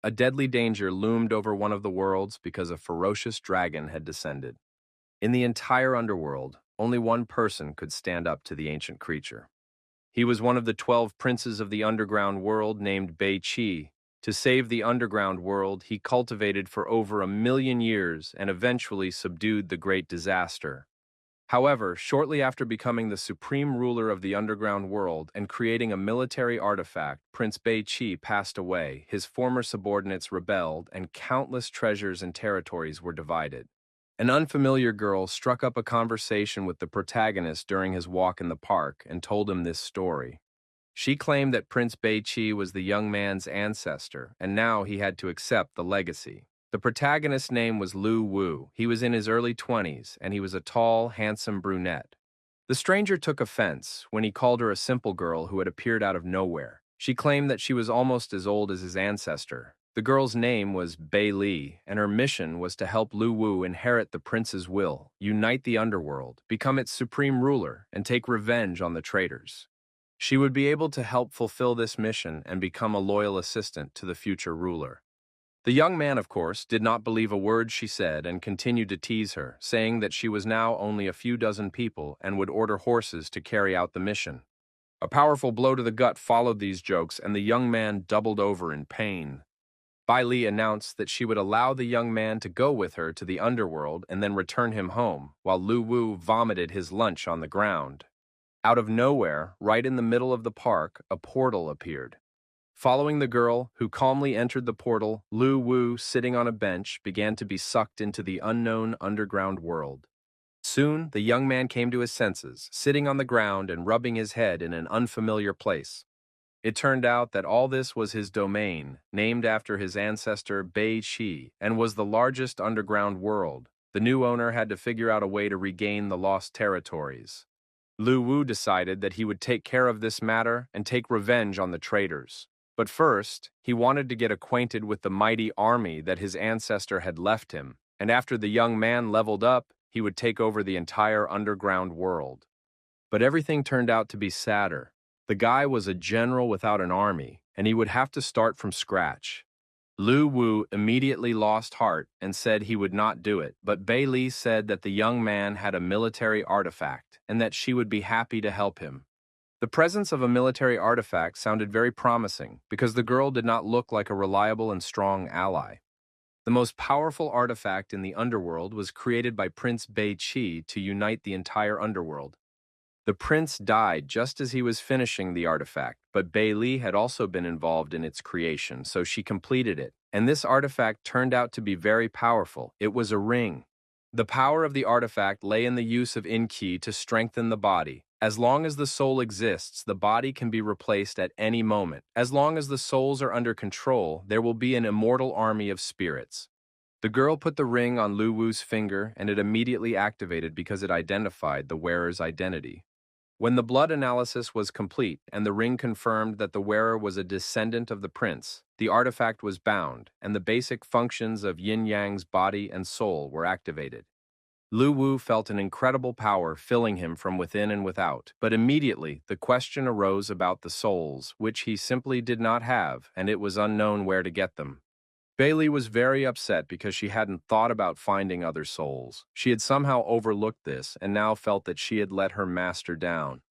a deadly danger loomed over one of the worlds because a ferocious dragon had descended. In the entire underworld, only one person could stand up to the ancient creature. He was one of the 12 princes of the underground world named Bei Qi. To save the underground world, he cultivated for over 1,000,000 years and eventually subdued the great disaster. However, shortly after becoming the supreme ruler of the underground world and creating a military artifact, Prince Bei Qi passed away, his former subordinates rebelled, and countless treasures and territories were divided. An unfamiliar girl struck up a conversation with the protagonist during his walk in the park and told him this story. She claimed that Prince Bei Qi was the young man's ancestor, and now he had to accept the legacy. The protagonist's name was Lu Wu. He was in his early 20s, and he was a tall, handsome brunette. The stranger took offense when he called her a simple girl who had appeared out of nowhere. She claimed that she was almost as old as his ancestor. The girl's name was Bei Li, and her mission was to help Lu Wu inherit the prince's will, unite the underworld, become its supreme ruler, and take revenge on the traitors. She would be able to help fulfill this mission and become a loyal assistant to the future ruler. The young man, of course, did not believe a word she said and continued to tease her, saying that she was now only a few dozen people and would order horses to carry out the mission. A powerful blow to the gut followed these jokes, and the young man doubled over in pain. Bai Li announced that she would allow the young man to go with her to the underworld and then return him home, while Lu Wu vomited his lunch on the ground. Out of nowhere, right in the middle of the park, a portal appeared. Following the girl, who calmly entered the portal, Lu Wu, sitting on a bench, began to be sucked into the unknown underground world. Soon, the young man came to his senses, sitting on the ground and rubbing his head in an unfamiliar place. It turned out that all this was his domain, named after his ancestor Bei Qi, and was the largest underground world. The new owner had to figure out a way to regain the lost territories. Lu Wu decided that he would take care of this matter and take revenge on the traitors. But first, he wanted to get acquainted with the mighty army that his ancestor had left him, and after the young man leveled up, he would take over the entire underground world. But everything turned out to be sadder. The guy was a general without an army, and he would have to start from scratch. Lu Wu immediately lost heart and said he would not do it, but Bei Li said that the young man had a military artifact and that she would be happy to help him. The presence of a military artifact sounded very promising because the girl did not look like a reliable and strong ally. The most powerful artifact in the underworld was created by Prince Bei Qi to unite the entire underworld. The prince died just as he was finishing the artifact, but Bei Li had also been involved in its creation, so she completed it, and this artifact turned out to be very powerful. It was a ring. The power of the artifact lay in the use of Qi to strengthen the body. As long as the soul exists, the body can be replaced at any moment. As long as the souls are under control, there will be an immortal army of spirits. The girl put the ring on Lu Wu's finger, and it immediately activated because it identified the wearer's identity. When the blood analysis was complete and the ring confirmed that the wearer was a descendant of the prince, the artifact was bound, and the basic functions of yin-yang's body and soul were activated. Lu Wu felt an incredible power filling him from within and without, but immediately the question arose about the souls, which he simply did not have, and it was unknown where to get them. Bei Li was very upset because she hadn't thought about finding other souls. She had somehow overlooked this and now felt that she had let her master down.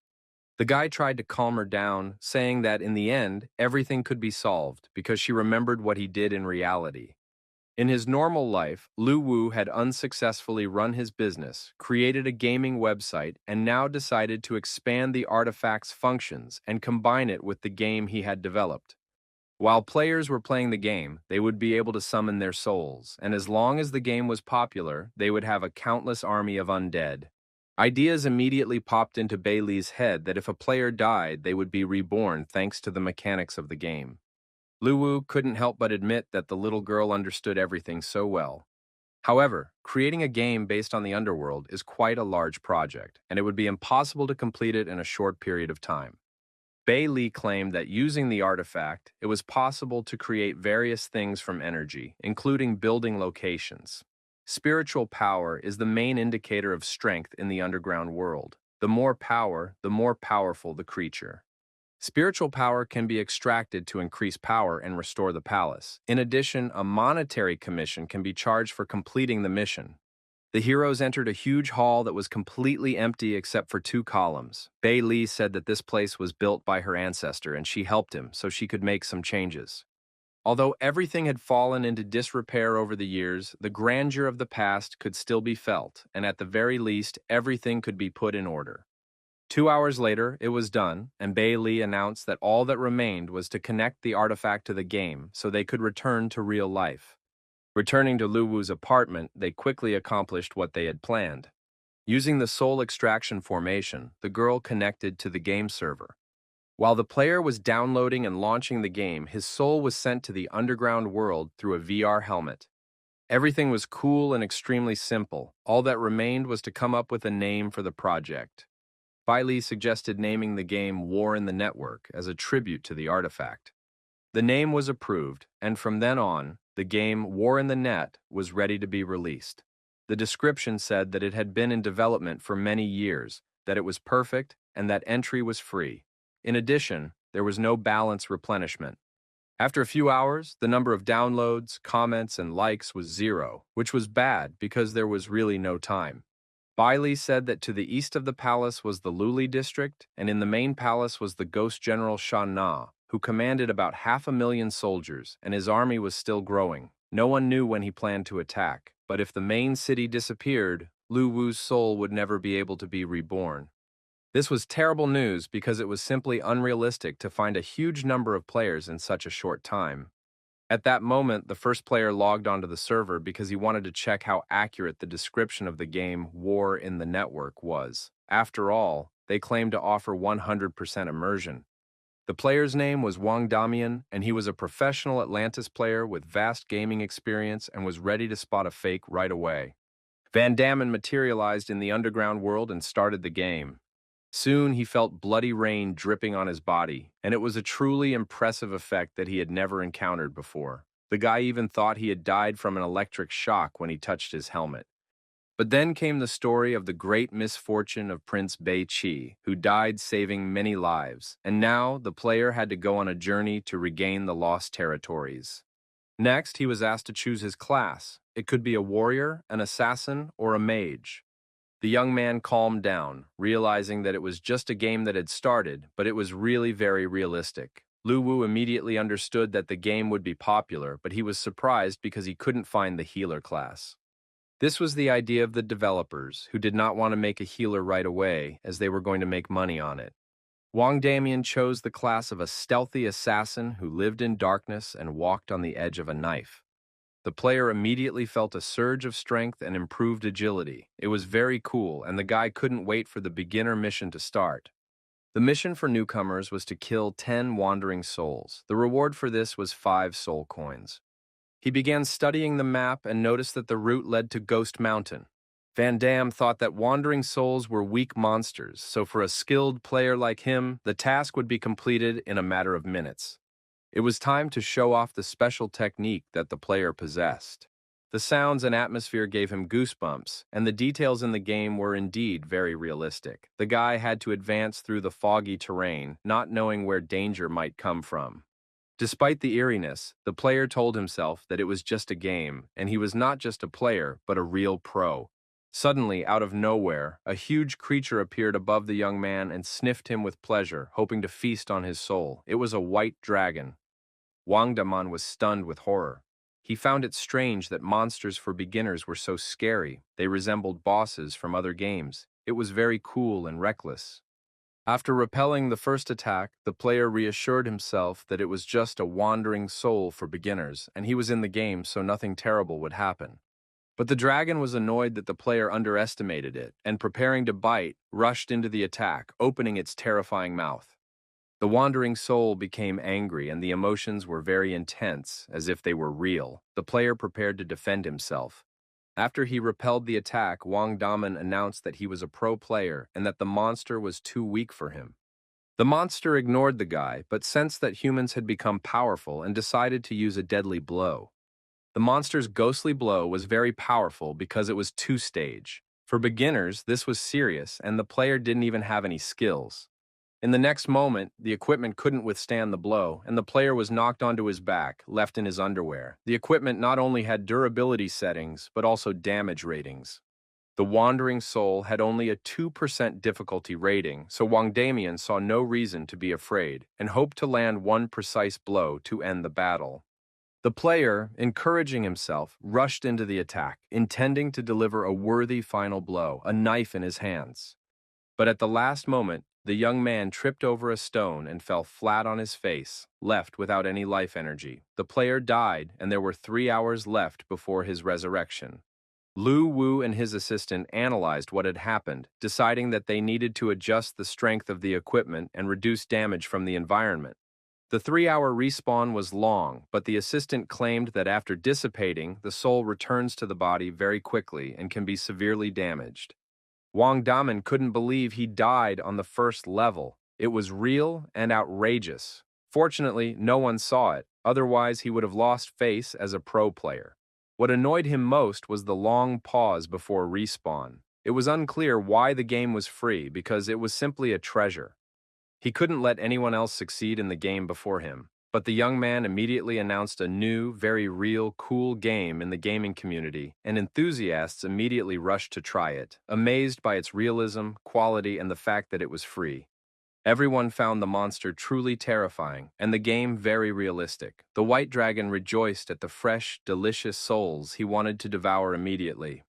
The guy tried to calm her down, saying that in the end, everything could be solved because she remembered what he did in reality. In his normal life, Lu Wu had unsuccessfully run his business, created a gaming website, and now decided to expand the artifact's functions and combine it with the game he had developed. While players were playing the game, they would be able to summon their souls, and as long as the game was popular, they would have a countless army of undead. Ideas immediately popped into Bei Li's head that if a player died, they would be reborn thanks to the mechanics of the game. Lu Wu couldn't help but admit that the little girl understood everything so well. However, creating a game based on the underworld is quite a large project, and it would be impossible to complete it in a short period of time. Bei Li claimed that using the artifact, it was possible to create various things from energy, including building locations. Spiritual power is the main indicator of strength in the underground world. The more power, the more powerful the creature. Spiritual power can be extracted to increase power and restore the palace. In addition, a monetary commission can be charged for completing the mission. The heroes entered a huge hall that was completely empty except for two columns. Bei Li said that this place was built by her ancestor and she helped him so she could make some changes. Although everything had fallen into disrepair over the years, the grandeur of the past could still be felt, and at the very least, everything could be put in order. 2 hours later, it was done, and Bei Li announced that all that remained was to connect the artifact to the game so they could return to real life. Returning to Lu Wu's apartment, they quickly accomplished what they had planned. Using the soul extraction formation, the girl connected to the game server. While the player was downloading and launching the game, his soul was sent to the underground world through a VR helmet. Everything was cool and extremely simple. All that remained was to come up with a name for the project. Bei Li suggested naming the game War in the Network as a tribute to the artifact. The name was approved, and from then on, the game War in the Net was ready to be released. The description said that it had been in development for many years, that it was perfect, and that entry was free. In addition, there was no balance replenishment. After a few hours, the number of downloads, comments, and likes was 0, which was bad because there was really no time. Bei Li said that to the east of the palace was the Luli district, and in the main palace was the ghost general Sha Na, who commanded about 500,000 soldiers, and his army was still growing. No one knew when he planned to attack, but if the main city disappeared, Lu Wu's soul would never be able to be reborn. This was terrible news because it was simply unrealistic to find a huge number of players in such a short time. At that moment, the first player logged onto the server because he wanted to check how accurate the description of the game War in the Network was. After all, they claimed to offer 100% immersion. The player's name was Wang Damian, and he was a professional Atlantis player with vast gaming experience and was ready to spot a fake right away. Van Damme materialized in the underground world and started the game. Soon he felt bloody rain dripping on his body, and it was a truly impressive effect that he had never encountered before. The guy even thought he had died from an electric shock when he touched his helmet. But then came the story of the great misfortune of Prince Bei Qi, who died saving many lives, and now the player had to go on a journey to regain the lost territories. Next, he was asked to choose his class. It could be a warrior, an assassin, or a mage. The young man calmed down, realizing that it was just a game that had started, but it was really very realistic. Lu Wu immediately understood that the game would be popular, but he was surprised because he couldn't find the healer class. This was the idea of the developers, who did not want to make a healer right away, as they were going to make money on it. Wang Damian chose the class of a stealthy assassin who lived in darkness and walked on the edge of a knife. The player immediately felt a surge of strength and improved agility. It was very cool, and the guy couldn't wait for the beginner mission to start. The mission for newcomers was to kill 10 wandering souls. The reward for this was 5 soul coins. He began studying the map and noticed that the route led to Ghost Mountain. Van Damme thought that wandering souls were weak monsters, so for a skilled player like him, the task would be completed in a matter of minutes. It was time to show off the special technique that the player possessed. The sounds and atmosphere gave him goosebumps, and the details in the game were indeed very realistic. The guy had to advance through the foggy terrain, not knowing where danger might come from. Despite the eeriness, the player told himself that it was just a game, and he was not just a player, but a real pro. Suddenly, out of nowhere, a huge creature appeared above the young man and sniffed him with pleasure, hoping to feast on his soul. It was a white dragon. Wang Daman was stunned with horror. He found it strange that monsters for beginners were so scary. They resembled bosses from other games. It was very cool and reckless. After repelling the first attack, the player reassured himself that it was just a wandering soul for beginners, and he was in the game so nothing terrible would happen. But the dragon was annoyed that the player underestimated it, and preparing to bite, rushed into the attack, opening its terrifying mouth. The wandering soul became angry, and the emotions were very intense, as if they were real. The player prepared to defend himself. After he repelled the attack, Wang Daman announced that he was a pro player and that the monster was too weak for him. The monster ignored the guy, but sensed that humans had become powerful and decided to use a deadly blow. The monster's ghostly blow was very powerful because it was 2-stage. For beginners, this was serious, and the player didn't even have any skills. In the next moment, the equipment couldn't withstand the blow, and the player was knocked onto his back, left in his underwear. The equipment not only had durability settings, but also damage ratings. The Wandering Soul had only a 2% difficulty rating, so Wang Damian saw no reason to be afraid and hoped to land one precise blow to end the battle. The player, encouraging himself, rushed into the attack, intending to deliver a worthy final blow, a knife in his hands. But at the last moment, the young man tripped over a stone and fell flat on his face, left without any life energy. The player died, and there were 3 hours left before his resurrection. Lu Wu and his assistant analyzed what had happened, deciding that they needed to adjust the strength of the equipment and reduce damage from the environment. The 3-hour respawn was long, but the assistant claimed that after dissipating, the soul returns to the body very quickly and can be severely damaged. Wang Damen couldn't believe he died on the first level. It was real and outrageous. Fortunately, no one saw it, otherwise he would have lost face as a pro player. What annoyed him most was the long pause before respawn. It was unclear why the game was free because it was simply a treasure. He couldn't let anyone else succeed in the game before him, but the young man immediately announced a new, very real, cool game in the gaming community, and enthusiasts immediately rushed to try it, amazed by its realism, quality, and the fact that it was free. Everyone found the monster truly terrifying, and the game very realistic. The white dragon rejoiced at the fresh, delicious souls he wanted to devour immediately.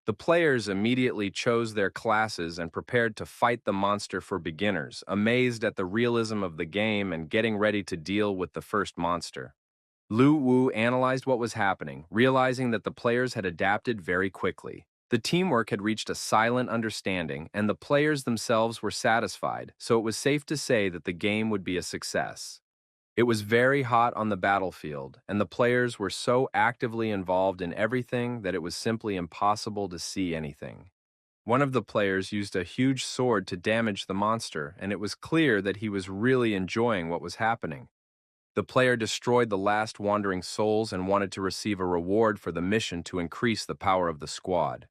The players immediately chose their classes and prepared to fight the monster for beginners, amazed at the realism of the game and getting ready to deal with the first monster. Lu Wu analyzed what was happening, realizing that the players had adapted very quickly. The teamwork had reached a silent understanding, and the players themselves were satisfied, so it was safe to say that the game would be a success. It was very hot on the battlefield, and the players were so actively involved in everything that it was simply impossible to see anything. One of the players used a huge sword to damage the monster, and it was clear that he was really enjoying what was happening. The player destroyed the last wandering souls and wanted to receive a reward for the mission to increase the power of the squad.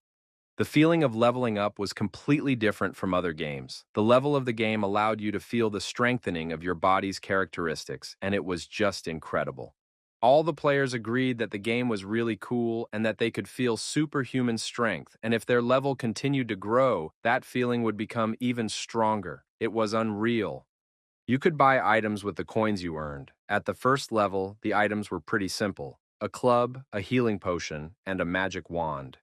The feeling of leveling up was completely different from other games. The level of the game allowed you to feel the strengthening of your body's characteristics, and it was just incredible. All the players agreed that the game was really cool and that they could feel superhuman strength, and if their level continued to grow, that feeling would become even stronger. It was unreal. You could buy items with the coins you earned. At the first level, the items were pretty simple: a club, a healing potion, and a magic wand.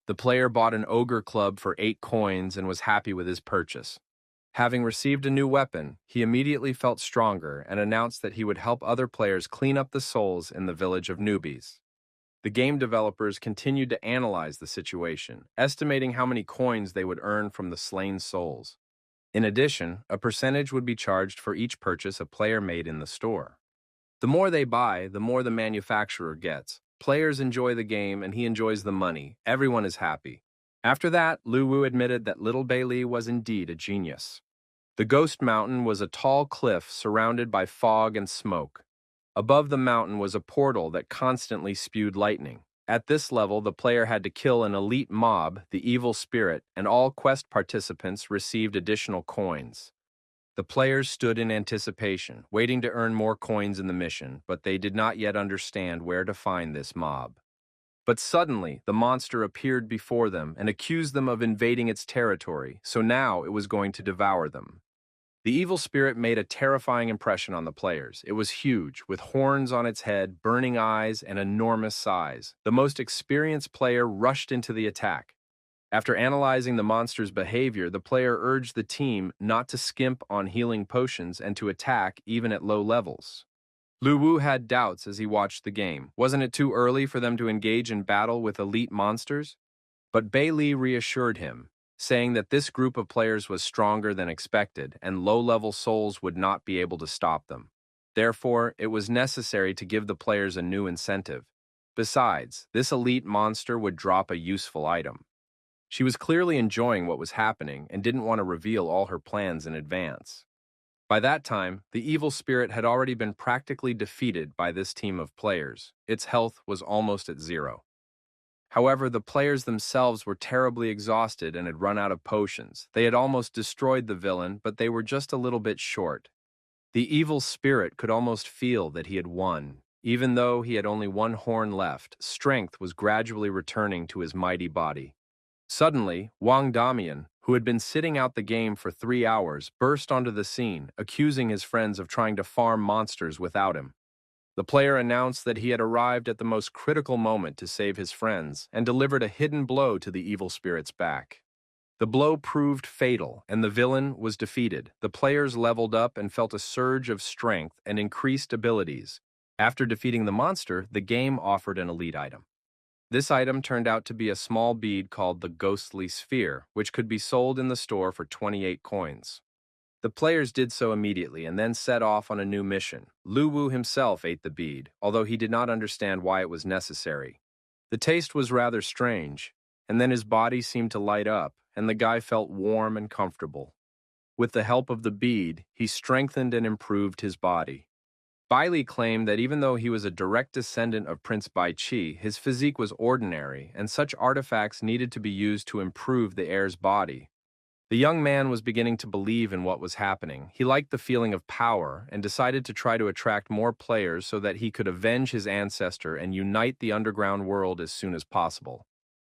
The player bought an ogre club for 8 coins and was happy with his purchase. Having received a new weapon, he immediately felt stronger and announced that he would help other players clean up the souls in the village of newbies. The game developers continued to analyze the situation, estimating how many coins they would earn from the slain souls. In addition, a percentage would be charged for each purchase a player made in the store. The more they buy, the more the manufacturer gets. Players enjoy the game and he enjoys the money. Everyone is happy. After that, Lu Wu admitted that Little Bailey was indeed a genius. The Ghost Mountain was a tall cliff surrounded by fog and smoke. Above the mountain was a portal that constantly spewed lightning. At this level, the player had to kill an elite mob, the Evil Spirit, and all quest participants received additional coins. The players stood in anticipation, waiting to earn more coins in the mission, but they did not yet understand where to find this mob. But suddenly, the monster appeared before them and accused them of invading its territory, so now it was going to devour them. The evil spirit made a terrifying impression on the players. It was huge, with horns on its head, burning eyes, and enormous size. The most experienced player rushed into the attack. After analyzing the monster's behavior, the player urged the team not to skimp on healing potions and to attack even at low levels. Lu Wu had doubts as he watched the game. Wasn't it too early for them to engage in battle with elite monsters? But Bei Li reassured him, saying that this group of players was stronger than expected and low-level souls would not be able to stop them. Therefore, it was necessary to give the players a new incentive. Besides, this elite monster would drop a useful item. She was clearly enjoying what was happening and didn't want to reveal all her plans in advance. By that time, the evil spirit had already been practically defeated by this team of players. Its health was almost at 0. However, the players themselves were terribly exhausted and had run out of potions. They had almost destroyed the villain, but they were just a little bit short. The evil spirit could almost feel that he had won. Even though he had only one horn left, strength was gradually returning to his mighty body. Suddenly, Wang Damian, who had been sitting out the game for 3 hours, burst onto the scene, accusing his friends of trying to farm monsters without him. The player announced that he had arrived at the most critical moment to save his friends and delivered a hidden blow to the evil spirit's back. The blow proved fatal, and the villain was defeated. The players leveled up and felt a surge of strength and increased abilities. After defeating the monster, the game offered an elite item. This item turned out to be a small bead called the Ghostly Sphere, which could be sold in the store for 28 coins. The players did so immediately and then set off on a new mission. Lu Wu himself ate the bead, although he did not understand why it was necessary. The taste was rather strange, and then his body seemed to light up, and the guy felt warm and comfortable. With the help of the bead, he strengthened and improved his body. Bailey claimed that even though he was a direct descendant of Prince Bai Qi, his physique was ordinary, and such artifacts needed to be used to improve the heir's body. The young man was beginning to believe in what was happening. He liked the feeling of power and decided to try to attract more players so that he could avenge his ancestor and unite the underground world as soon as possible.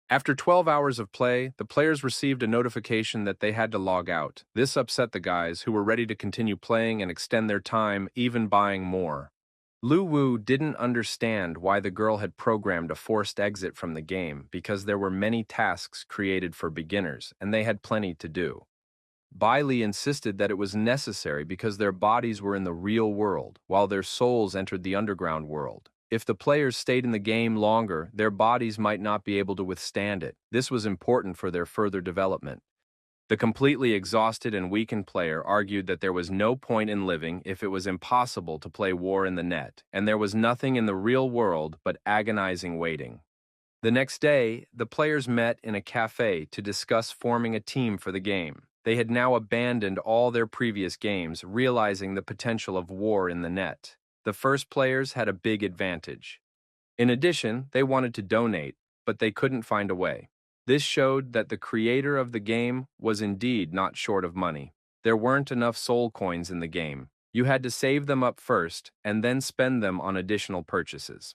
After 12 hours of play, the players received a notification that they had to log out. This upset the guys, who were ready to continue playing and extend their time, even buying more. Lu Wu didn't understand why the girl had programmed a forced exit from the game because there were many tasks created for beginners, and they had plenty to do. Bailey insisted that it was necessary because their bodies were in the real world, while their souls entered the underground world. If the players stayed in the game longer, their bodies might not be able to withstand it. This was important for their further development. The completely exhausted and weakened player argued that there was no point in living if it was impossible to play war in the net, and there was nothing in the real world but agonizing waiting. The next day, the players met in a cafe to discuss forming a team for the game. They had now abandoned all their previous games, realizing the potential of war in the net. The first players had a big advantage. In addition, they wanted to donate, but they couldn't find a way. This showed that the creator of the game was indeed not short of money. There weren't enough soul coins in the game. You had to save them up first and then spend them on additional purchases.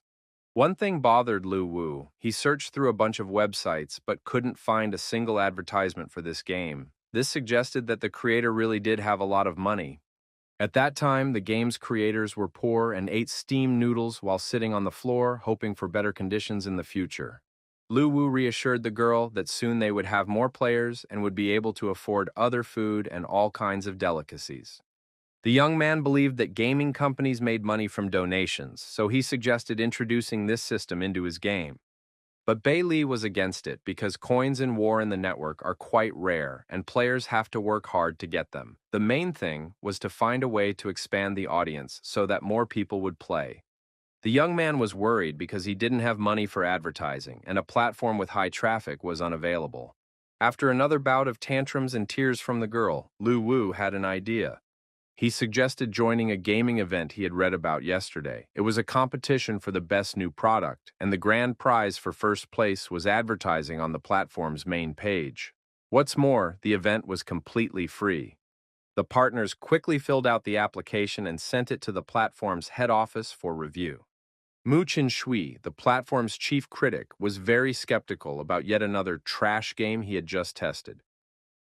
One thing bothered Lu Wu. He searched through a bunch of websites but couldn't find a single advertisement for this game. This suggested that the creator really did have a lot of money. At that time, the game's creators were poor and ate steamed noodles while sitting on the floor, hoping for better conditions in the future. Lu Wu reassured the girl that soon they would have more players and would be able to afford other food and all kinds of delicacies. The young man believed that gaming companies made money from donations, so he suggested introducing this system into his game. But Bailey was against it because coins in war in the network are quite rare, and players have to work hard to get them. The main thing was to find a way to expand the audience so that more people would play. The young man was worried because he didn't have money for advertising, and a platform with high traffic was unavailable. After another bout of tantrums and tears from the girl, Lu Wu had an idea. He suggested joining a gaming event he had read about yesterday. It was a competition for the best new product, and the grand prize for first place was advertising on the platform's main page. What's more, the event was completely free. The partners quickly filled out the application and sent it to the platform's head office for review. Mu Qinshui, the platform's chief critic, was very skeptical about yet another trash game he had just tested.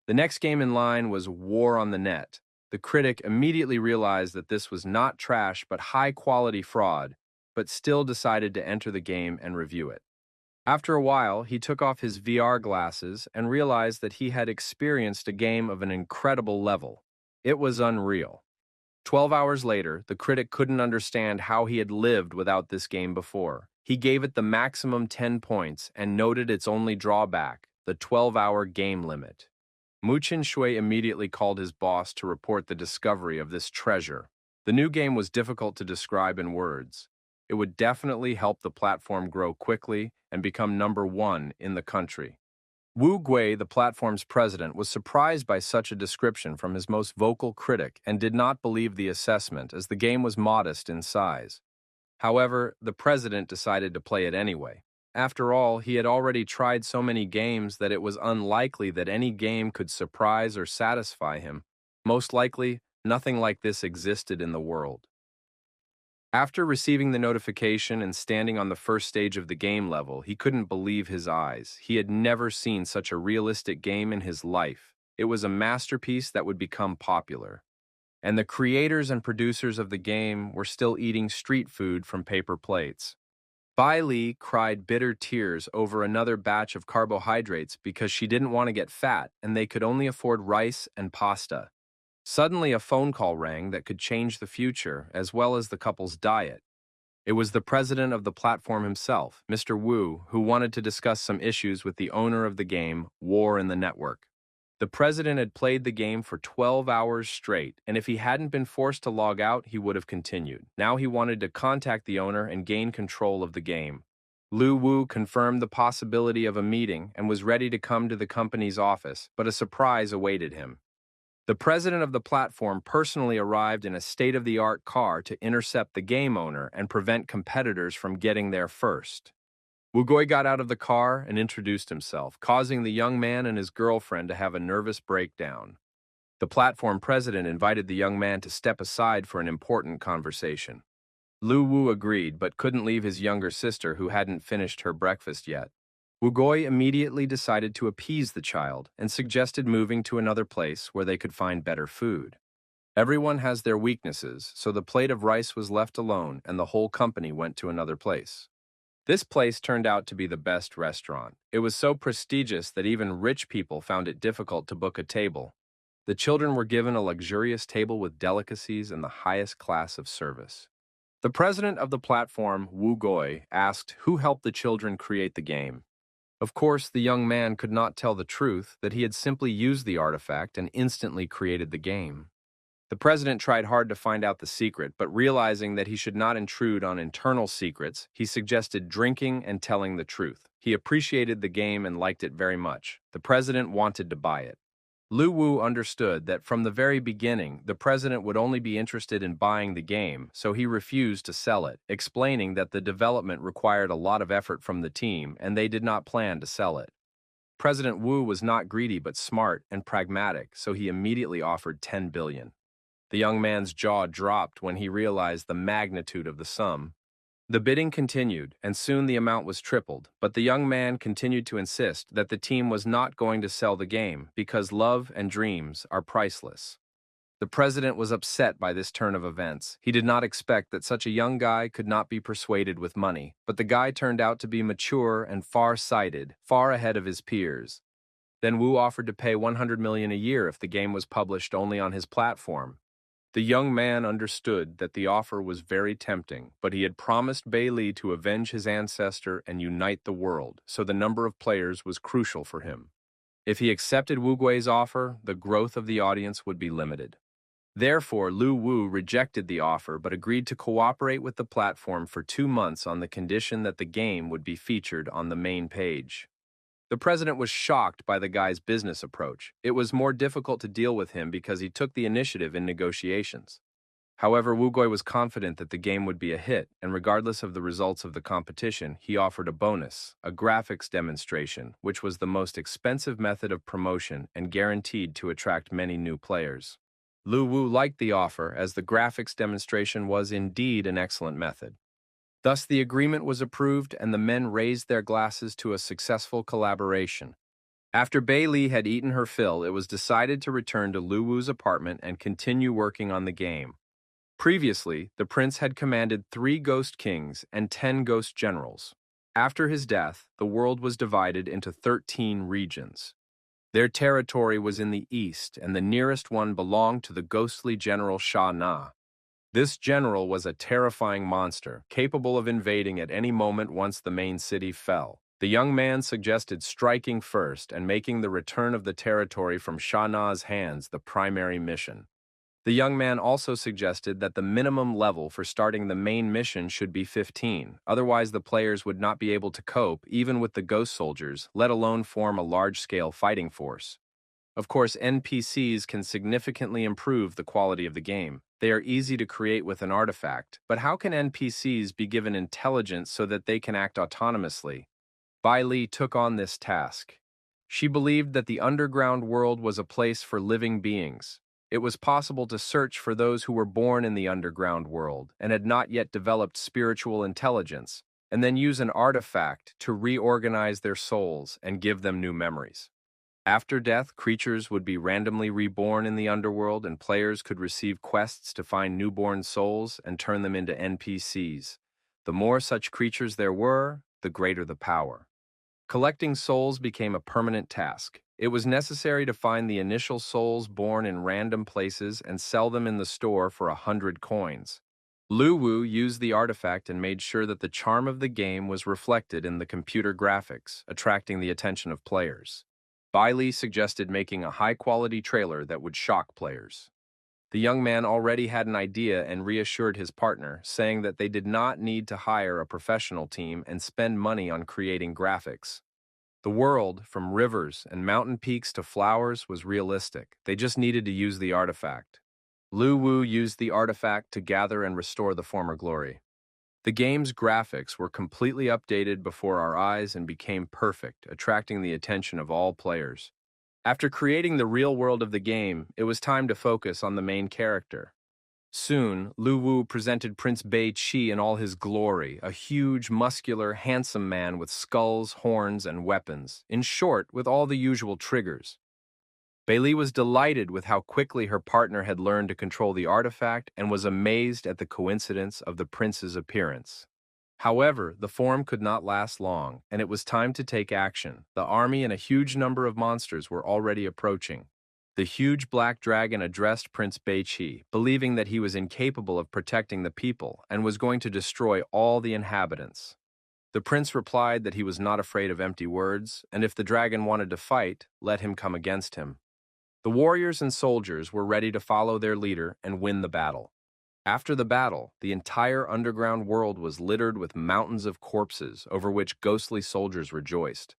The next game in line was War on the Net. The critic immediately realized that this was not trash but high-quality fraud, but still decided to enter the game and review it. After a while, he took off his VR glasses and realized that he had experienced a game of an incredible level. It was unreal. 12 hours later, the critic couldn't understand how he had lived without this game before. He gave it the maximum 10 points and noted its only drawback, the 12-hour game limit. Mu Qinshui immediately called his boss to report the discovery of this treasure. The new game was difficult to describe in words. It would definitely help the platform grow quickly and become #1 in the country. Wu Gui, the platform's president, was surprised by such a description from his most vocal critic and did not believe the assessment, as the game was modest in size. However, the president decided to play it anyway. After all, he had already tried so many games that it was unlikely that any game could surprise or satisfy him. Most likely, nothing like this existed in the world. After receiving the notification and standing on the first stage of the game level, he couldn't believe his eyes. He had never seen such a realistic game in his life. It was a masterpiece that would become popular. And the creators and producers of the game were still eating street food from paper plates. Bai Li cried bitter tears over another batch of carbohydrates because she didn't want to get fat and they could only afford rice and pasta. Suddenly, a phone call rang that could change the future as well as the couple's diet. It was the president of the platform himself, Mr. Wu, who wanted to discuss some issues with the owner of the game, War in the Network. The president had played the game for 12 hours straight, and if he hadn't been forced to log out, he would have continued. Now he wanted to contact the owner and gain control of the game. Lu Wu confirmed the possibility of a meeting and was ready to come to the company's office, but a surprise awaited him. The president of the platform personally arrived in a state-of-the-art car to intercept the game owner and prevent competitors from getting there first. Wugoi got out of the car and introduced himself, causing the young man and his girlfriend to have a nervous breakdown. The platform president invited the young man to step aside for an important conversation. Lu Wu agreed, but couldn't leave his younger sister who hadn't finished her breakfast yet. Wugoi immediately decided to appease the child and suggested moving to another place where they could find better food. Everyone has their weaknesses, so the plate of rice was left alone and the whole company went to another place. This place turned out to be the best restaurant. It was so prestigious that even rich people found it difficult to book a table. The children were given a luxurious table with delicacies and the highest class of service. The president of the platform, Wu Goi, asked who helped the children create the game. Of course, the young man could not tell the truth that he had simply used the artifact and instantly created the game. The president tried hard to find out the secret, but realizing that he should not intrude on internal secrets, he suggested drinking and telling the truth. He appreciated the game and liked it very much. The president wanted to buy it. Lu Wu understood that from the very beginning, the president would only be interested in buying the game, so he refused to sell it, explaining that the development required a lot of effort from the team and they did not plan to sell it. President Wu was not greedy but smart and pragmatic, so he immediately offered 10 billion. The young man's jaw dropped when he realized the magnitude of the sum. The bidding continued, and soon the amount was tripled, but the young man continued to insist that the team was not going to sell the game because love and dreams are priceless. The president was upset by this turn of events. He did not expect that such a young guy could not be persuaded with money, but the guy turned out to be mature and far-sighted, far ahead of his peers. Then Wu offered to pay 100 million a year if the game was published only on his platform. The young man understood that the offer was very tempting, but he had promised Bai Li to avenge his ancestor and unite the world, so the number of players was crucial for him. If he accepted Wu Gui's offer, the growth of the audience would be limited. Therefore, Lu Wu rejected the offer but agreed to cooperate with the platform for 2 months on the condition that the game would be featured on the main page. The president was shocked by the guy's business approach. It was more difficult to deal with him because he took the initiative in negotiations. However, Wu Gui was confident that the game would be a hit, and regardless of the results of the competition, he offered a bonus, a graphics demonstration, which was the most expensive method of promotion and guaranteed to attract many new players. Lu Wu liked the offer as the graphics demonstration was indeed an excellent method. Thus, the agreement was approved and the men raised their glasses to a successful collaboration. After Bai Li had eaten her fill, it was decided to return to Lu Wu's apartment and continue working on the game. Previously, the prince had commanded 3 ghost kings and 10 ghost generals. After his death, the world was divided into 13 regions. Their territory was in the east, and the nearest one belonged to the ghostly general Sha Na. This general was a terrifying monster, capable of invading at any moment once the main city fell. The young man suggested striking first and making the return of the territory from Sha Na's hands the primary mission. The young man also suggested that the minimum level for starting the main mission should be 15, otherwise the players would not be able to cope even with the ghost soldiers, let alone form a large-scale fighting force. Of course, NPCs can significantly improve the quality of the game. They are easy to create with an artifact, but how can NPCs be given intelligence so that they can act autonomously? Bai Li took on this task. She believed that the underground world was a place for living beings. It was possible to search for those who were born in the underground world and had not yet developed spiritual intelligence, and then use an artifact to reorganize their souls and give them new memories. After death, creatures would be randomly reborn in the underworld, and players could receive quests to find newborn souls and turn them into NPCs. The more such creatures there were, the greater the power. Collecting souls became a permanent task. It was necessary to find the initial souls born in random places and sell them in the store for 100 coins. Lu Wu used the artifact and made sure that the charm of the game was reflected in the computer graphics, attracting the attention of players. Bai Li suggested making a high-quality trailer that would shock players. The young man already had an idea and reassured his partner, saying that they did not need to hire a professional team and spend money on creating graphics. The world, from rivers and mountain peaks to flowers, was realistic. They just needed to use the artifact. Lu Wu used the artifact to gather and restore the former glory. The game's graphics were completely updated before our eyes and became perfect, attracting the attention of all players. After creating the real world of the game, it was time to focus on the main character. Soon, Lu Wu presented Prince Bei Qi in all his glory, a huge, muscular, handsome man with skulls, horns, and weapons. In short, with all the usual triggers. Bei Li was delighted with how quickly her partner had learned to control the artifact and was amazed at the coincidence of the prince's appearance. However, the form could not last long, and it was time to take action. The army and a huge number of monsters were already approaching. The huge black dragon addressed Prince Bei Qi, believing that he was incapable of protecting the people and was going to destroy all the inhabitants. The prince replied that he was not afraid of empty words, and if the dragon wanted to fight, let him come against him. The warriors and soldiers were ready to follow their leader and win the battle. After the battle, the entire underground world was littered with mountains of corpses over which ghostly soldiers rejoiced.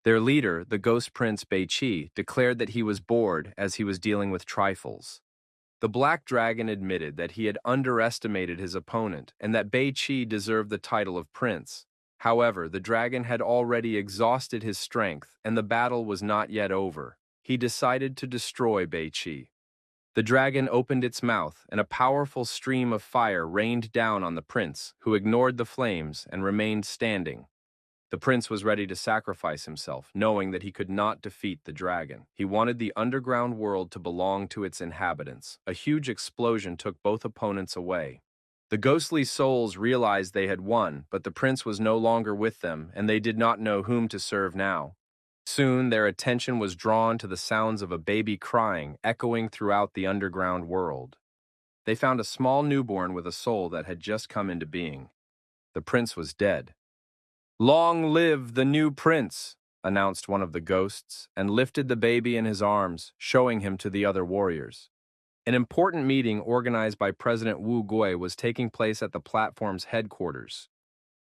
Their leader, the ghost prince Bei Qi, declared that he was bored as he was dealing with trifles. The black dragon admitted that he had underestimated his opponent and that Bei Qi deserved the title of prince. However, the dragon had already exhausted his strength and the battle was not yet over. He decided to destroy Bei Qi. The dragon opened its mouth, and a powerful stream of fire rained down on the prince, who ignored the flames and remained standing. The prince was ready to sacrifice himself, knowing that he could not defeat the dragon. He wanted the underground world to belong to its inhabitants. A huge explosion took both opponents away. The ghostly souls realized they had won, but the prince was no longer with them, and they did not know whom to serve now. Soon, their attention was drawn to the sounds of a baby crying, echoing throughout the underground world. They found a small newborn with a soul that had just come into being. The prince was dead. "Long live the new prince," announced one of the ghosts, and lifted the baby in his arms, showing him to the other warriors. An important meeting organized by President Wu Gui was taking place at the platform's headquarters.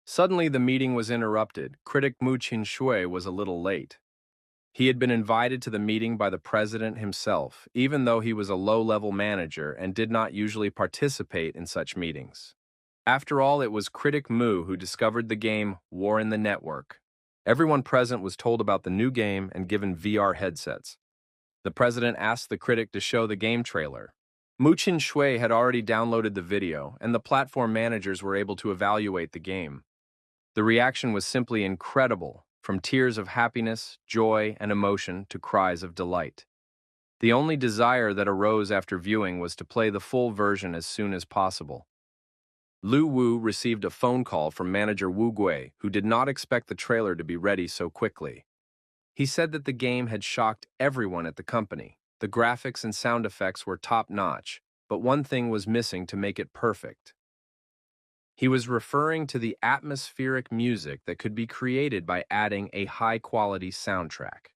Suddenly, the meeting was interrupted. Critic Mu Qinshui was a little late. He had been invited to the meeting by the president himself, even though he was a low-level manager and did not usually participate in such meetings. After all, it was Critic Mu who discovered the game War in the Network. Everyone present was told about the new game and given VR headsets. The president asked the critic to show the game trailer. Mu Qinshui had already downloaded the video, and the platform managers were able to evaluate the game. The reaction was simply incredible. From tears of happiness, joy, and emotion to cries of delight. The only desire that arose after viewing was to play the full version as soon as possible. Lu Wu received a phone call from manager Wu Gui, who did not expect the trailer to be ready so quickly. He said that the game had shocked everyone at the company. The graphics and sound effects were top-notch, but one thing was missing to make it perfect. He was referring to the atmospheric music that could be created by adding a high-quality soundtrack.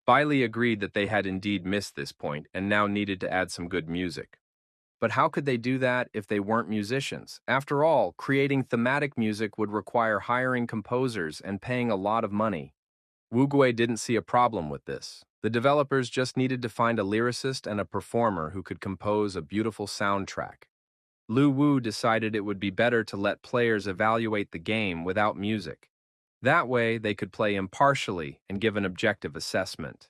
Bai Li agreed that they had indeed missed this point and now needed to add some good music. But how could they do that if they weren't musicians? After all, creating thematic music would require hiring composers and paying a lot of money. Wu Gui didn't see a problem with this. The developers just needed to find a lyricist and a performer who could compose a beautiful soundtrack. Lu Wu decided it would be better to let players evaluate the game without music. That way, they could play impartially and give an objective assessment.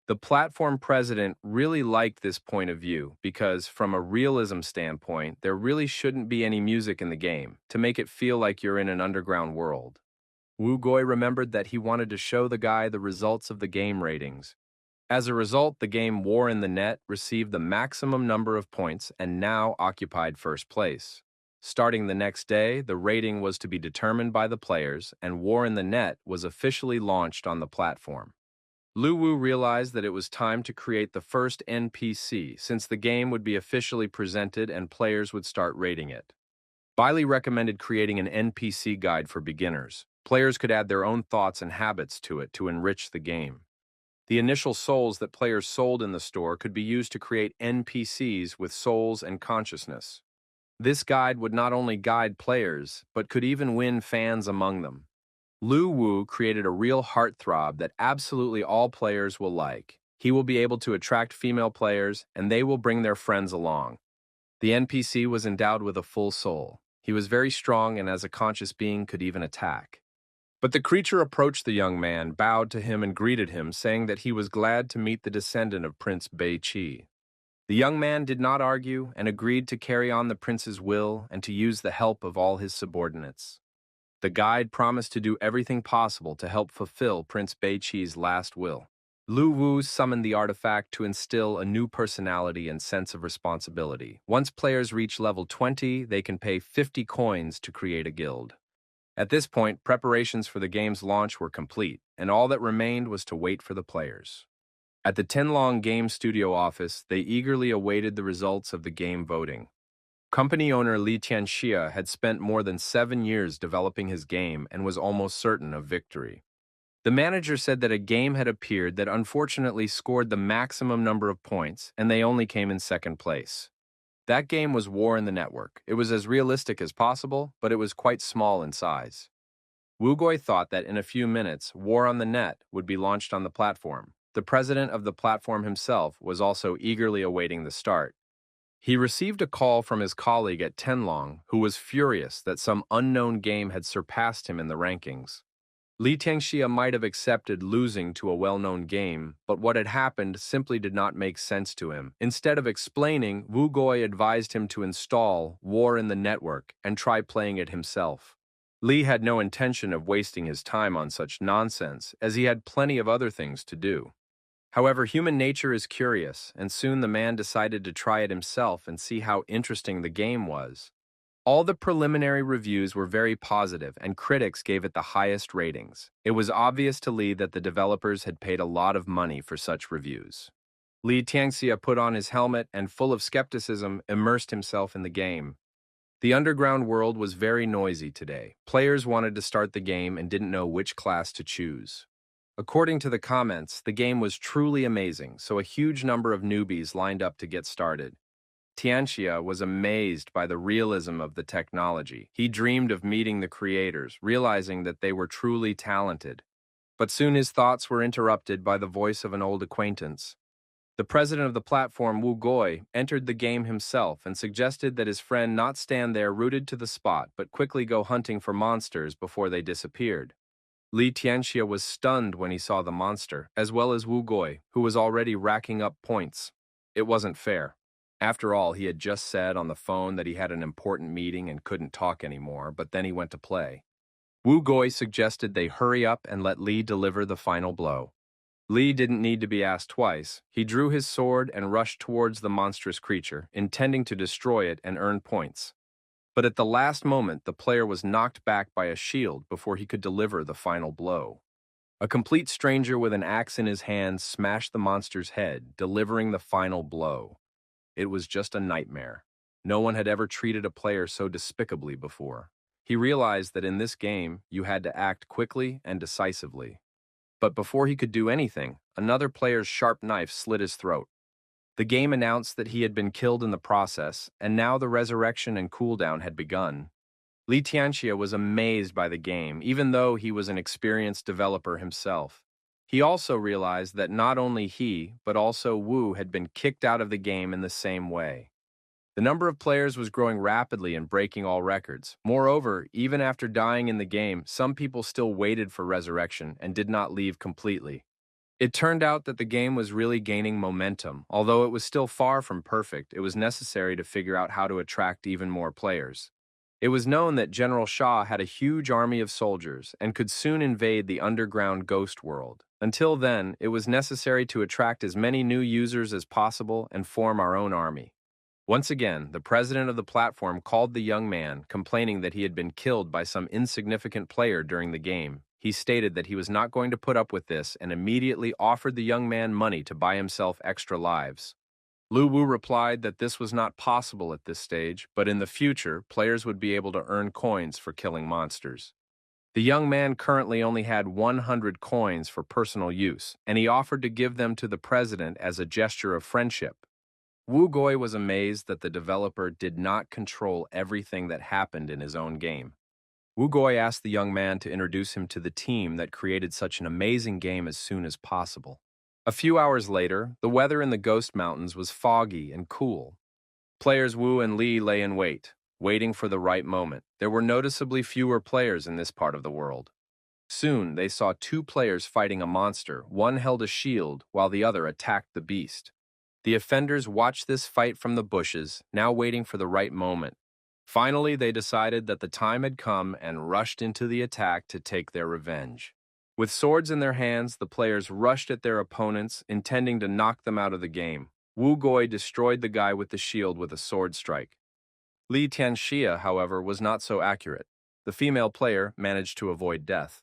The platform president really liked this point of view because, from a realism standpoint, there really shouldn't be any music in the game to make it feel like you're in an underground world. Wu Goi remembered that he wanted to show the guy the results of the game ratings. As a result, the game War in the Net received the maximum number of points and now occupied first place. Starting the next day, the rating was to be determined by the players, and War in the Net was officially launched on the platform. Lu Wu realized that it was time to create the first NPC, since the game would be officially presented and players would start rating it. Bailey recommended creating an NPC guide for beginners. Players could add their own thoughts and habits to it to enrich the game. The initial souls that players sold in the store could be used to create NPCs with souls and consciousness. This guide would not only guide players, but could even win fans among them. Lu Wu created a real heartthrob that absolutely all players will like. He will be able to attract female players, and they will bring their friends along. The NPC was endowed with a full soul. He was very strong and as a conscious being could even attack. But the creature approached the young man, bowed to him and greeted him, saying that he was glad to meet the descendant of Prince Bei Qi. The young man did not argue and agreed to carry on the prince's will and to use the help of all his subordinates. The guide promised to do everything possible to help fulfill Prince Bei Qi's last will. Lu Wu summoned the artifact to instill a new personality and sense of responsibility. Once players reach level 20, they can pay 50 coins to create a guild. At this point, preparations for the game's launch were complete, and all that remained was to wait for the players. At the Tianlong Game Studio office, they eagerly awaited the results of the game voting. Company owner Li Tianxia had spent more than 7 years developing his game and was almost certain of victory. The manager said that a game had appeared that unfortunately scored the maximum number of points, and they only came in second place. That game was War in the Network. It was as realistic as possible, but it was quite small in size. Wu Goi thought that in a few minutes, War on the Net would be launched on the platform. The president of the platform himself was also eagerly awaiting the start. He received a call from his colleague at Tianlong, who was furious that some unknown game had surpassed him in the rankings. Li Tianxia might have accepted losing to a well-known game, but what had happened simply did not make sense to him. Instead of explaining, Wu Goi advised him to install War in the Network and try playing it himself. Li had no intention of wasting his time on such nonsense, as he had plenty of other things to do. However, human nature is curious, and soon the man decided to try it himself and see how interesting the game was. All the preliminary reviews were very positive, and critics gave it the highest ratings. It was obvious to Li that the developers had paid a lot of money for such reviews. Li Tianxia put on his helmet and, full of skepticism, immersed himself in the game. The underground world was very noisy today. Players wanted to start the game and didn't know which class to choose. According to the comments, the game was truly amazing, so a huge number of newbies lined up to get started. Tianxia was amazed by the realism of the technology. He dreamed of meeting the creators, realizing that they were truly talented. But soon his thoughts were interrupted by the voice of an old acquaintance. The president of the platform, Wu Goi, entered the game himself and suggested that his friend not stand there rooted to the spot, but quickly go hunting for monsters before they disappeared. Li Tianxia was stunned when he saw the monster, as well as Wu Goi, who was already racking up points. It wasn't fair. After all, he had just said on the phone that he had an important meeting and couldn't talk anymore, but then he went to play. Wu Goi suggested they hurry up and let Li deliver the final blow. Li didn't need to be asked twice. He drew his sword and rushed towards the monstrous creature, intending to destroy it and earn points. But at the last moment, the player was knocked back by a shield before he could deliver the final blow. A complete stranger with an axe in his hand smashed the monster's head, delivering the final blow. It was just a nightmare. No one had ever treated a player so despicably before. He realized that in this game, you had to act quickly and decisively. But before he could do anything, another player's sharp knife slit his throat. The game announced that he had been killed in the process, and now the resurrection and cooldown had begun. Li Tianxia was amazed by the game, even though he was an experienced developer himself. He also realized that not only he, but also Wu had been kicked out of the game in the same way. The number of players was growing rapidly and breaking all records. Moreover, even after dying in the game, some people still waited for resurrection and did not leave completely. It turned out that the game was really gaining momentum. Although it was still far from perfect, it was necessary to figure out how to attract even more players. It was known that General Shah had a huge army of soldiers and could soon invade the underground ghost world. Until then, it was necessary to attract as many new users as possible and form our own army. Once again, the president of the platform called the young man, complaining that he had been killed by some insignificant player during the game. He stated that he was not going to put up with this and immediately offered the young man money to buy himself extra lives. Lu Wu replied that this was not possible at this stage, but in the future, players would be able to earn coins for killing monsters. The young man currently only had 100 coins for personal use, and he offered to give them to the president as a gesture of friendship. Wu Goi was amazed that the developer did not control everything that happened in his own game. Wu Goi asked the young man to introduce him to the team that created such an amazing game as soon as possible. A few hours later, the weather in the Ghost Mountains was foggy and cool. Players Wu and Li lay in wait, waiting for the right moment. There were noticeably fewer players in this part of the world. Soon, they saw two players fighting a monster. One held a shield, while the other attacked the beast. The offenders watched this fight from the bushes, now waiting for the right moment. Finally, they decided that the time had come and rushed into the attack to take their revenge. With swords in their hands, the players rushed at their opponents, intending to knock them out of the game. Wu Goi destroyed the guy with the shield with a sword strike. Li Tianxia, however, was not so accurate. The female player managed to avoid death.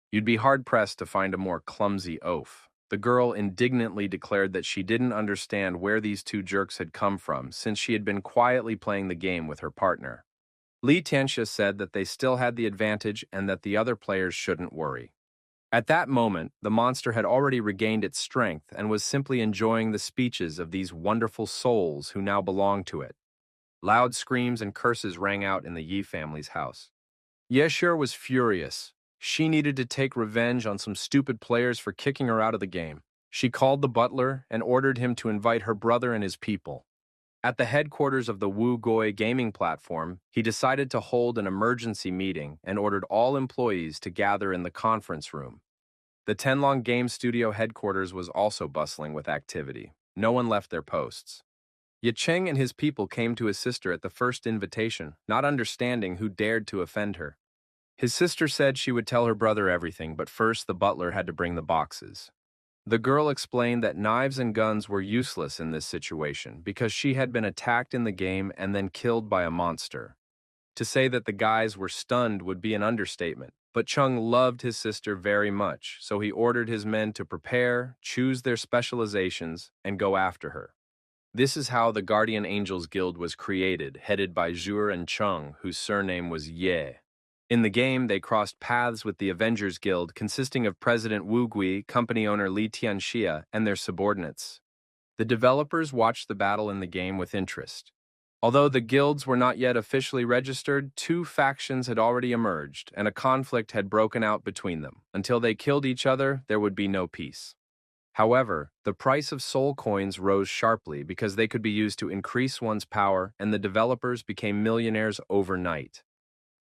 You'd be hard-pressed to find a more clumsy oaf. The girl indignantly declared that she didn't understand where these two jerks had come from, since she had been quietly playing the game with her partner. Li Tianxia said that they still had the advantage and that the other players shouldn't worry. At that moment, the monster had already regained its strength and was simply enjoying the speeches of these wonderful souls who now belonged to it. Loud screams and curses rang out in the Yi family's house. Ye Shi was furious. She needed to take revenge on some stupid players for kicking her out of the game. She called the butler and ordered him to invite her brother and his people. At the headquarters of the Wu Goi gaming platform, he decided to hold an emergency meeting and ordered all employees to gather in the conference room. The Tenlong Game Studio headquarters was also bustling with activity. No one left their posts. Ye Cheng and his people came to his sister at the first invitation, not understanding who dared to offend her. His sister said she would tell her brother everything, but first the butler had to bring the boxes. The girl explained that knives and guns were useless in this situation because she had been attacked in the game and then killed by a monster. To say that the guys were stunned would be an understatement, but Chung loved his sister very much, so he ordered his men to prepare, choose their specializations, and go after her. This is how the Guardian Angels Guild was created, headed by Zhuer and Chung, whose surname was Ye. In the game, they crossed paths with the Avengers Guild, consisting of President Wu Gui, company owner Li Tianxia, and their subordinates. The developers watched the battle in the game with interest. Although the guilds were not yet officially registered, two factions had already emerged, and a conflict had broken out between them. Until they killed each other, there would be no peace. However, the price of soul coins rose sharply because they could be used to increase one's power, and the developers became millionaires overnight.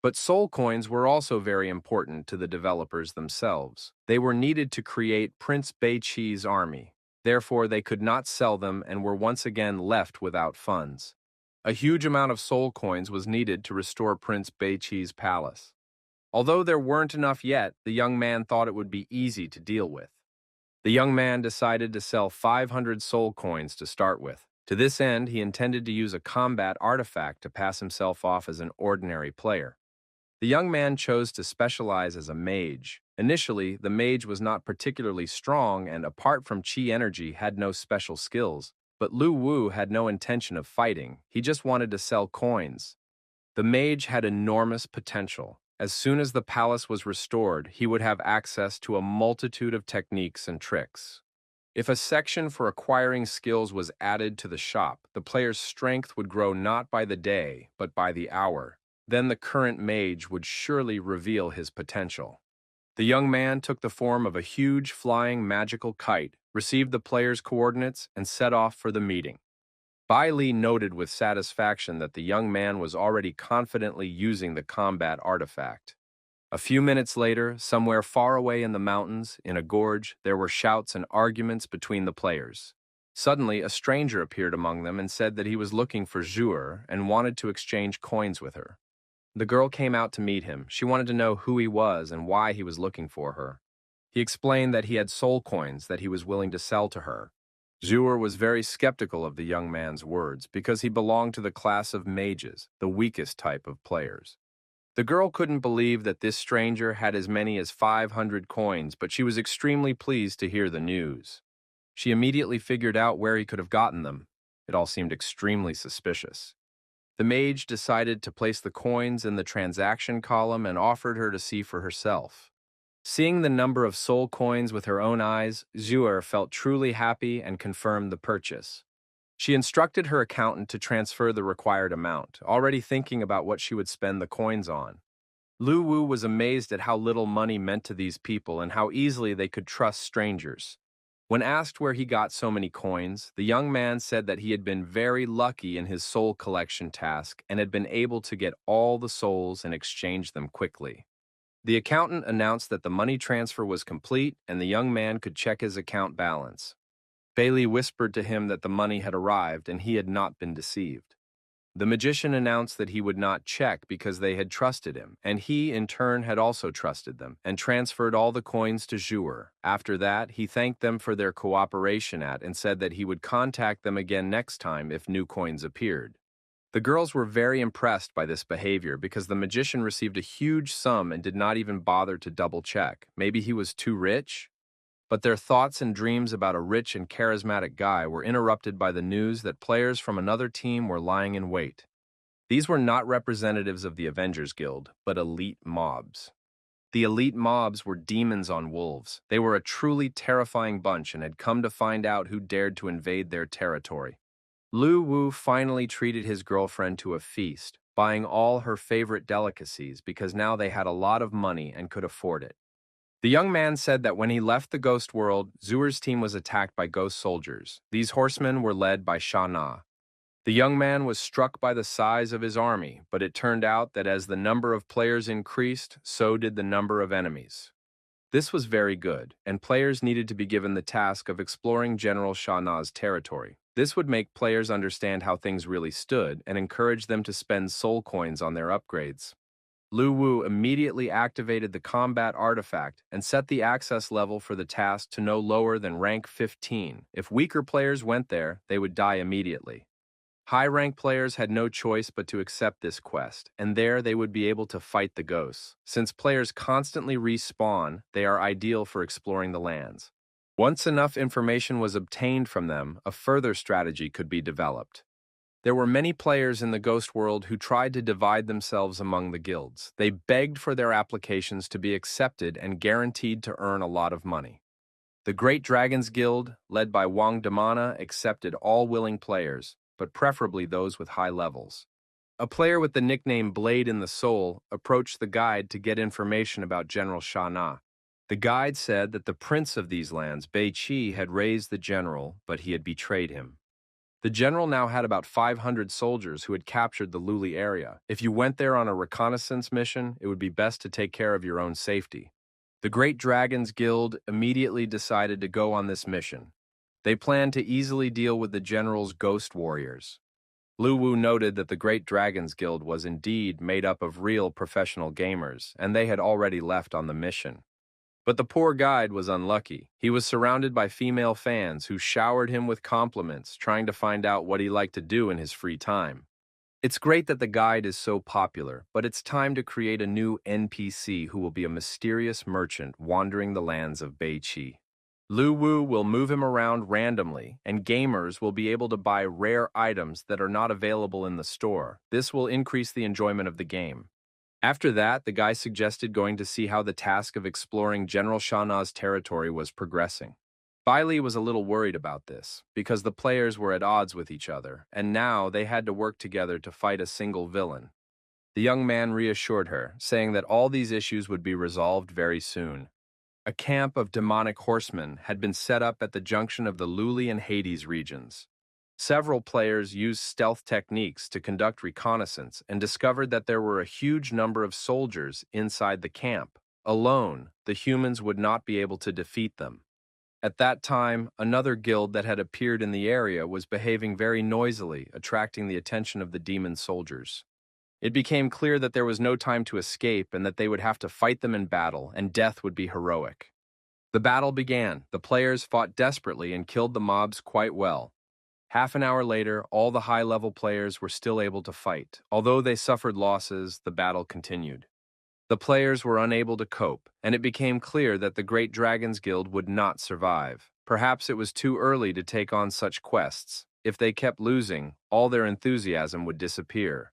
But soul coins were also very important to the developers themselves. They were needed to create Prince Beiqi's army. Therefore, they could not sell them and were once again left without funds. A huge amount of soul coins was needed to restore Prince Beiqi's palace. Although there weren't enough yet, the young man thought it would be easy to deal with. The young man decided to sell 500 soul coins to start with. To this end, he intended to use a combat artifact to pass himself off as an ordinary player. The young man chose to specialize as a mage. Initially, the mage was not particularly strong and, apart from chi energy, had no special skills. But Lu Wu had no intention of fighting. He just wanted to sell coins. The mage had enormous potential. As soon as the palace was restored, he would have access to a multitude of techniques and tricks. If a section for acquiring skills was added to the shop, the player's strength would grow not by the day, but by the hour. Then the current mage would surely reveal his potential. The young man took the form of a huge flying magical kite, received the player's coordinates, and set off for the meeting. Bai Li noted with satisfaction that the young man was already confidently using the combat artifact. A few minutes later, somewhere far away in the mountains, in a gorge, there were shouts and arguments between the players. Suddenly, a stranger appeared among them and said that he was looking for Zhuer and wanted to exchange coins with her. The girl came out to meet him. She wanted to know who he was and why he was looking for her. He explained that he had soul coins that he was willing to sell to her. Zhuer was very skeptical of the young man's words because he belonged to the class of mages, the weakest type of players. The girl couldn't believe that this stranger had as many as 500 coins, but she was extremely pleased to hear the news. She immediately figured out where he could have gotten them. It all seemed extremely suspicious. The mage decided to place the coins in the transaction column and offered her to see for herself. Seeing the number of soul coins with her own eyes, Zhuer felt truly happy and confirmed the purchase. She instructed her accountant to transfer the required amount, already thinking about what she would spend the coins on. Lu Wu was amazed at how little money meant to these people and how easily they could trust strangers. When asked where he got so many coins, the young man said that he had been very lucky in his soul collection task and had been able to get all the souls and exchange them quickly. The accountant announced that the money transfer was complete and the young man could check his account balance. Bailey whispered to him that the money had arrived and he had not been deceived. The magician announced that he would not check because they had trusted him, and he, in turn, had also trusted them, and transferred all the coins to Zhuer. After that, he thanked them for their cooperation and said that he would contact them again next time if new coins appeared. The girls were very impressed by this behavior because the magician received a huge sum and did not even bother to double-check. Maybe he was too rich? But their thoughts and dreams about a rich and charismatic guy were interrupted by the news that players from another team were lying in wait. These were not representatives of the Avengers Guild, but elite mobs. The elite mobs were demons on wolves. They were a truly terrifying bunch and had come to find out who dared to invade their territory. Lu Wu finally treated his girlfriend to a feast, buying all her favorite delicacies because now they had a lot of money and could afford it. The young man said that when he left the ghost world, Zhuer's team was attacked by ghost soldiers. These horsemen were led by Sha Na. The young man was struck by the size of his army, but it turned out that as the number of players increased, so did the number of enemies. This was very good, and players needed to be given the task of exploring General Sha Na's territory. This would make players understand how things really stood and encourage them to spend soul coins on their upgrades. Lu Wu immediately activated the combat artifact and set the access level for the task to no lower than rank 15. If weaker players went there, they would die immediately. High-rank players had no choice but to accept this quest, and there they would be able to fight the ghosts. Since players constantly respawn, they are ideal for exploring the lands. Once enough information was obtained from them, a further strategy could be developed. There were many players in the ghost world who tried to divide themselves among the guilds. They begged for their applications to be accepted and guaranteed to earn a lot of money. The Great Dragons Guild, led by Wang Damana, accepted all willing players, but preferably those with high levels. A player with the nickname Blade in the Soul approached the guide to get information about General Sha Na. The guide said that the prince of these lands, Bei Qi, had raised the general, but he had betrayed him. The general now had about 500 soldiers who had captured the Luli area. If you went there on a reconnaissance mission, it would be best to take care of your own safety. The Great Dragons Guild immediately decided to go on this mission. They planned to easily deal with the general's ghost warriors. Lu Wu noted that the Great Dragons Guild was indeed made up of real professional gamers, and they had already left on the mission. But the poor guide was unlucky. He was surrounded by female fans who showered him with compliments, trying to find out what he liked to do in his free time. It's great that the guide is so popular, but it's time to create a new NPC who will be a mysterious merchant wandering the lands of Bei Qi. Lu Wu will move him around randomly, and gamers will be able to buy rare items that are not available in the store. This will increase the enjoyment of the game. After that, the guy suggested going to see how the task of exploring General Sha Na's territory was progressing. Bai Li was a little worried about this, because the players were at odds with each other, and now they had to work together to fight a single villain. The young man reassured her, saying that all these issues would be resolved very soon. A camp of demonic horsemen had been set up at the junction of the Luli and Hades regions. Several players used stealth techniques to conduct reconnaissance and discovered that there were a huge number of soldiers inside the camp. Alone, the humans would not be able to defeat them. At that time, another guild that had appeared in the area was behaving very noisily, attracting the attention of the demon soldiers. It became clear that there was no time to escape and that they would have to fight them in battle, and death would be heroic. The battle began. The players fought desperately and killed the mobs quite well. Half an hour later, all the high-level players were still able to fight. Although they suffered losses, the battle continued. The players were unable to cope, and it became clear that the Great Dragons Guild would not survive. Perhaps it was too early to take on such quests. If they kept losing, all their enthusiasm would disappear.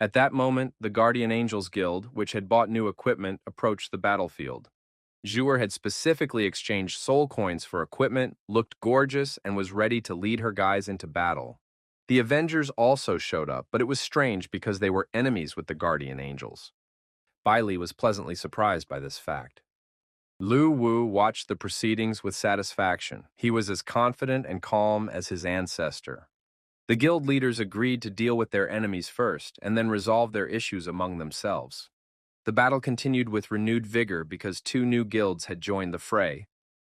At that moment, the Guardian Angels Guild, which had bought new equipment, approached the battlefield. Zhuer had specifically exchanged soul coins for equipment, looked gorgeous, and was ready to lead her guys into battle. The Avengers also showed up, but it was strange because they were enemies with the Guardian Angels. Bailey was pleasantly surprised by this fact. Lu Wu watched the proceedings with satisfaction. He was as confident and calm as his ancestor. The guild leaders agreed to deal with their enemies first and then resolve their issues among themselves. The battle continued with renewed vigor because two new guilds had joined the fray.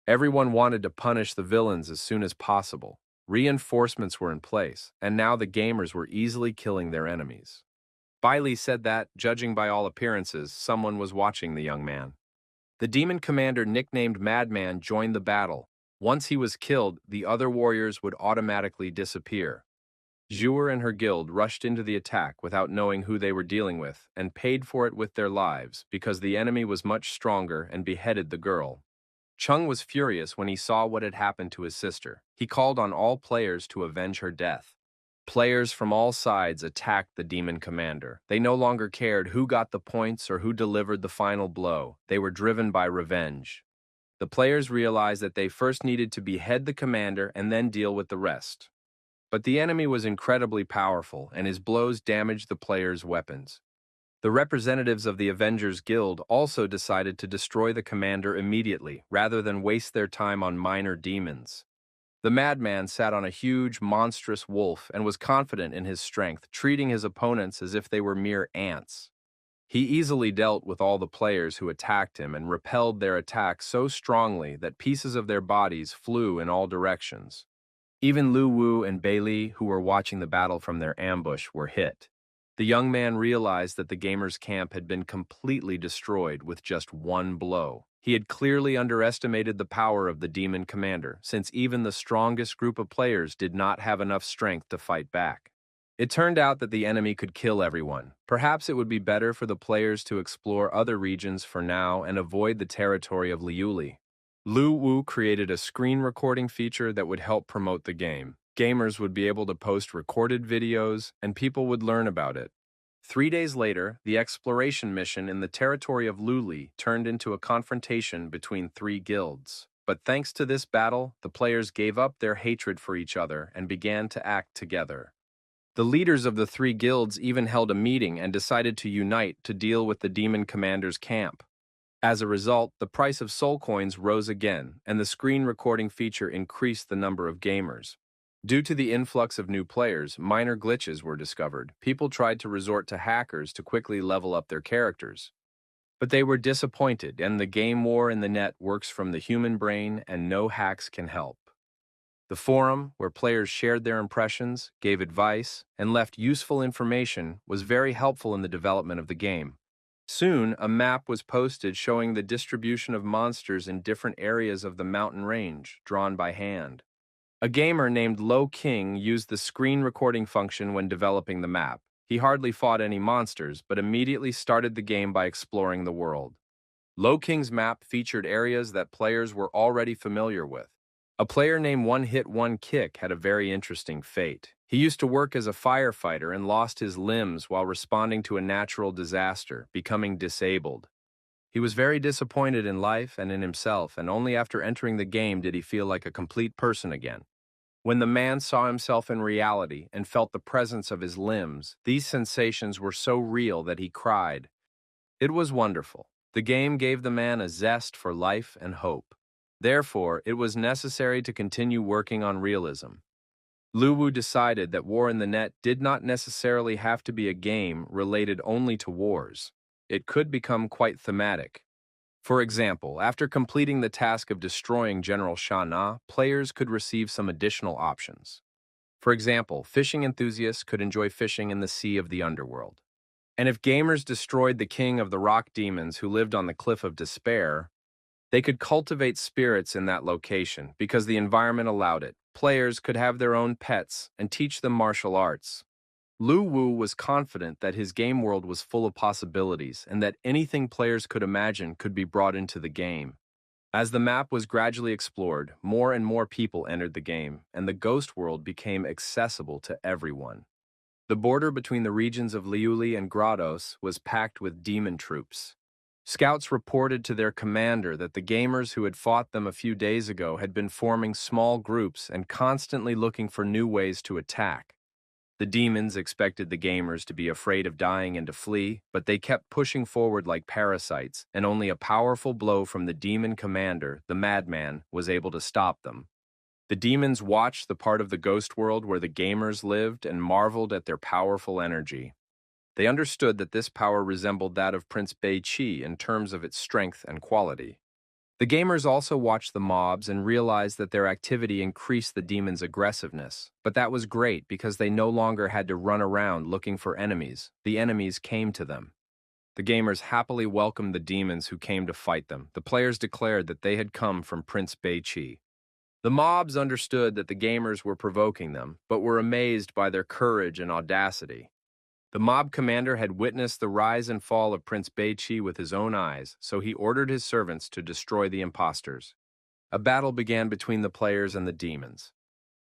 Everyone wanted to punish the villains as soon as possible. Reinforcements were in place, and now the gamers were easily killing their enemies. Bailey said that, judging by all appearances, someone was watching the young man. The demon commander nicknamed Madman joined the battle. Once he was killed, the other warriors would automatically disappear. Zhuer and her guild rushed into the attack without knowing who they were dealing with, and paid for it with their lives because the enemy was much stronger and beheaded the girl. Chung was furious when he saw what had happened to his sister. He called on all players to avenge her death. Players from all sides attacked the demon commander. They no longer cared who got the points or who delivered the final blow. They were driven by revenge. The players realized that they first needed to behead the commander and then deal with the rest. But the enemy was incredibly powerful, and his blows damaged the players' weapons. The representatives of the Avengers Guild also decided to destroy the commander immediately, rather than waste their time on minor demons. The madman sat on a huge, monstrous wolf and was confident in his strength, treating his opponents as if they were mere ants. He easily dealt with all the players who attacked him and repelled their attacks so strongly that pieces of their bodies flew in all directions. Even Lu Wu and Bailey, who were watching the battle from their ambush, were hit. The young man realized that the gamers' camp had been completely destroyed with just one blow. He had clearly underestimated the power of the demon commander, since even the strongest group of players did not have enough strength to fight back. It turned out that the enemy could kill everyone. Perhaps it would be better for the players to explore other regions for now and avoid the territory of Liuli. Lu Wu created a screen recording feature that would help promote the game. Gamers would be able to post recorded videos, and people would learn about it. 3 days later, the exploration mission in the territory of Luli turned into a confrontation between three guilds. But thanks to this battle, the players gave up their hatred for each other and began to act together. The leaders of the three guilds even held a meeting and decided to unite to deal with the demon commander's camp. As a result, the price of soul coins rose again, and the screen recording feature increased the number of gamers. Due to the influx of new players, minor glitches were discovered. People tried to resort to hackers to quickly level up their characters. But they were disappointed, and the game war in the net works from the human brain, and no hacks can help. The forum, where players shared their impressions, gave advice, and left useful information, was very helpful in the development of the game. Soon, a map was posted showing the distribution of monsters in different areas of the mountain range, drawn by hand. A gamer named Lo King used the screen recording function when developing the map. He hardly fought any monsters, but immediately started the game by exploring the world. Lo King's map featured areas that players were already familiar with. A player named One Hit One Kick had a very interesting fate. He used to work as a firefighter and lost his limbs while responding to a natural disaster, becoming disabled. He was very disappointed in life and in himself, and only after entering the game did he feel like a complete person again. When the man saw himself in reality and felt the presence of his limbs, these sensations were so real that he cried. It was wonderful. The game gave the man a zest for life and hope. Therefore, it was necessary to continue working on realism. Luwu decided that War in the Net did not necessarily have to be a game related only to wars. It could become quite thematic. For example, after completing the task of destroying General Sha Na, players could receive some additional options. For example, fishing enthusiasts could enjoy fishing in the sea of the underworld. And if gamers destroyed the king of the rock demons who lived on the Cliff of Despair, they could cultivate spirits in that location because the environment allowed it. Players could have their own pets and teach them martial arts. Lu Wu was confident that his game world was full of possibilities and that anything players could imagine could be brought into the game. As the map was gradually explored, more and more people entered the game, and the ghost world became accessible to everyone. The border between the regions of Liuli and Grados was packed with demon troops. Scouts reported to their commander that the gamers who had fought them a few days ago had been forming small groups and constantly looking for new ways to attack. The demons expected the gamers to be afraid of dying and to flee, but they kept pushing forward like parasites, and only a powerful blow from the demon commander, the madman, was able to stop them. The demons watched the part of the ghost world where the gamers lived and marveled at their powerful energy. They understood that this power resembled that of Prince Bei Qi in terms of its strength and quality. The gamers also watched the mobs and realized that their activity increased the demons' aggressiveness. But that was great because they no longer had to run around looking for enemies. The enemies came to them. The gamers happily welcomed the demons who came to fight them. The players declared that they had come from Prince Bei Qi. The mobs understood that the gamers were provoking them, but were amazed by their courage and audacity. The mob commander had witnessed the rise and fall of Prince Bei Qi with his own eyes, so he ordered his servants to destroy the impostors. A battle began between the players and the demons.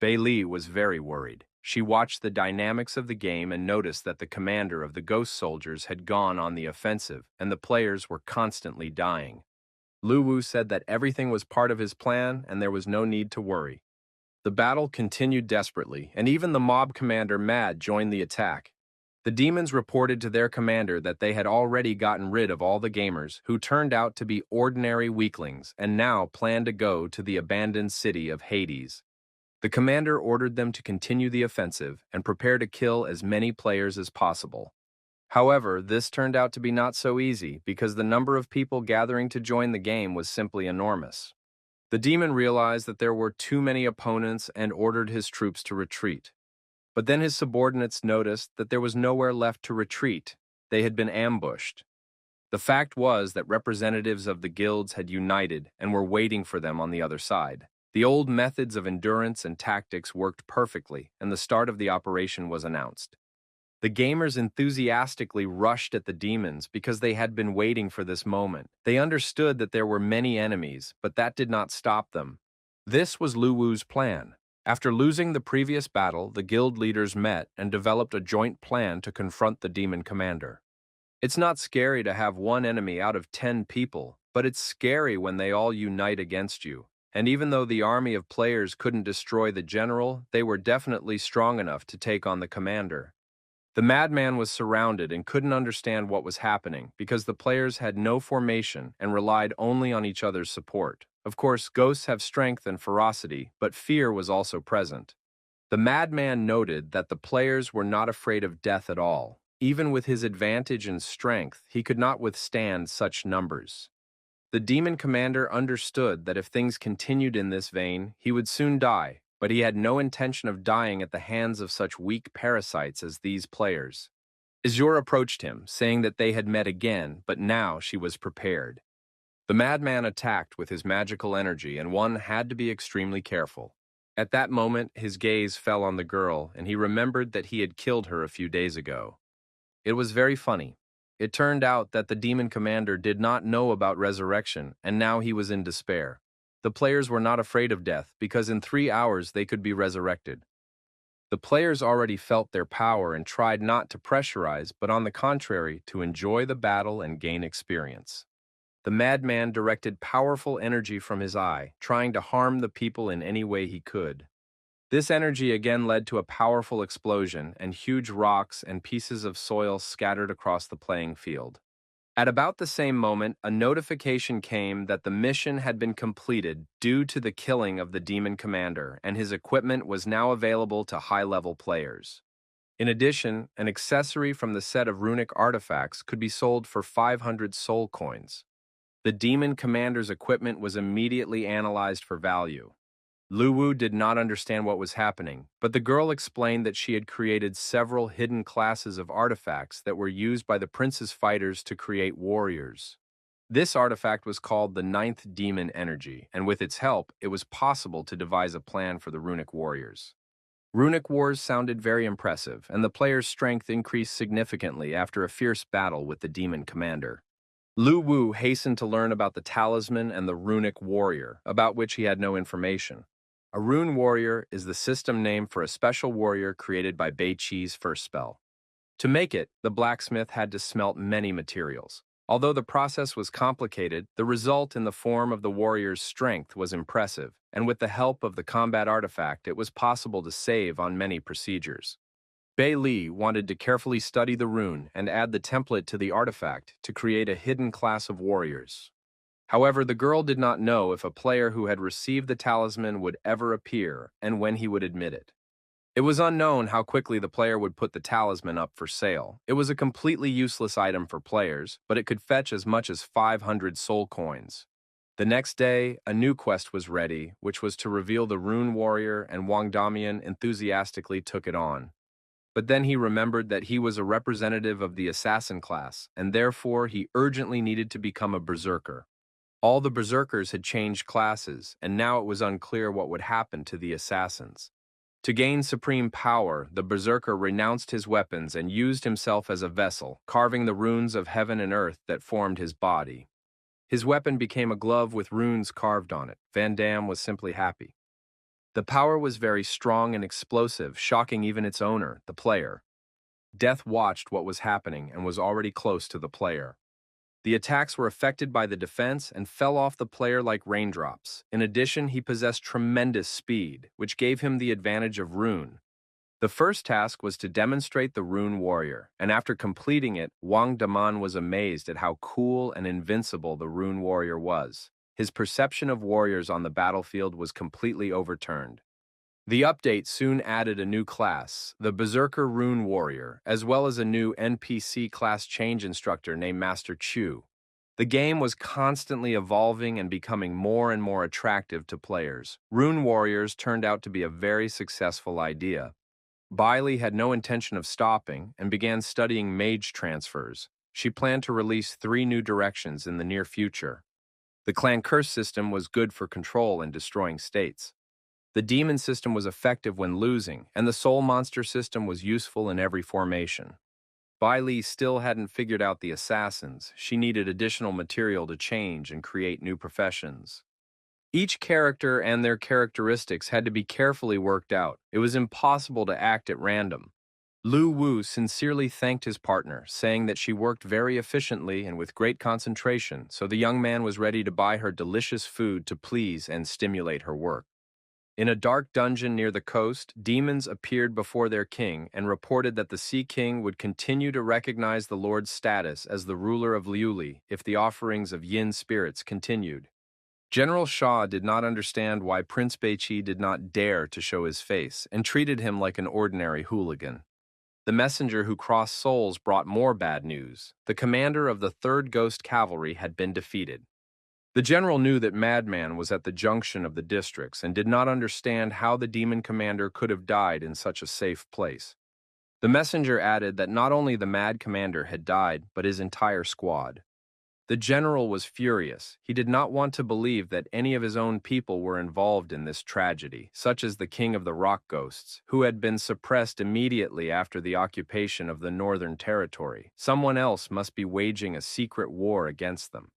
Bei Li was very worried. She watched the dynamics of the game and noticed that the commander of the ghost soldiers had gone on the offensive, and the players were constantly dying. Lu Wu said that everything was part of his plan and there was no need to worry. The battle continued desperately, and even the mob commander Mad joined the attack. The demons reported to their commander that they had already gotten rid of all the gamers, who turned out to be ordinary weaklings and now planned to go to the abandoned city of Hades. The commander ordered them to continue the offensive and prepare to kill as many players as possible. However, this turned out to be not so easy because the number of people gathering to join the game was simply enormous. The demon realized that there were too many opponents and ordered his troops to retreat. But then his subordinates noticed that there was nowhere left to retreat. They had been ambushed. The fact was that representatives of the guilds had united and were waiting for them on the other side. The old methods of endurance and tactics worked perfectly, and the start of the operation was announced. The gamers enthusiastically rushed at the demons because they had been waiting for this moment. They understood that there were many enemies, but that did not stop them. This was Lu Wu's plan. After losing the previous battle, the guild leaders met and developed a joint plan to confront the demon commander. It's not scary to have one enemy out of 10 people, but it's scary when they all unite against you. And even though the army of players couldn't destroy the general, they were definitely strong enough to take on the commander. The madman was surrounded and couldn't understand what was happening because the players had no formation and relied only on each other's support. Of course, ghosts have strength and ferocity, but fear was also present. The madman noted that the players were not afraid of death at all. Even with his advantage in strength, he could not withstand such numbers. The demon commander understood that if things continued in this vein, he would soon die, but he had no intention of dying at the hands of such weak parasites as these players. Azure approached him, saying that they had met again, but now she was prepared. The madman attacked with his magical energy, and one had to be extremely careful. At that moment, his gaze fell on the girl, and he remembered that he had killed her a few days ago. It was very funny. It turned out that the demon commander did not know about resurrection, and now he was in despair. The players were not afraid of death, because in 3 hours they could be resurrected. The players already felt their power and tried not to pressurize, but on the contrary, to enjoy the battle and gain experience. The madman directed powerful energy from his eye, trying to harm the people in any way he could. This energy again led to a powerful explosion, and huge rocks and pieces of soil scattered across the playing field. At about the same moment, a notification came that the mission had been completed due to the killing of the demon commander, and his equipment was now available to high-level players. In addition, an accessory from the set of runic artifacts could be sold for 500 soul coins. The demon commander's equipment was immediately analyzed for value. Luwu did not understand what was happening, but the girl explained that she had created several hidden classes of artifacts that were used by the prince's fighters to create warriors. This artifact was called the Ninth Demon Energy, and with its help, it was possible to devise a plan for the runic warriors. Runic wars sounded very impressive, and the player's strength increased significantly after a fierce battle with the demon commander. Lu Wu hastened to learn about the talisman and the runic warrior, about which he had no information. A rune warrior is the system name for a special warrior created by Bei Qi's first spell. To make it, the blacksmith had to smelt many materials. Although the process was complicated, the result in the form of the warrior's strength was impressive, and with the help of the combat artifact, it was possible to save on many procedures. Bei Li wanted to carefully study the rune and add the template to the artifact to create a hidden class of warriors. However, the girl did not know if a player who had received the talisman would ever appear and when he would admit it. It was unknown how quickly the player would put the talisman up for sale. It was a completely useless item for players, but it could fetch as much as 500 soul coins. The next day, a new quest was ready, which was to reveal the rune warrior, and Wang Damian enthusiastically took it on. But then he remembered that he was a representative of the assassin class, and therefore he urgently needed to become a berserker. All the berserkers had changed classes, and now it was unclear what would happen to the assassins. To gain supreme power, the berserker renounced his weapons and used himself as a vessel, carving the runes of heaven and earth that formed his body. His weapon became a glove with runes carved on it. Van Damme was simply happy. The power was very strong and explosive, shocking even its owner, the player. Death watched what was happening and was already close to the player. The attacks were affected by the defense and fell off the player like raindrops. In addition, he possessed tremendous speed, which gave him the advantage of rune. The first task was to demonstrate the rune warrior, and after completing it, Wang Daman was amazed at how cool and invincible the rune warrior was. His perception of warriors on the battlefield was completely overturned. The update soon added a new class, the Berserker Rune Warrior, as well as a new NPC class change instructor named Master Chu. The game was constantly evolving and becoming more and more attractive to players. Rune Warriors turned out to be a very successful idea. Bailey had no intention of stopping and began studying mage transfers. She planned to release 3 new directions in the near future. The clan curse system was good for control and destroying states. The demon system was effective when losing, and the soul monster system was useful in every formation. Bailey still hadn't figured out the assassins. She needed additional material to change and create new professions. Each character and their characteristics had to be carefully worked out. It was impossible to act at random. Lu Wu sincerely thanked his partner, saying that she worked very efficiently and with great concentration, so the young man was ready to buy her delicious food to please and stimulate her work. In a dark dungeon near the coast, demons appeared before their king and reported that the Sea King would continue to recognize the Lord's status as the ruler of Liuli if the offerings of yin spirits continued. General Shah did not understand why Prince Beiqi did not dare to show his face and treated him like an ordinary hooligan. The messenger who crossed souls brought more bad news. The commander of the 3rd Ghost Cavalry had been defeated. The general knew that Madman was at the junction of the districts and did not understand how the demon commander could have died in such a safe place. The messenger added that not only the mad commander had died, but his entire squad. The general was furious. He did not want to believe that any of his own people were involved in this tragedy, such as the king of the rock ghosts, who had been suppressed immediately after the occupation of the northern territory. Someone else must be waging a secret war against them.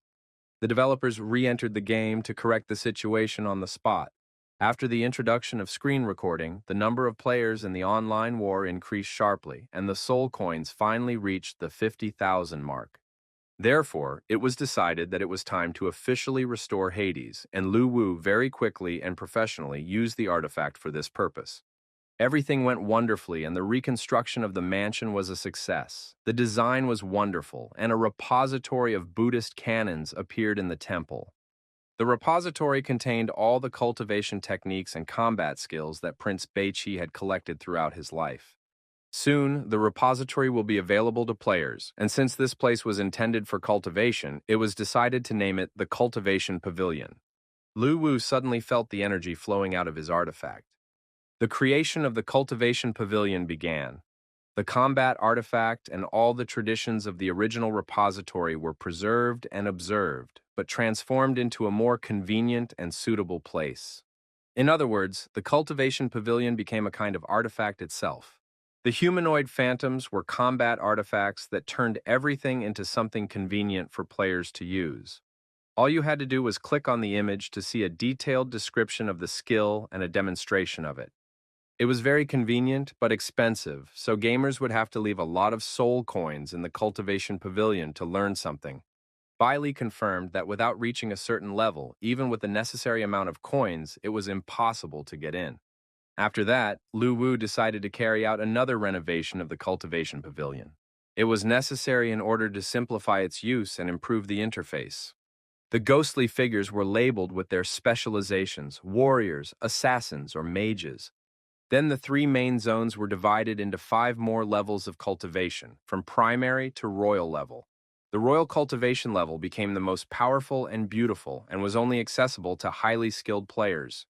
The developers re-entered the game to correct the situation on the spot. After the introduction of screen recording, the number of players in the online war increased sharply, and the soul coins finally reached the 50,000 mark. Therefore, it was decided that it was time to officially restore Hades, and Lu Wu very quickly and professionally used the artifact for this purpose. Everything went wonderfully, and the reconstruction of the mansion was a success. The design was wonderful, and a repository of Buddhist canons appeared in the temple. The repository contained all the cultivation techniques and combat skills that Prince Beiqi had collected throughout his life. Soon, the repository will be available to players, and since this place was intended for cultivation, it was decided to name it the Cultivation Pavilion. Lu Wu suddenly felt the energy flowing out of his artifact. The creation of the Cultivation Pavilion began. The combat artifact and all the traditions of the original repository were preserved and observed, but transformed into a more convenient and suitable place. In other words, the Cultivation Pavilion became a kind of artifact itself. The humanoid phantoms were combat artifacts that turned everything into something convenient for players to use. All you had to do was click on the image to see a detailed description of the skill and a demonstration of it. It was very convenient but expensive, so gamers would have to leave a lot of soul coins in the Cultivation Pavilion to learn something. Bailey confirmed that without reaching a certain level, even with the necessary amount of coins, it was impossible to get in. After that, Lu Wu decided to carry out another renovation of the Cultivation Pavilion. It was necessary in order to simplify its use and improve the interface. The ghostly figures were labeled with their specializations: warriors, assassins, or mages. Then the three main zones were divided into 5 more levels of cultivation, from primary to royal level. The royal cultivation level became the most powerful and beautiful and was only accessible to highly skilled players.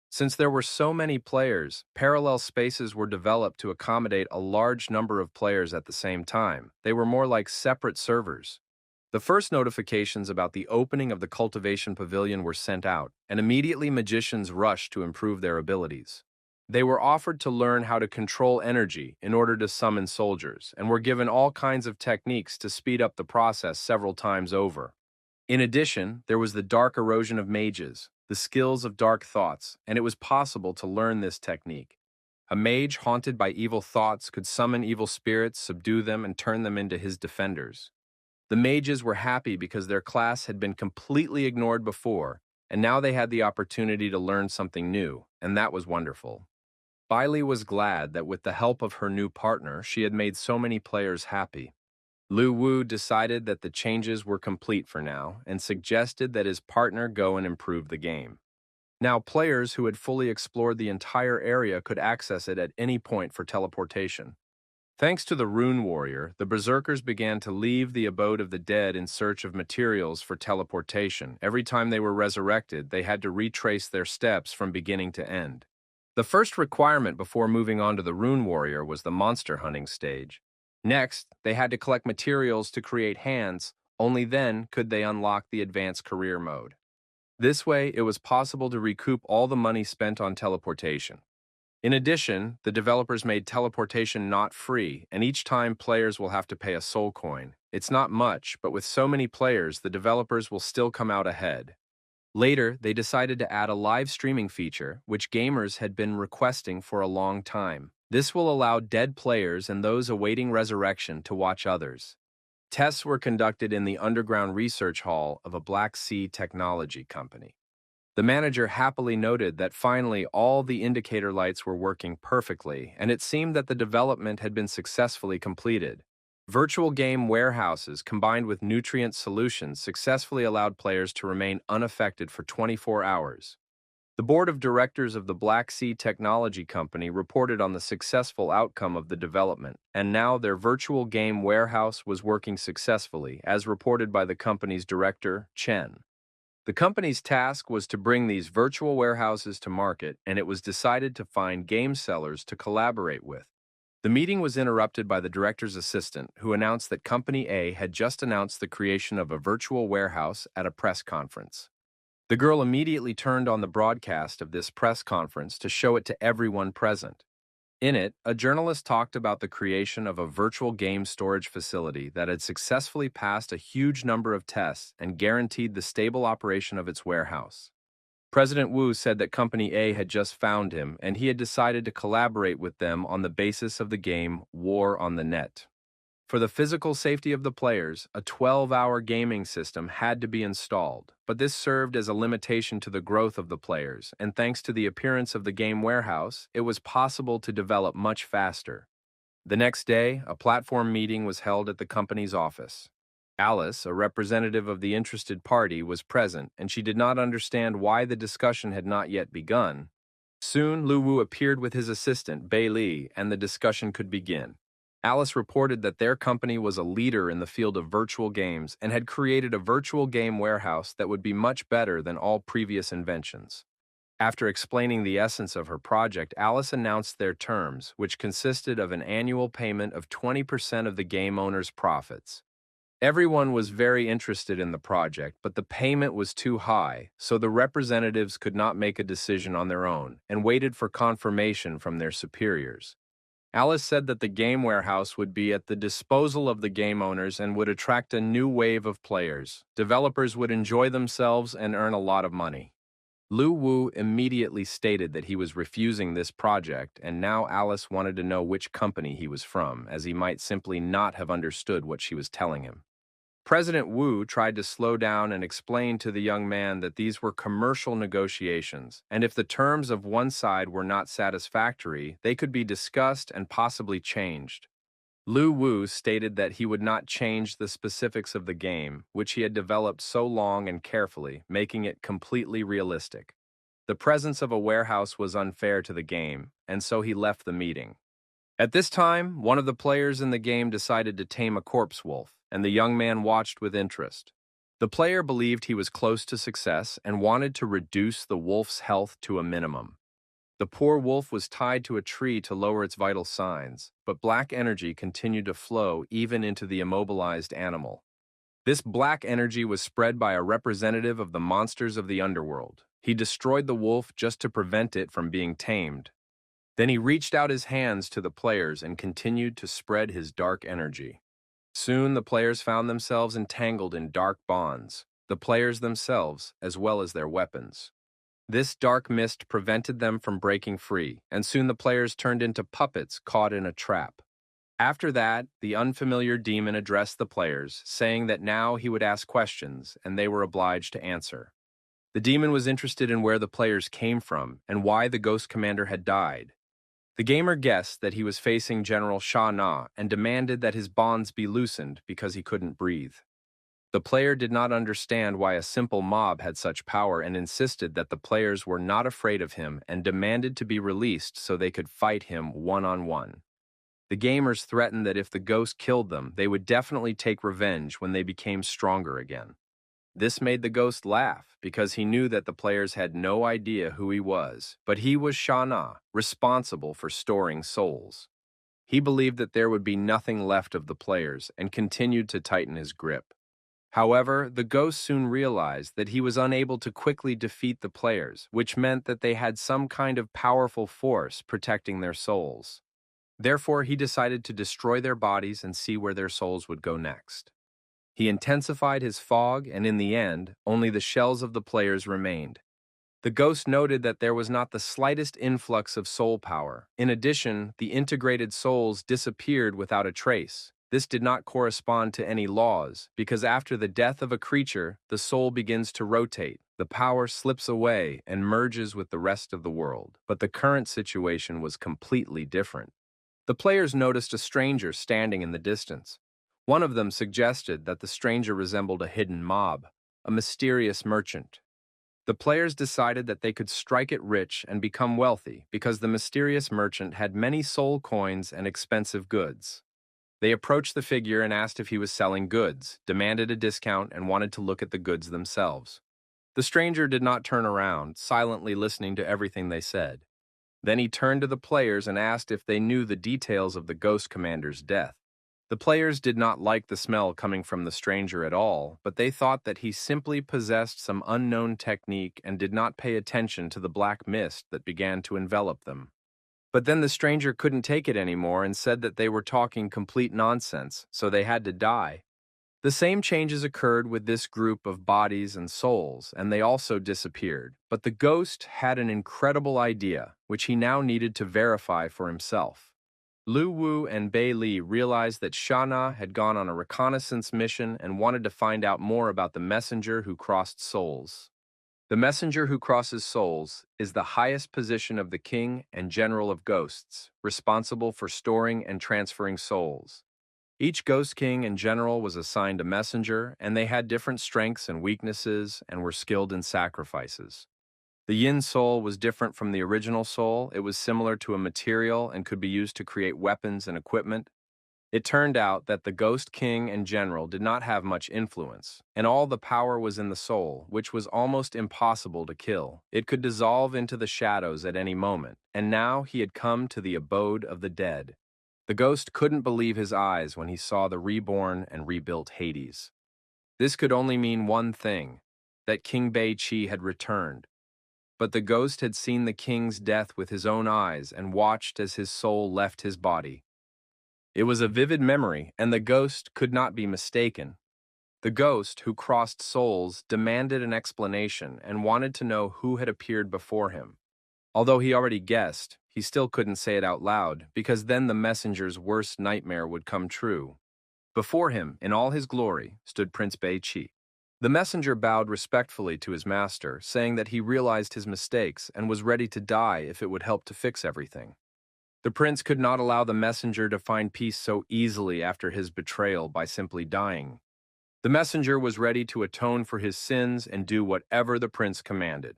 Since there were so many players, parallel spaces were developed to accommodate a large number of players at the same time. They were more like separate servers. The first notifications about the opening of the Cultivation Pavilion were sent out, and immediately magicians rushed to improve their abilities. They were offered to learn how to control energy in order to summon soldiers, and were given all kinds of techniques to speed up the process several times over. In addition, there was the dark erosion of mages, the skills of dark thoughts, and it was possible to learn this technique. A mage haunted by evil thoughts could summon evil spirits, subdue them, and turn them into his defenders. The mages were happy because their class had been completely ignored before, and now they had the opportunity to learn something new, and that was wonderful. Bailey was glad that with the help of her new partner, she had made so many players happy. Lu Wu decided that the changes were complete for now and suggested that his partner go and improve the game. Now, players who had fully explored the entire area could access it at any point for teleportation. Thanks to the Rune Warrior, the Berserkers began to leave the abode of the dead in search of materials for teleportation. Every time they were resurrected, they had to retrace their steps from beginning to end. The first requirement before moving on to the Rune Warrior was the monster hunting stage. Next, they had to collect materials to create hands. Only then could they unlock the advanced career mode. This way, it was possible to recoup all the money spent on teleportation. In addition, the developers made teleportation not free, and each time players will have to pay a soul coin. It's not much, but with so many players, the developers will still come out ahead. Later, they decided to add a live streaming feature, which gamers had been requesting for a long time. This will allow dead players and those awaiting resurrection to watch others. Tests were conducted in the underground research hall of a Black Sea technology company. The manager happily noted that finally all the indicator lights were working perfectly, and it seemed that the development had been successfully completed. Virtual game warehouses combined with nutrient solutions successfully allowed players to remain unaffected for 24 hours. The board of directors of the Black Sea Technology Company reported on the successful outcome of the development, and now their virtual game warehouse was working successfully, as reported by the company's director, Chen. The company's task was to bring these virtual warehouses to market, and it was decided to find game sellers to collaborate with. The meeting was interrupted by the director's assistant, who announced that Company A had just announced the creation of a virtual warehouse at a press conference. The girl immediately turned on the broadcast of this press conference to show it to everyone present. In it, a journalist talked about the creation of a virtual game storage facility that had successfully passed a huge number of tests and guaranteed the stable operation of its warehouse. President Wu said that Company A had just found him, and he had decided to collaborate with them on the basis of the game War on the Net. For the physical safety of the players, a 12-hour gaming system had to be installed, but this served as a limitation to the growth of the players, and thanks to the appearance of the game warehouse, it was possible to develop much faster. The next day, a platform meeting was held at the company's office. Alice, a representative of the interested party, was present, and she did not understand why the discussion had not yet begun. Soon, Lu Wu appeared with his assistant, Bei Li, and the discussion could begin. Alice reported that their company was a leader in the field of virtual games and had created a virtual game warehouse that would be much better than all previous inventions. After explaining the essence of her project, Alice announced their terms, which consisted of an annual payment of 20% of the game owner's profits. Everyone was very interested in the project, but the payment was too high, so the representatives could not make a decision on their own and waited for confirmation from their superiors. Alice said that the game warehouse would be at the disposal of the game owners and would attract a new wave of players. Developers would enjoy themselves and earn a lot of money. Lu Wu immediately stated that he was refusing this project, and now Alice wanted to know which company he was from, as he might simply not have understood what she was telling him. President Wu tried to slow down and explain to the young man that these were commercial negotiations, and if the terms of one side were not satisfactory, they could be discussed and possibly changed. Lu Wu stated that he would not change the specifics of the game, which he had developed so long and carefully, making it completely realistic. The presence of a warehouse was unfair to the game, and so he left the meeting. At this time, one of the players in the game decided to tame a corpse wolf, and the young man watched with interest. The player believed he was close to success and wanted to reduce the wolf's health to a minimum. The poor wolf was tied to a tree to lower its vital signs, but black energy continued to flow even into the immobilized animal. This black energy was spread by a representative of the monsters of the underworld. He destroyed the wolf just to prevent it from being tamed. Then he reached out his hands to the players and continued to spread his dark energy. Soon the players found themselves entangled in dark bonds, the players themselves as well as their weapons. This dark mist prevented them from breaking free, and soon the players turned into puppets caught in a trap. After that, the unfamiliar demon addressed the players, saying that now he would ask questions, and they were obliged to answer. The demon was interested in where the players came from and why the ghost commander had died. The gamer guessed that he was facing General Sha Na and demanded that his bonds be loosened because he couldn't breathe. The player did not understand why a simple mob had such power and insisted that the players were not afraid of him and demanded to be released so they could fight him one-on-one. The gamers threatened that if the ghost killed them, they would definitely take revenge when they became stronger again. This made the ghost laugh because he knew that the players had no idea who he was, but he was Sha Na, responsible for storing souls. He believed that there would be nothing left of the players and continued to tighten his grip. However, the ghost soon realized that he was unable to quickly defeat the players, which meant that they had some kind of powerful force protecting their souls. Therefore, he decided to destroy their bodies and see where their souls would go next. He intensified his fog, and in the end, only the shells of the players remained. The ghost noted that there was not the slightest influx of soul power. In addition, the integrated souls disappeared without a trace. This did not correspond to any laws, because after the death of a creature, the soul begins to rotate, the power slips away and merges with the rest of the world. But the current situation was completely different. The players noticed a stranger standing in the distance. One of them suggested that the stranger resembled a hidden mob, a mysterious merchant. The players decided that they could strike it rich and become wealthy because the mysterious merchant had many soul coins and expensive goods. They approached the figure and asked if he was selling goods, demanded a discount, and wanted to look at the goods themselves. The stranger did not turn around, silently listening to everything they said. Then he turned to the players and asked if they knew the details of the ghost commander's death. The players did not like the smell coming from the stranger at all, but they thought that he simply possessed some unknown technique and did not pay attention to the black mist that began to envelop them. But then the stranger couldn't take it anymore and said that they were talking complete nonsense, so they had to die. The same changes occurred with this group of bodies and souls, and they also disappeared. But the ghost had an incredible idea, which he now needed to verify for himself. Lu Wu and Bei Li realized that Sha Na had gone on a reconnaissance mission and wanted to find out more about the messenger who crossed souls. The messenger who crosses souls is the highest position of the king and general of ghosts, responsible for storing and transferring souls. Each ghost king and general was assigned a messenger, and they had different strengths and weaknesses and were skilled in sacrifices. The yin soul was different from the original soul. It was similar to a material and could be used to create weapons and equipment. It turned out that the Ghost King and General did not have much influence, and all the power was in the soul, which was almost impossible to kill. It could dissolve into the shadows at any moment, and now he had come to the abode of the dead. The ghost couldn't believe his eyes when he saw the reborn and rebuilt Hades. This could only mean one thing, that King Bei Qi had returned. But the ghost had seen the king's death with his own eyes and watched as his soul left his body. It was a vivid memory, and the ghost could not be mistaken. The ghost, who crossed souls, demanded an explanation and wanted to know who had appeared before him. Although he already guessed, he still couldn't say it out loud, because then the messenger's worst nightmare would come true. Before him, in all his glory, stood Prince Bei Qi. The messenger bowed respectfully to his master, saying that he realized his mistakes and was ready to die if it would help to fix everything. The prince could not allow the messenger to find peace so easily after his betrayal by simply dying. The messenger was ready to atone for his sins and do whatever the prince commanded.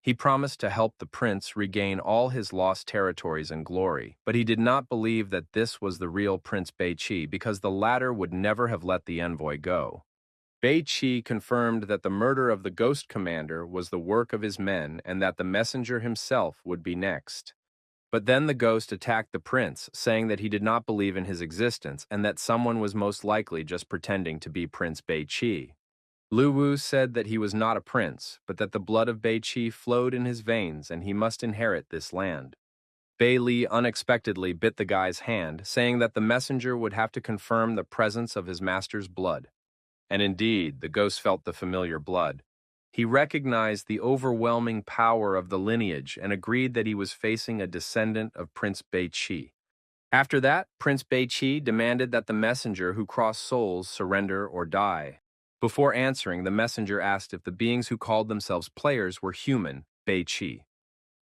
He promised to help the prince regain all his lost territories and glory, but he did not believe that this was the real Prince Bei Qi because the latter would never have let the envoy go. Bei Qi confirmed that the murder of the ghost commander was the work of his men and that the messenger himself would be next. But then the ghost attacked the prince, saying that he did not believe in his existence and that someone was most likely just pretending to be Prince Bei Qi. Lu Wu said that he was not a prince, but that the blood of Bei Qi flowed in his veins and he must inherit this land. Bei Li unexpectedly bit the guy's hand, saying that the messenger would have to confirm the presence of his master's blood. And indeed, the ghost felt the familiar blood. He recognized the overwhelming power of the lineage and agreed that he was facing a descendant of Prince Bei Qi. After that, Prince Bei Qi demanded that the messenger who crossed souls surrender or die. Before answering, the messenger asked if the beings who called themselves players were human, Bei Qi.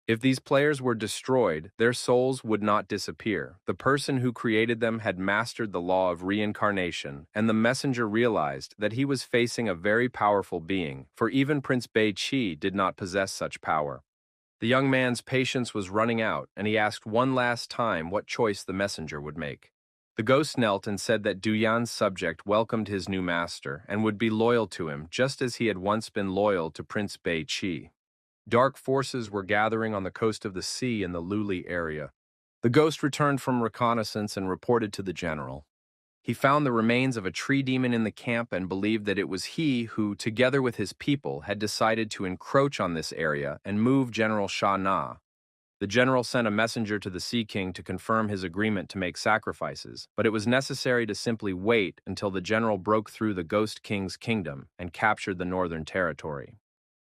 If these players were destroyed, their souls would not disappear. The person who created them had mastered the law of reincarnation, and the messenger realized that he was facing a very powerful being, for even Prince Bei Qi did not possess such power. The young man's patience was running out, and he asked one last time what choice the messenger would make. The ghost knelt and said that Duyan's subject welcomed his new master and would be loyal to him just as he had once been loyal to Prince Bei Qi. Dark forces were gathering on the coast of the sea in the Luli area. The ghost returned from reconnaissance and reported to the general. He found the remains of a tree demon in the camp and believed that it was he who, together with his people, had decided to encroach on this area and move General Sha Na. The general sent a messenger to the Sea King to confirm his agreement to make sacrifices, but it was necessary to simply wait until the general broke through the Ghost King's kingdom and captured the northern territory.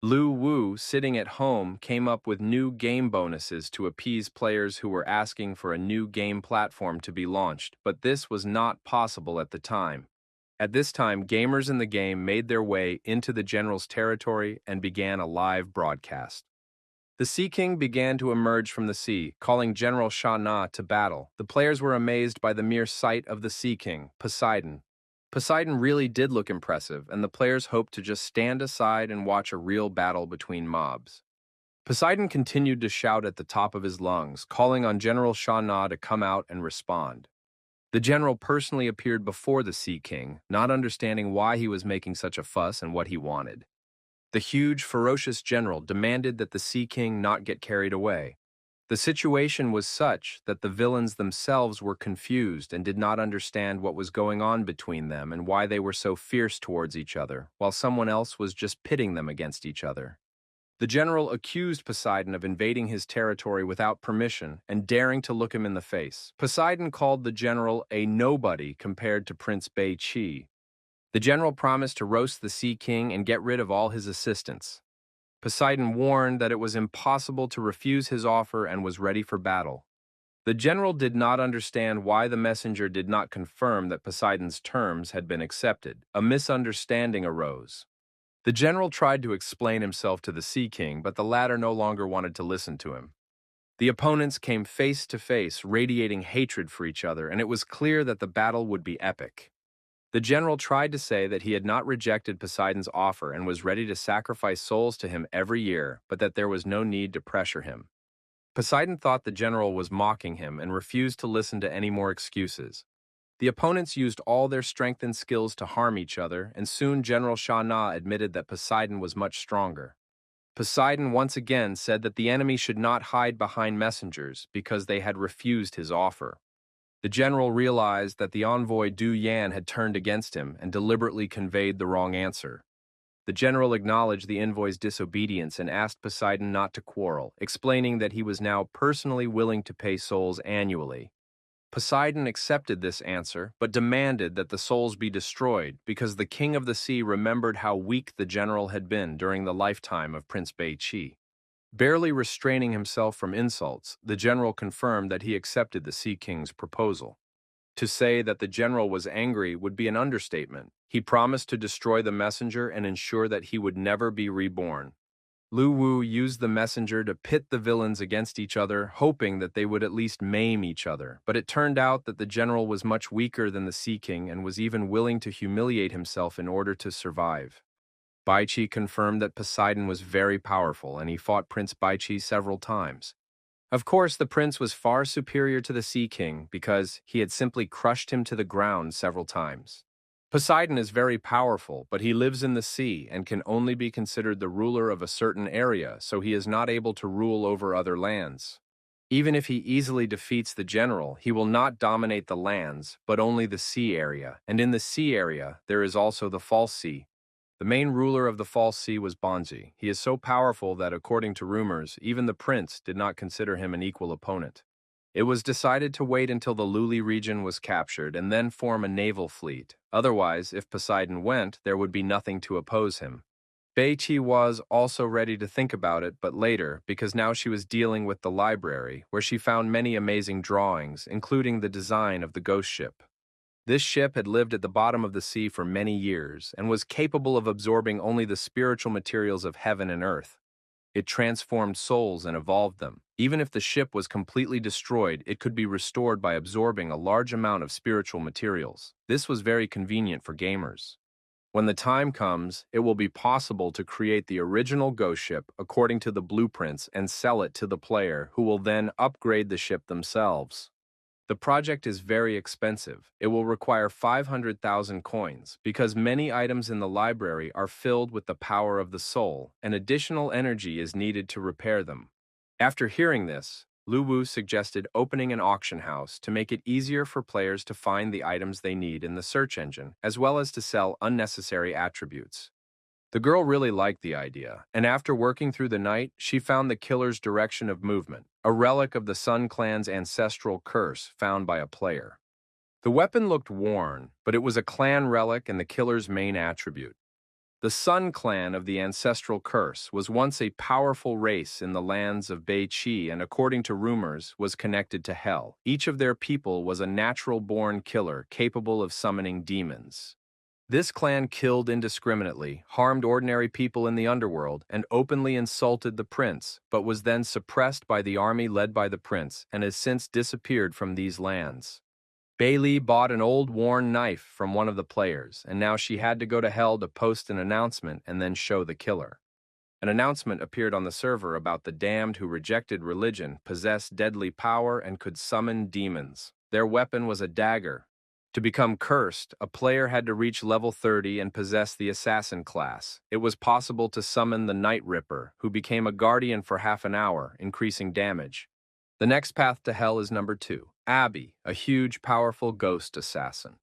Lu Wu, sitting at home, came up with new game bonuses to appease players who were asking for a new game platform to be launched, but this was not possible at the time. At this time, gamers in the game made their way into the general's territory and began a live broadcast. The Sea King began to emerge from the sea, calling General Sha Na to battle. The players were amazed by the mere sight of the Sea King, Poseidon. Poseidon really did look impressive, and the players hoped to just stand aside and watch a real battle between mobs. Poseidon continued to shout at the top of his lungs, calling on General Sha Na to come out and respond. The general personally appeared before the Sea King, not understanding why he was making such a fuss and what he wanted. The huge, ferocious general demanded that the Sea King not get carried away. The situation was such that the villains themselves were confused and did not understand what was going on between them and why they were so fierce towards each other, while someone else was just pitting them against each other. The general accused Poseidon of invading his territory without permission and daring to look him in the face. Poseidon called the general a nobody compared to Prince Bei Qi. The general promised to roast the Sea King and get rid of all his assistants. Poseidon warned that it was impossible to refuse his offer and was ready for battle. The general did not understand why the messenger did not confirm that Poseidon's terms had been accepted. A misunderstanding arose. The general tried to explain himself to the Sea King, but the latter no longer wanted to listen to him. The opponents came face to face, radiating hatred for each other, and it was clear that the battle would be epic. The general tried to say that he had not rejected Poseidon's offer and was ready to sacrifice souls to him every year, but that there was no need to pressure him. Poseidon thought the general was mocking him and refused to listen to any more excuses. The opponents used all their strength and skills to harm each other, and soon General Sha Na admitted that Poseidon was much stronger. Poseidon once again said that the enemy should not hide behind messengers because they had refused his offer. The general realized that the envoy Du Yan had turned against him and deliberately conveyed the wrong answer. The general acknowledged the envoy's disobedience and asked Poseidon not to quarrel, explaining that he was now personally willing to pay souls annually. Poseidon accepted this answer, but demanded that the souls be destroyed because the king of the sea remembered how weak the general had been during the lifetime of Prince Bei-Chi. Barely restraining himself from insults, the general confirmed that he accepted the Sea King's proposal. To say that the general was angry would be an understatement. He promised to destroy the messenger and ensure that he would never be reborn. Lu Wu used the messenger to pit the villains against each other, hoping that they would at least maim each other, but it turned out that the general was much weaker than the Sea King and was even willing to humiliate himself in order to survive. Bai-Chi confirmed that Poseidon was very powerful, and he fought Prince Bai-Chi several times. Of course, the prince was far superior to the Sea King because he had simply crushed him to the ground several times. Poseidon is very powerful, but he lives in the sea and can only be considered the ruler of a certain area, so he is not able to rule over other lands. Even if he easily defeats the general, he will not dominate the lands, but only the sea area, and in the sea area there is also the False Sea. The main ruler of the False Sea was Bonzi. He is so powerful that, according to rumors, even the prince did not consider him an equal opponent. It was decided to wait until the Luli region was captured and then form a naval fleet. Otherwise, if Poseidon went, there would be nothing to oppose him. Bei-Chi was also ready to think about it, but later, because now she was dealing with the library, where she found many amazing drawings, including the design of the ghost ship. This ship had lived at the bottom of the sea for many years and was capable of absorbing only the spiritual materials of heaven and earth. It transformed souls and evolved them. Even if the ship was completely destroyed, it could be restored by absorbing a large amount of spiritual materials. This was very convenient for gamers. When the time comes, it will be possible to create the original ghost ship according to the blueprints and sell it to the player, who will then upgrade the ship themselves. The project is very expensive. It will require 500,000 coins because many items in the library are filled with the power of the soul, and additional energy is needed to repair them. After hearing this, Lu Wu suggested opening an auction house to make it easier for players to find the items they need in the search engine, as well as to sell unnecessary attributes. The girl really liked the idea, and after working through the night, she found the killer's direction of movement, a relic of the Sun Clan's ancestral curse found by a player. The weapon looked worn, but it was a clan relic and the killer's main attribute. The Sun Clan of the ancestral curse was once a powerful race in the lands of Bei-Chi and, according to rumors, was connected to hell. Each of their people was a natural-born killer capable of summoning demons. This clan killed indiscriminately, harmed ordinary people in the underworld, and openly insulted the prince, but was then suppressed by the army led by the prince and has since disappeared from these lands. Bailey bought an old worn knife from one of the players, and now she had to go to hell to post an announcement and then show the killer. An announcement appeared on the server about the damned who rejected religion, possessed deadly power, and could summon demons. Their weapon was a dagger. To become cursed, a player had to reach level 30 and possess the assassin class. It was possible to summon the Night Ripper, who became a guardian for half an hour, increasing damage. The next path to hell is number 2, Abby, a huge, powerful ghost assassin.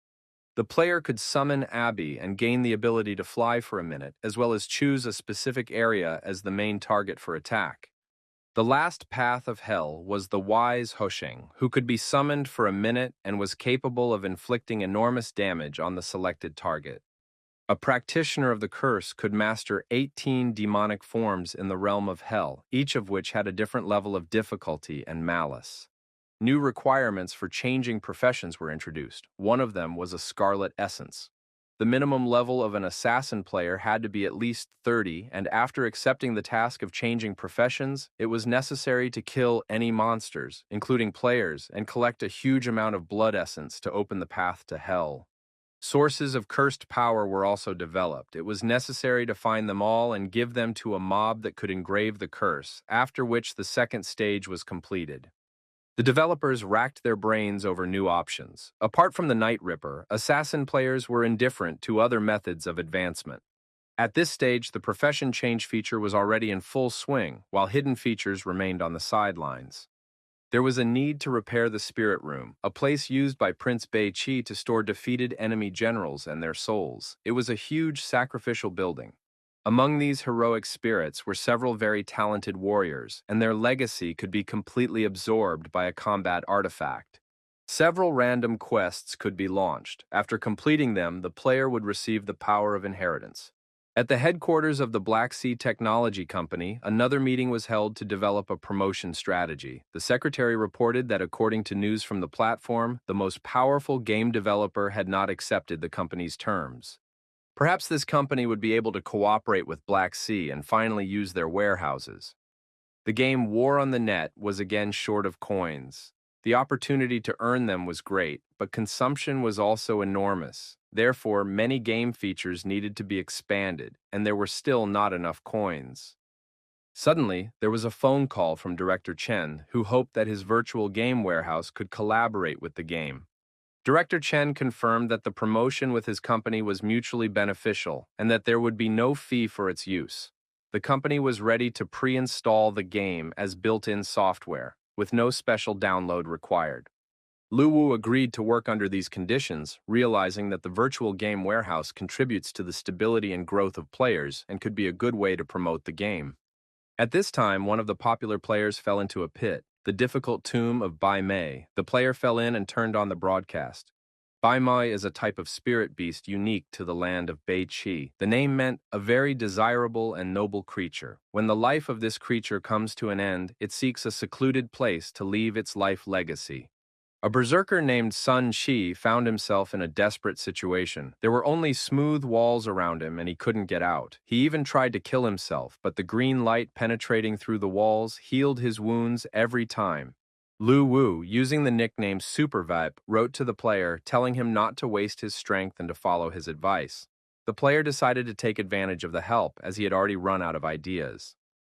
The player could summon Abby and gain the ability to fly for a minute, as well as choose a specific area as the main target for attack. The last path of hell was the wise Hosheng, who could be summoned for a minute and was capable of inflicting enormous damage on the selected target. A practitioner of the curse could master 18 demonic forms in the realm of hell, each of which had a different level of difficulty and malice. New requirements for changing professions were introduced. One of them was a scarlet essence. The minimum level of an assassin player had to be at least 30, and after accepting the task of changing professions, it was necessary to kill any monsters, including players, and collect a huge amount of blood essence to open the path to hell. Sources of cursed power were also developed. It was necessary to find them all and give them to a mob that could engrave the curse, after which the second stage was completed. The developers racked their brains over new options. Apart from the Night Ripper, assassin players were indifferent to other methods of advancement. At this stage, the profession change feature was already in full swing, while hidden features remained on the sidelines. There was a need to repair the Spirit Room, a place used by Prince Bei-Chi to store defeated enemy generals and their souls. It was a huge sacrificial building. Among these heroic spirits were several very talented warriors, and their legacy could be completely absorbed by a combat artifact. Several random quests could be launched. After completing them, the player would receive the power of inheritance. At the headquarters of the Black Sea Technology Company, another meeting was held to develop a promotion strategy. The secretary reported that according to news from the platform, the most powerful game developer had not accepted the company's terms. Perhaps this company would be able to cooperate with Black Sea and finally use their warehouses. The game War on the Net was again short of coins. The opportunity to earn them was great, but consumption was also enormous. Therefore, many game features needed to be expanded, and there were still not enough coins. Suddenly, there was a phone call from Director Chen, who hoped that his virtual game warehouse could collaborate with the game. Director Chen confirmed that the promotion with his company was mutually beneficial and that there would be no fee for its use. The company was ready to pre-install the game as built-in software, with no special download required. Lu Wu agreed to work under these conditions, realizing that the virtual game warehouse contributes to the stability and growth of players and could be a good way to promote the game. At this time, one of the popular players fell into a pit, the difficult tomb of Bai Mei. The player fell in and turned on the broadcast. Bai Mei is a type of spirit beast unique to the land of Bei-Chi. The name meant a very desirable and noble creature. When the life of this creature comes to an end, it seeks a secluded place to leave its life legacy. A berserker named Sun Shi found himself in a desperate situation. There were only smooth walls around him and he couldn't get out. He even tried to kill himself, but the green light penetrating through the walls healed his wounds every time. Lu Wu, using the nickname Supervibe, wrote to the player, telling him not to waste his strength and to follow his advice. The player decided to take advantage of the help, as he had already run out of ideas.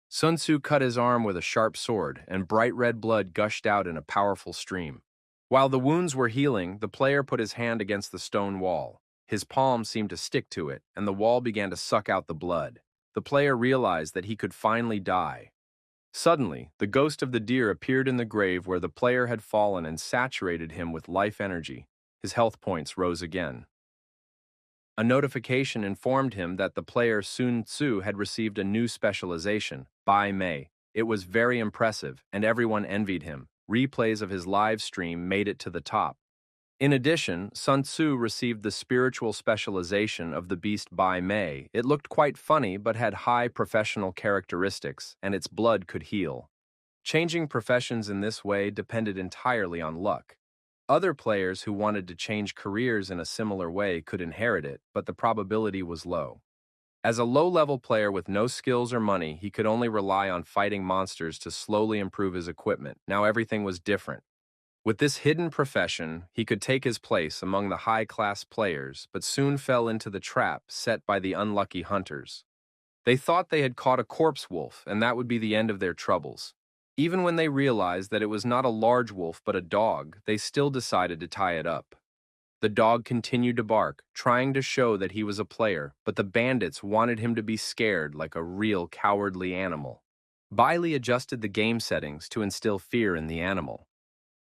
Sun Tzu cut his arm with a sharp sword, and bright red blood gushed out in a powerful stream. While the wounds were healing, the player put his hand against the stone wall. His palm seemed to stick to it, and the wall began to suck out the blood. The player realized that he could finally die. Suddenly, the ghost of the deer appeared in the grave where the player had fallen and saturated him with life energy. His health points rose again. A notification informed him that the player Sun Tzu had received a new specialization, Bai Mei. It was very impressive, and everyone envied him. Replays of his live stream made it to the top. In addition, Sun Tzu received the spiritual specialization of the beast Bai Mei. It looked quite funny but had high professional characteristics, and its blood could heal. Changing professions in this way depended entirely on luck. Other players who wanted to change careers in a similar way could inherit it, but the probability was low. As a low-level player with no skills or money, he could only rely on fighting monsters to slowly improve his equipment. Now everything was different. With this hidden profession, he could take his place among the high-class players, but soon fell into the trap set by the unlucky hunters. They thought they had caught a corpse wolf, and that would be the end of their troubles. Even when they realized that it was not a large wolf but a dog, they still decided to tie it up. The dog continued to bark, trying to show that he was a player, but the bandits wanted him to be scared like a real cowardly animal. Bailey adjusted the game settings to instill fear in the animal.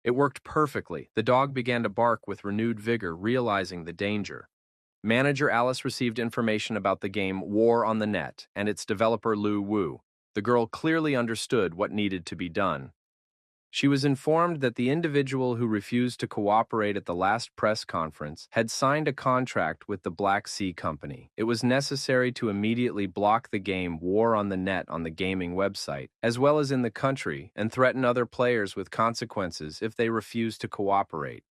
It worked perfectly. The dog began to bark with renewed vigor, realizing the danger. Manager Alice received information about the game War on the Net and its developer Lu Wu. The girl clearly understood what needed to be done. She was informed that the individual who refused to cooperate at the last press conference had signed a contract with the Black Sea Company. It was necessary to immediately block the game War on the Net on the gaming website, as well as in the country, and threaten other players with consequences if they refused to cooperate.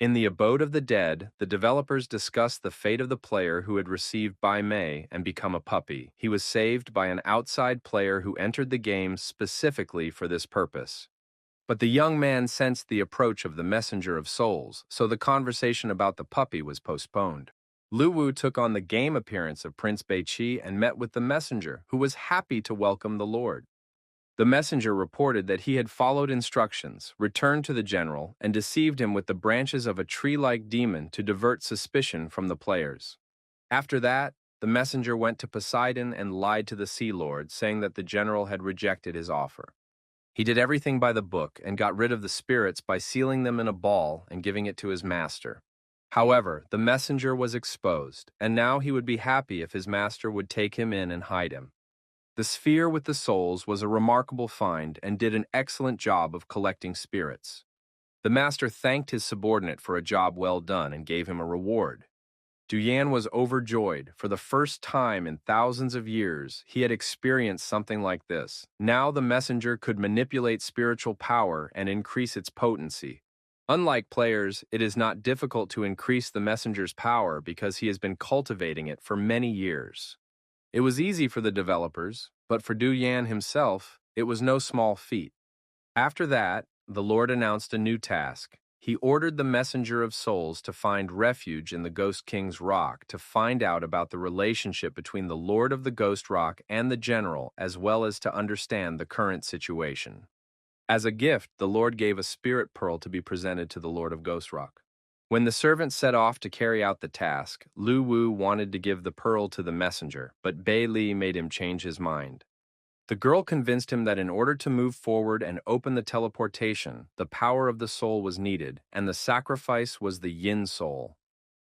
In the Abode of the Dead, the developers discussed the fate of the player who had received Bai Mei and become a puppy. He was saved by an outside player who entered the game specifically for this purpose. But the young man sensed the approach of the messenger of souls, so the conversation about the puppy was postponed. Lu Wu took on the game appearance of Prince Beiqi and met with the messenger, who was happy to welcome the Lord. The messenger reported that he had followed instructions, returned to the general, and deceived him with the branches of a tree-like demon to divert suspicion from the players. After that, the messenger went to Poseidon and lied to the Sea Lord, saying that the general had rejected his offer. He did everything by the book and got rid of the spirits by sealing them in a ball and giving it to his master. However, the messenger was exposed, and now he would be happy if his master would take him in and hide him. The sphere with the souls was a remarkable find and did an excellent job of collecting spirits. The master thanked his subordinate for a job well done and gave him a reward. Du Yan was overjoyed. For the first time in thousands of years, he had experienced something like this. Now the messenger could manipulate spiritual power and increase its potency. Unlike players, it is not difficult to increase the messenger's power because he has been cultivating it for many years. It was easy for the developers, but for Du Yan himself, it was no small feat. After that, the Lord announced a new task. He ordered the messenger of souls to find refuge in the Ghost King's rock to find out about the relationship between the Lord of the Ghost Rock and the general, as well as to understand the current situation. As a gift, the Lord gave a spirit pearl to be presented to the Lord of Ghost Rock. When the servant set off to carry out the task, Lu Wu wanted to give the pearl to the messenger, but Bei Li made him change his mind. The girl convinced him that in order to move forward and open the teleportation, the power of the soul was needed, and the sacrifice was the yin soul.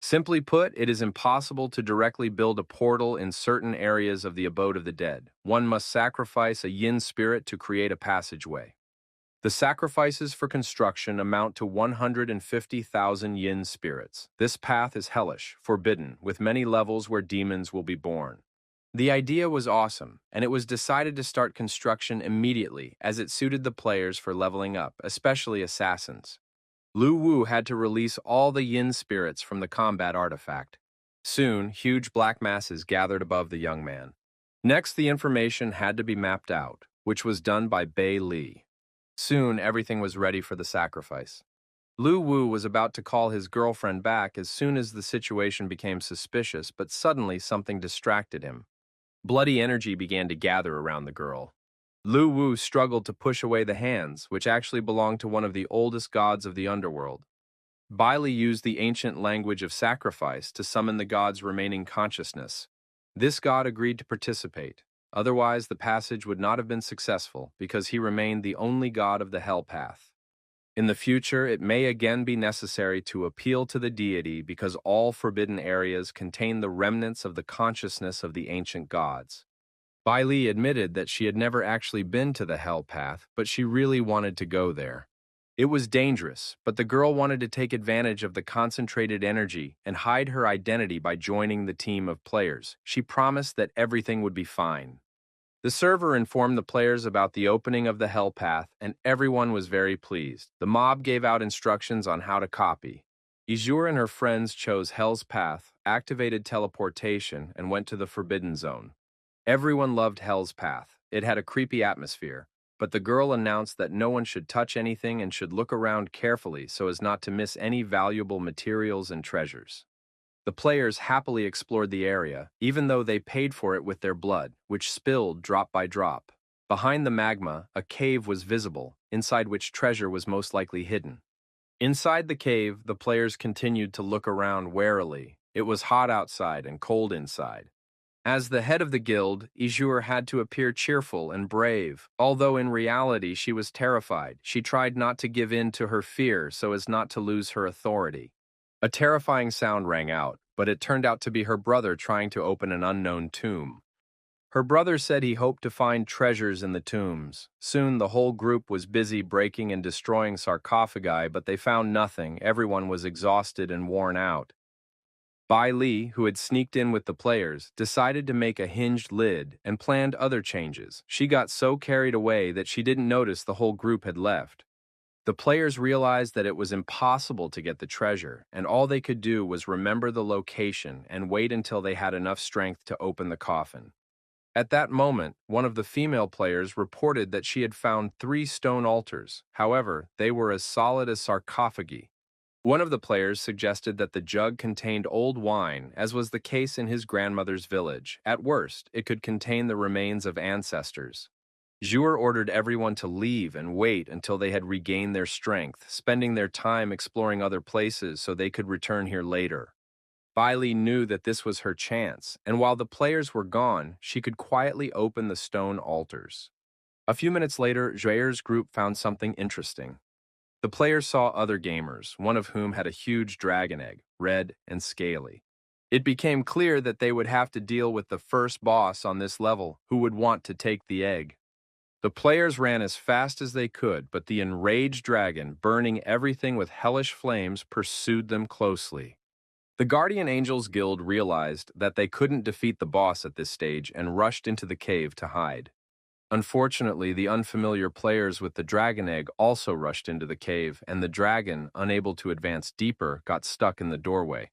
Simply put, it is impossible to directly build a portal in certain areas of the Abode of the Dead. One must sacrifice a yin spirit to create a passageway. The sacrifices for construction amount to 150,000 yin spirits. This path is hellish, forbidden, with many levels where demons will be born. The idea was awesome, and it was decided to start construction immediately as it suited the players for leveling up, especially assassins. Lu Wu had to release all the yin spirits from the combat artifact. Soon, huge black masses gathered above the young man. Next, the information had to be mapped out, which was done by Bei Li. Soon, everything was ready for the sacrifice. Lu Wu was about to call his girlfriend back as soon as the situation became suspicious, but suddenly something distracted him. Bloody energy began to gather around the girl. Lu Wu struggled to push away the hands, which actually belonged to one of the oldest gods of the underworld. Bai Li used the ancient language of sacrifice to summon the god's remaining consciousness. This god agreed to participate. Otherwise, the passage would not have been successful because he remained the only god of the hell path. In the future, it may again be necessary to appeal to the deity because all forbidden areas contain the remnants of the consciousness of the ancient gods. Bai Li admitted that she had never actually been to the hell path, but she really wanted to go there. It was dangerous, but the girl wanted to take advantage of the concentrated energy and hide her identity by joining the team of players. She promised that everything would be fine. The server informed the players about the opening of the Hell Path, and everyone was very pleased. The mob gave out instructions on how to copy. Izure and her friends chose Hell's Path, activated teleportation, and went to the Forbidden Zone. Everyone loved Hell's Path. It had a creepy atmosphere, but the girl announced that no one should touch anything and should look around carefully so as not to miss any valuable materials and treasures. The players happily explored the area, even though they paid for it with their blood, which spilled drop by drop. Behind the magma, a cave was visible, inside which treasure was most likely hidden. Inside the cave, the players continued to look around warily. It was hot outside and cold inside. As the head of the guild, Izure had to appear cheerful and brave. Although in reality she was terrified, she tried not to give in to her fear so as not to lose her authority. A terrifying sound rang out, but it turned out to be her brother trying to open an unknown tomb. Her brother said he hoped to find treasures in the tombs. Soon the whole group was busy breaking and destroying sarcophagi, but they found nothing. Everyone was exhausted and worn out. Bai Li, who had sneaked in with the players, decided to make a hinged lid and planned other changes. She got so carried away that she didn't notice the whole group had left. The players realized that it was impossible to get the treasure, and all they could do was remember the location and wait until they had enough strength to open the coffin. At that moment, one of the female players reported that she had found 3 stone altars. However, they were as solid as sarcophagi. One of the players suggested that the jug contained old wine, as was the case in his grandmother's village. At worst, it could contain the remains of ancestors. Zhuer ordered everyone to leave and wait until they had regained their strength, spending their time exploring other places so they could return here later. Bailey knew that this was her chance, and while the players were gone, she could quietly open the stone altars. A few minutes later, Zhuer's group found something interesting. The players saw other gamers, one of whom had a huge dragon egg, red and scaly. It became clear that they would have to deal with the first boss on this level, who would want to take the egg. The players ran as fast as they could, but the enraged dragon, burning everything with hellish flames, pursued them closely. The Guardian Angels Guild realized that they couldn't defeat the boss at this stage and rushed into the cave to hide. Unfortunately, the unfamiliar players with the dragon egg also rushed into the cave, and the dragon, unable to advance deeper, got stuck in the doorway.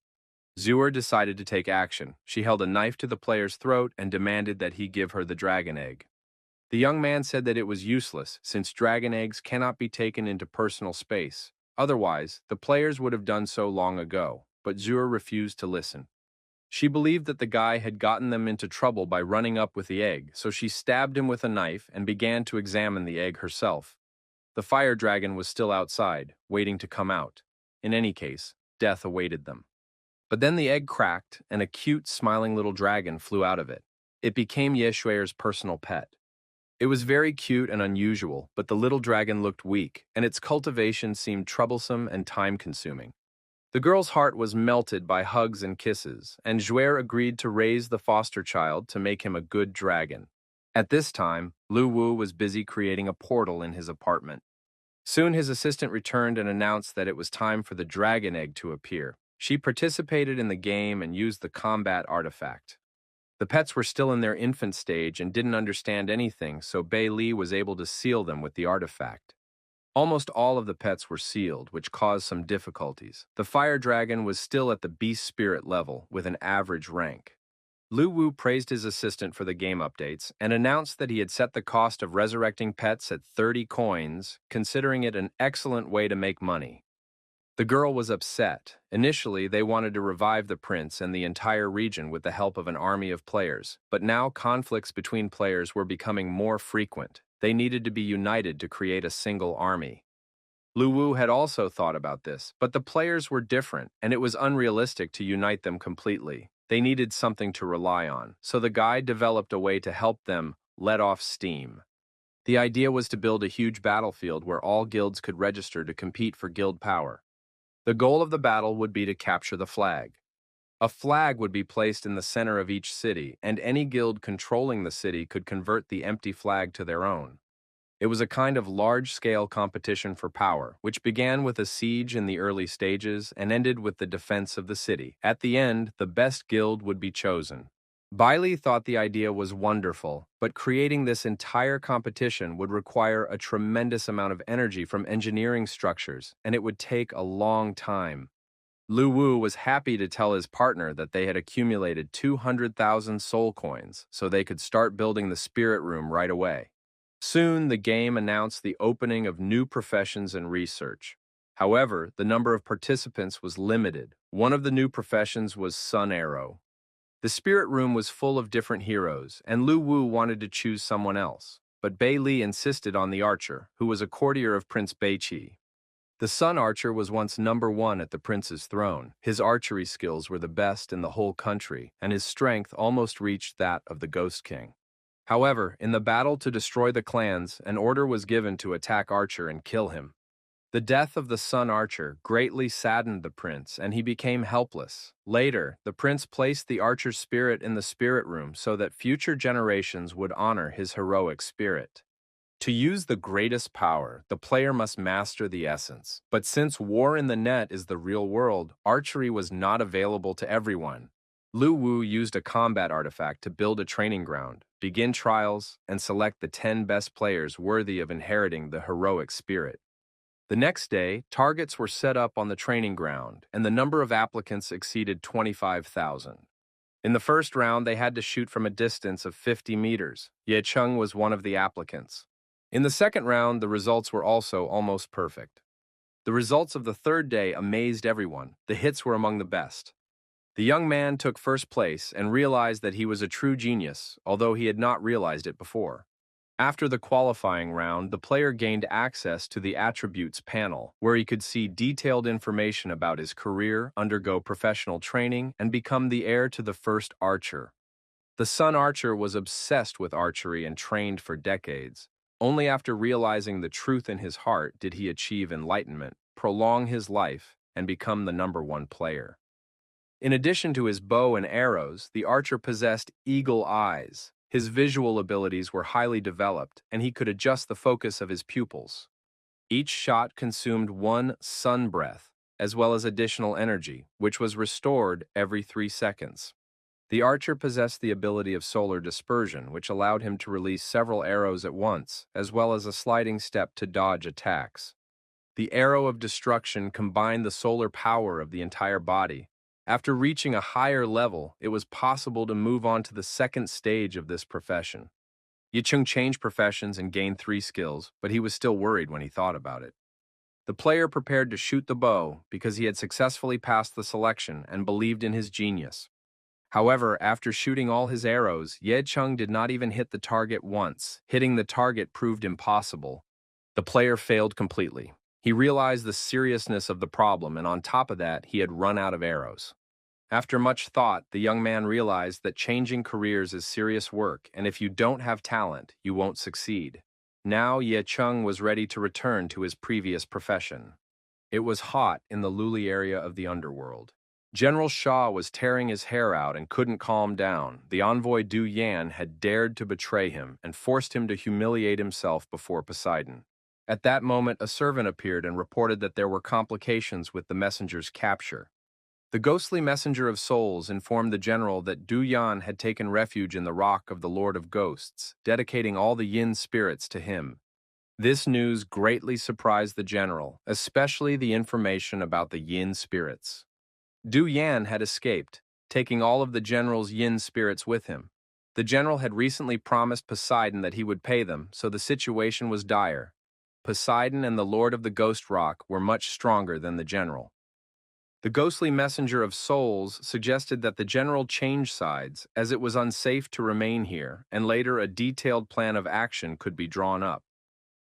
Zhuer decided to take action. She held a knife to the player's throat and demanded that he give her the dragon egg. The young man said that it was useless, since dragon eggs cannot be taken into personal space. Otherwise, the players would have done so long ago, but Zhuer refused to listen. She believed that the guy had gotten them into trouble by running up with the egg, so she stabbed him with a knife and began to examine the egg herself. The fire dragon was still outside, waiting to come out. In any case, death awaited them. But then the egg cracked, and a cute, smiling little dragon flew out of it. It became Yeshuer's personal pet. It was very cute and unusual, but the little dragon looked weak, and its cultivation seemed troublesome and time-consuming. The girl's heart was melted by hugs and kisses, and Zhuer agreed to raise the foster child to make him a good dragon. At this time, Lu Wu was busy creating a portal in his apartment. Soon his assistant returned and announced that it was time for the dragon egg to appear. She participated in the game and used the combat artifact. The pets were still in their infant stage and didn't understand anything, so Bei Li was able to seal them with the artifact. Almost all of the pets were sealed, which caused some difficulties. The fire dragon was still at the beast spirit level, with an average rank. Lu Wu praised his assistant for the game updates and announced that he had set the cost of resurrecting pets at 30 coins, considering it an excellent way to make money. The girl was upset. Initially, they wanted to revive the prince and the entire region with the help of an army of players, but now conflicts between players were becoming more frequent. They needed to be united to create a single army. Lu Wu had also thought about this, but the players were different, and it was unrealistic to unite them completely. They needed something to rely on, so the guy developed a way to help them let off steam. The idea was to build a huge battlefield where all guilds could register to compete for guild power. The goal of the battle would be to capture the flag. A flag would be placed in the center of each city, and any guild controlling the city could convert the empty flag to their own. It was a kind of large-scale competition for power, which began with a siege in the early stages and ended with the defense of the city. At the end, the best guild would be chosen. Bailey thought the idea was wonderful, but creating this entire competition would require a tremendous amount of energy from engineering structures, and it would take a long time. Lu Wu was happy to tell his partner that they had accumulated 200,000 soul coins, so they could start building the spirit room right away. Soon, the game announced the opening of new professions and research. However, the number of participants was limited. One of the new professions was Sun Arrow. The spirit room was full of different heroes, and Lu Wu wanted to choose someone else, but Bei Li insisted on the archer, who was a courtier of Prince Beiqi. The Sun Archer was once #1 at the prince's throne. His archery skills were the best in the whole country, and his strength almost reached that of the Ghost King. However, in the battle to destroy the clans, an order was given to attack Archer and kill him. The death of the son archer greatly saddened the prince, and he became helpless. Later, the prince placed the archer's spirit in the spirit room so that future generations would honor his heroic spirit. To use the greatest power, the player must master the essence. But since war in the net is the real world, archery was not available to everyone. Lu Wu used a combat artifact to build a training ground, begin trials, and select the 10 best players worthy of inheriting the heroic spirit. The next day, targets were set up on the training ground, and the number of applicants exceeded 25,000. In the first round, they had to shoot from a distance of 50 meters. Ye Chung was one of the applicants. In the second round, the results were also almost perfect. The results of the third day amazed everyone. The hits were among the best. The young man took first place and realized that he was a true genius, although he had not realized it before. After the qualifying round, the player gained access to the attributes panel, where he could see detailed information about his career, undergo professional training, and become the heir to the first archer. The son archer was obsessed with archery and trained for decades. Only after realizing the truth in his heart did he achieve enlightenment, prolong his life, and become the #1 player. In addition to his bow and arrows, the archer possessed eagle eyes. His visual abilities were highly developed, and he could adjust the focus of his pupils. Each shot consumed 1 sun breath, as well as additional energy, which was restored every 3 seconds. The archer possessed the ability of solar dispersion, which allowed him to release several arrows at once, as well as a sliding step to dodge attacks. The arrow of destruction combined the solar power of the entire body. After reaching a higher level, it was possible to move on to the second stage of this profession. Yicheng changed professions and gained 3 skills, but he was still worried when he thought about it. The player prepared to shoot the bow because he had successfully passed the selection and believed in his genius. However, after shooting all his arrows, Ye Chung did not even hit the target once. Hitting the target proved impossible. The player failed completely. He realized the seriousness of the problem, and on top of that, he had run out of arrows. After much thought, the young man realized that changing careers is serious work, and if you don't have talent, you won't succeed. Now Ye Chung was ready to return to his previous profession. It was hot in the Luli area of the underworld. General Shaw was tearing his hair out and couldn't calm down. The envoy Du Yan had dared to betray him and forced him to humiliate himself before Poseidon. At that moment, a servant appeared and reported that there were complications with the messenger's capture. The ghostly messenger of souls informed the general that Du Yan had taken refuge in the rock of the Lord of Ghosts, dedicating all the yin spirits to him. This news greatly surprised the general, especially the information about the yin spirits. Du Yan had escaped, taking all of the general's yin spirits with him. The general had recently promised Poseidon that he would pay them, so the situation was dire. Poseidon and the Lord of the Ghost Rock were much stronger than the general. The ghostly messenger of souls suggested that the general change sides, as it was unsafe to remain here, and later a detailed plan of action could be drawn up.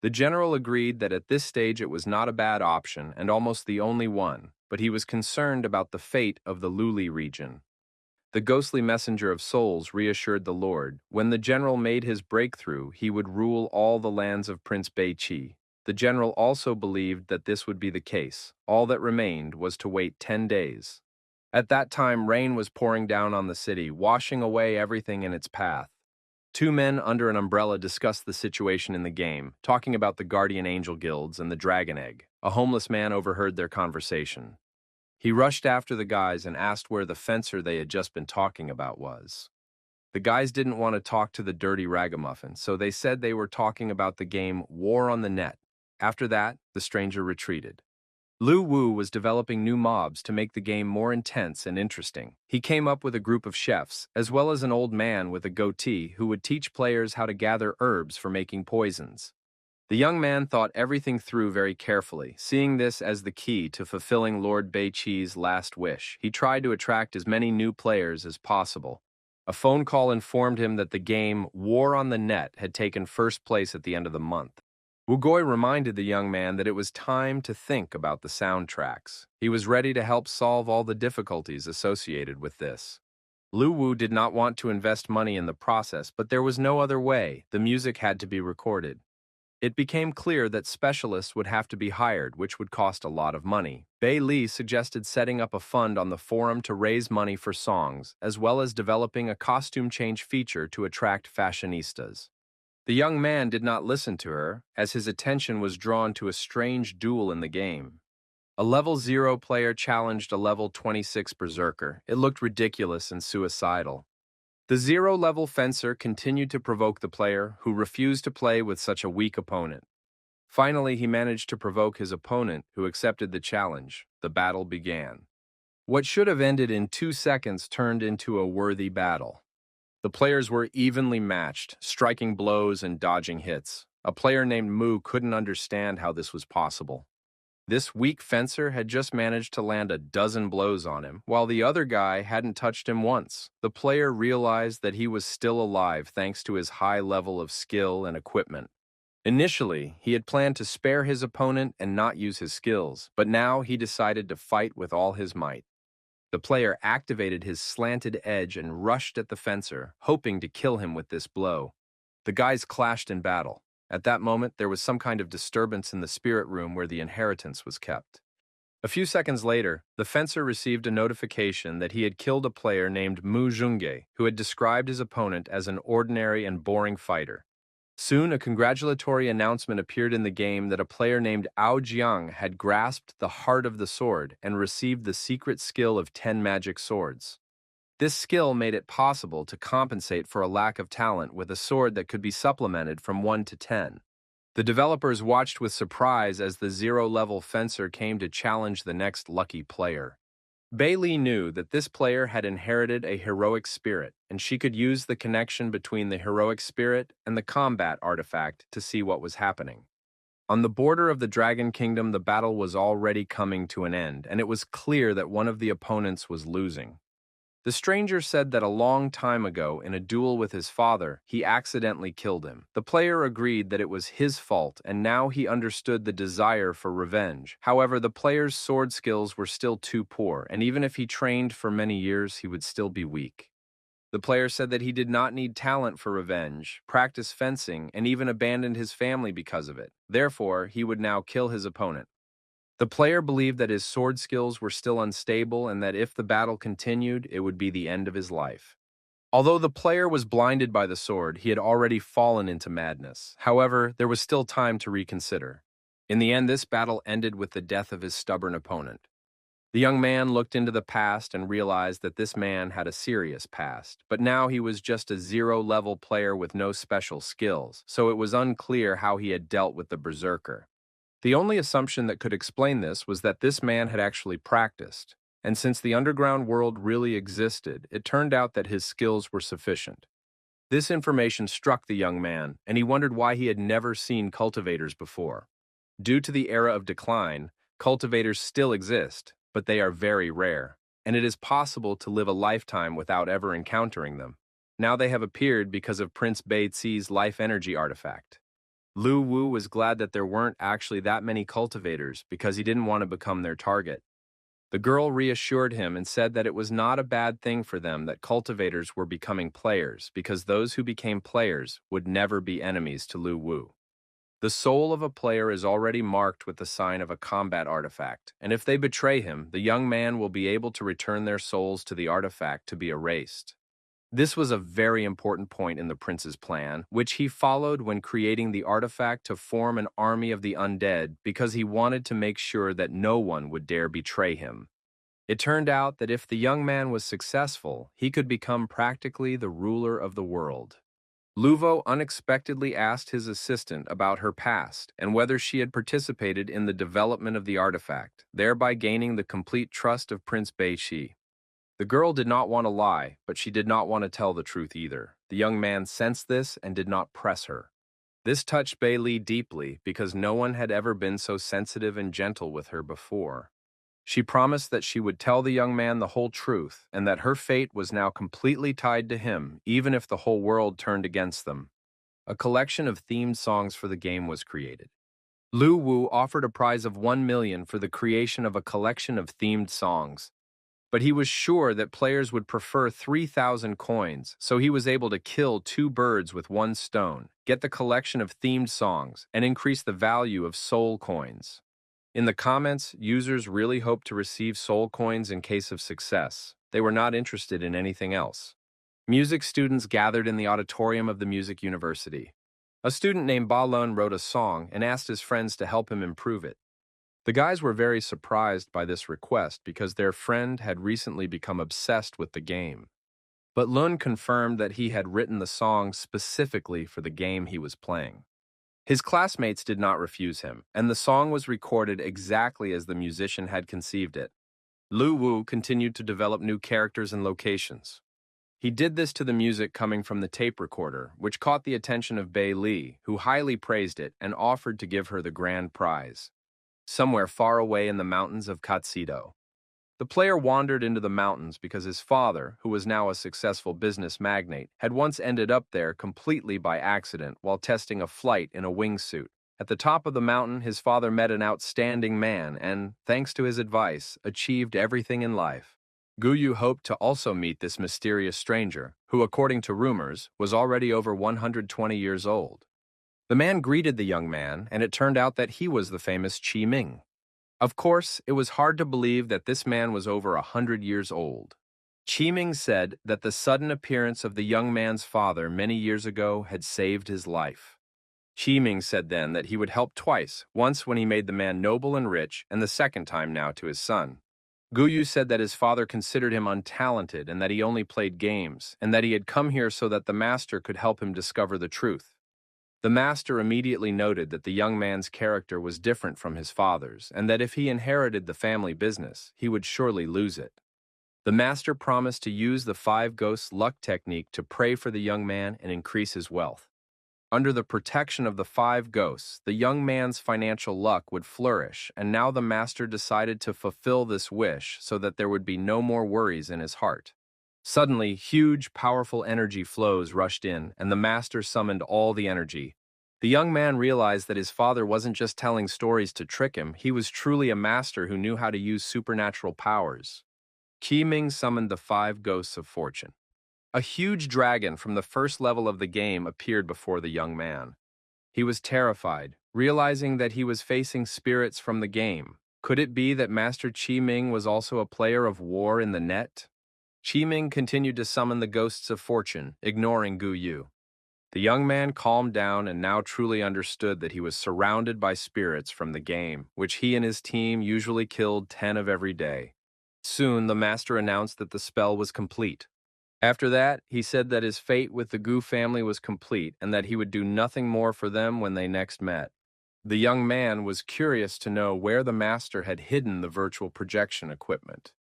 The general agreed that at this stage it was not a bad option and almost the only one, but he was concerned about the fate of the Luli region. The ghostly messenger of souls reassured the Lord, when the general made his breakthrough, he would rule all the lands of Prince Beiqi. The general also believed that this would be the case. All that remained was to wait 10 days. At that time, rain was pouring down on the city, washing away everything in its path. 2 men under an umbrella discussed the situation in the game, talking about the guardian angel guilds and the dragon egg. A homeless man overheard their conversation. He rushed after the guys and asked where the fencer they had just been talking about was. The guys didn't want to talk to the dirty ragamuffin, so they said they were talking about the game War on the Net. After that, the stranger retreated. Lu Wu was developing new mobs to make the game more intense and interesting. He came up with a group of chefs, as well as an old man with a goatee who would teach players how to gather herbs for making poisons. The young man thought everything through very carefully, seeing this as the key to fulfilling Lord Beiqi's last wish. He tried to attract as many new players as possible. A phone call informed him that the game War on the Net had taken first place at the end of the month. Wugoi reminded the young man that it was time to think about the soundtracks. He was ready to help solve all the difficulties associated with this. Lu Wu did not want to invest money in the process, but there was no other way. The music had to be recorded. It became clear that specialists would have to be hired, which would cost a lot of money. Bei Li suggested setting up a fund on the forum to raise money for songs, as well as developing a costume change feature to attract fashionistas. The young man did not listen to her, as his attention was drawn to a strange duel in the game. A level 0 player challenged a level 26 berserker. It looked ridiculous and suicidal. The 0-level fencer continued to provoke the player, who refused to play with such a weak opponent. Finally, he managed to provoke his opponent, who accepted the challenge. The battle began. What should have ended in 2 seconds turned into a worthy battle. The players were evenly matched, striking blows and dodging hits. A player named Mu couldn't understand how this was possible. This weak fencer had just managed to land a dozen blows on him, while the other guy hadn't touched him once. The player realized that he was still alive thanks to his high level of skill and equipment. Initially, he had planned to spare his opponent and not use his skills, but now he decided to fight with all his might. The player activated his slanted edge and rushed at the fencer, hoping to kill him with this blow. The guys clashed in battle. At that moment, there was some kind of disturbance in the spirit room where the inheritance was kept. A few seconds later, the fencer received a notification that he had killed a player named Mu Zhongge, who had described his opponent as an ordinary and boring fighter. Soon, a congratulatory announcement appeared in the game that a player named Ao Jiang had grasped the heart of the sword and received the secret skill of 10 magic swords. This skill made it possible to compensate for a lack of talent with a sword that could be supplemented from 1 to 10. The developers watched with surprise as the 0-level fencer came to challenge the next lucky player. Bei Li knew that this player had inherited a heroic spirit, and she could use the connection between the heroic spirit and the combat artifact to see what was happening. On the border of the Dragon Kingdom, the battle was already coming to an end, and it was clear that one of the opponents was losing. The stranger said that a long time ago, in a duel with his father, he accidentally killed him. The player agreed that it was his fault, and now he understood the desire for revenge. However, the player's sword skills were still too poor, and even if he trained for many years, he would still be weak. The player said that he did not need talent for revenge, practice fencing, and even abandoned his family because of it. Therefore, he would now kill his opponent. The player believed that his sword skills were still unstable and that if the battle continued, it would be the end of his life. Although the player was blinded by the sword, he had already fallen into madness. However, there was still time to reconsider. In the end, this battle ended with the death of his stubborn opponent. The young man looked into the past and realized that this man had a serious past, but now he was just a 0-level player with no special skills, so it was unclear how he had dealt with the berserker. The only assumption that could explain this was that this man had actually practiced, and since the underground world really existed, it turned out that his skills were sufficient. This information struck the young man, and he wondered why he had never seen cultivators before. Due to the era of decline, cultivators still exist, but they are very rare, and it is possible to live a lifetime without ever encountering them. Now they have appeared because of Prince Beizi's life energy artifact. Lu Wu was glad that there weren't actually that many cultivators because he didn't want to become their target. The girl reassured him and said that it was not a bad thing for them that cultivators were becoming players because those who became players would never be enemies to Lu Wu. The soul of a player is already marked with the sign of a combat artifact, and if they betray him, the young man will be able to return their souls to the artifact to be erased. This was a very important point in the prince's plan, which he followed when creating the artifact to form an army of the undead because he wanted to make sure that no one would dare betray him. It turned out that if the young man was successful, he could become practically the ruler of the world. Luvo unexpectedly asked his assistant about her past and whether she had participated in the development of the artifact, thereby gaining the complete trust of Prince Beishi. The girl did not want to lie, but she did not want to tell the truth either. The young man sensed this and did not press her. This touched Bei Li deeply because no one had ever been so sensitive and gentle with her before. She promised that she would tell the young man the whole truth and that her fate was now completely tied to him, even if the whole world turned against them. A collection of themed songs for the game was created. Lu Wu offered a prize of 1 million for the creation of a collection of themed songs. But he was sure that players would prefer 3,000 coins, so he was able to kill two birds with one stone, get the collection of themed songs, and increase the value of soul coins. In the comments, users really hoped to receive soul coins in case of success. They were not interested in anything else. Music students gathered in the auditorium of the music university. A student named Balon wrote a song and asked his friends to help him improve it. The guys were very surprised by this request because their friend had recently become obsessed with the game. But Lun confirmed that he had written the song specifically for the game he was playing. His classmates did not refuse him, and the song was recorded exactly as the musician had conceived it. Lu Wu continued to develop new characters and locations. He did this to the music coming from the tape recorder, which caught the attention of Bei Li, who highly praised it and offered to give her the grand prize. Somewhere far away in the mountains of Katsido. The player wandered into the mountains because his father, who was now a successful business magnate, had once ended up there completely by accident while testing a flight in a wingsuit. At the top of the mountain, his father met an outstanding man and, thanks to his advice, achieved everything in life. Guyu hoped to also meet this mysterious stranger, who, according to rumors, was already over 120 years old. The man greeted the young man, and it turned out that he was the famous Qi Ming. Of course, it was hard to believe that this man was over 100 years old. Qi Ming said that the sudden appearance of the young man's father many years ago had saved his life. Qi Ming said then that he would help twice, once when he made the man noble and rich, and the second time now to his son. Guyu said that his father considered him untalented and that he only played games, and that he had come here so that the master could help him discover the truth. The master immediately noted that the young man's character was different from his father's, and that if he inherited the family business, he would surely lose it. The master promised to use the 5 ghosts luck technique to pray for the young man and increase his wealth. Under the protection of the 5 ghosts, the young man's financial luck would flourish, and now the master decided to fulfill this wish so that there would be no more worries in his heart. Suddenly, huge, powerful energy flows rushed in, and the master summoned all the energy. The young man realized that his father wasn't just telling stories to trick him, he was truly a master who knew how to use supernatural powers. Qi Ming summoned the 5 ghosts of fortune. A huge dragon from the first level of the game appeared before the young man. He was terrified, realizing that he was facing spirits from the game. Could it be that Master Qi Ming was also a player of War in the Net? Qi Ming continued to summon the ghosts of fortune, ignoring Gu Yu. The young man calmed down and now truly understood that he was surrounded by spirits from the game, which he and his team usually killed 10 of every day. Soon, the master announced that the spell was complete. After that, he said that his fate with the Gu family was complete and that he would do nothing more for them when they next met. The young man was curious to know where the master had hidden the virtual projection equipment.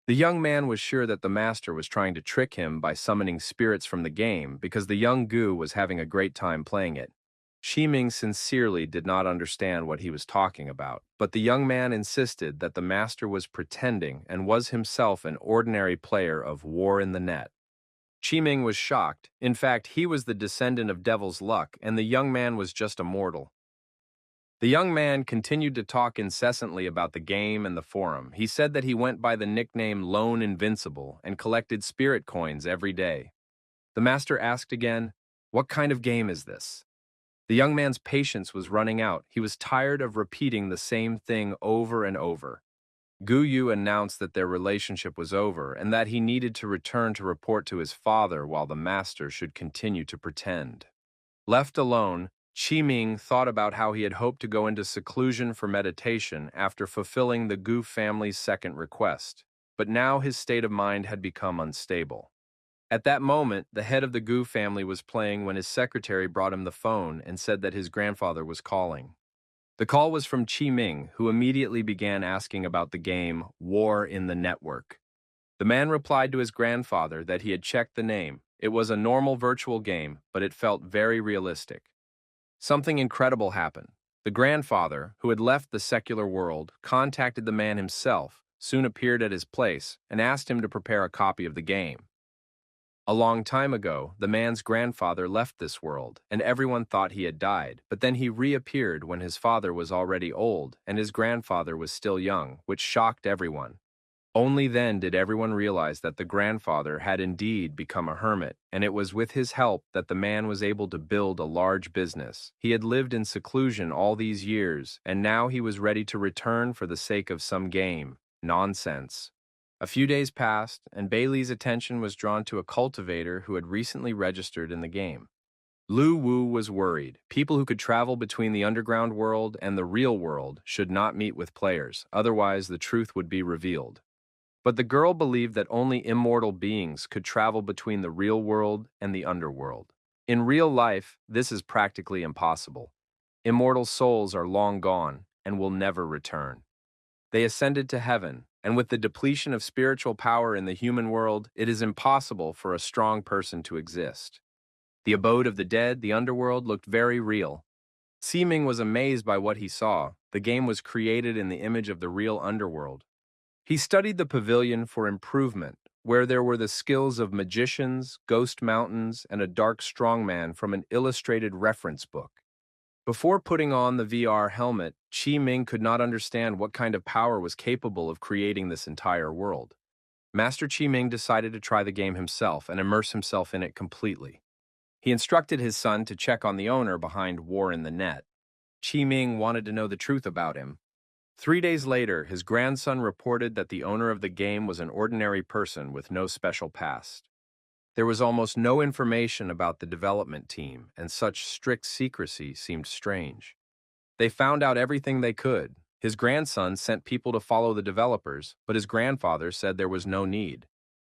The young man was sure that the master was trying to trick him by summoning spirits from the game because the young Gu was having a great time playing it. Qi Ming sincerely did not understand what he was talking about, but the young man insisted that the master was pretending and was himself an ordinary player of War in the Net. Qi Ming was shocked. In fact, he was the descendant of Devil's Luck, and the young man was just a mortal. The young man continued to talk incessantly about the game and the forum. He said that he went by the nickname Lone Invincible and collected spirit coins every day. The master asked again, "What kind of game is this?" The young man's patience was running out. He was tired of repeating the same thing over and over. Gu Yu announced that their relationship was over and that he needed to return to report to his father while the master should continue to pretend. Left alone, Qi Ming thought about how he had hoped to go into seclusion for meditation after fulfilling the Gu family's second request, but now his state of mind had become unstable. At that moment, the head of the Gu family was playing when his secretary brought him the phone and said that his grandfather was calling. The call was from Qi Ming, who immediately began asking about the game War in the Network. The man replied to his grandfather that he had checked the name. It was a normal virtual game, but it felt very realistic. Something incredible happened. The grandfather, who had left the secular world, contacted the man himself, soon appeared at his place, and asked him to prepare a copy of the game. A long time ago, the man's grandfather left this world, and everyone thought he had died, but then he reappeared when his father was already old and his grandfather was still young, which shocked everyone. Only then did everyone realize that the grandfather had indeed become a hermit, and it was with his help that the man was able to build a large business. He had lived in seclusion all these years, and now he was ready to return for the sake of some game. Nonsense. A few days passed, and Bailey's attention was drawn to a cultivator who had recently registered in the game. Lu Wu was worried. People who could travel between the underground world and the real world should not meet with players, otherwise the truth would be revealed. But the girl believed that only immortal beings could travel between the real world and the underworld. In real life, this is practically impossible. Immortal souls are long gone and will never return. They ascended to heaven, and with the depletion of spiritual power in the human world, it is impossible for a strong person to exist. The abode of the dead, the underworld, looked very real. Ming was amazed by what he saw. The game was created in the image of the real underworld. He studied the pavilion for improvement, where there were the skills of magicians, ghost mountains, and a dark strongman from an illustrated reference book. Before putting on the VR helmet, Ming could not understand what kind of power was capable of creating this entire world. Master Ming decided to try the game himself and immerse himself in it completely. He instructed his son to check on the owner behind War in the Net. Ming wanted to know the truth about him. 3 days later, his grandson reported that the owner of the game was an ordinary person with no special past. There was almost no information about the development team, and such strict secrecy seemed strange. They found out everything they could. His grandson sent people to follow the developers, but his grandfather said there was no need.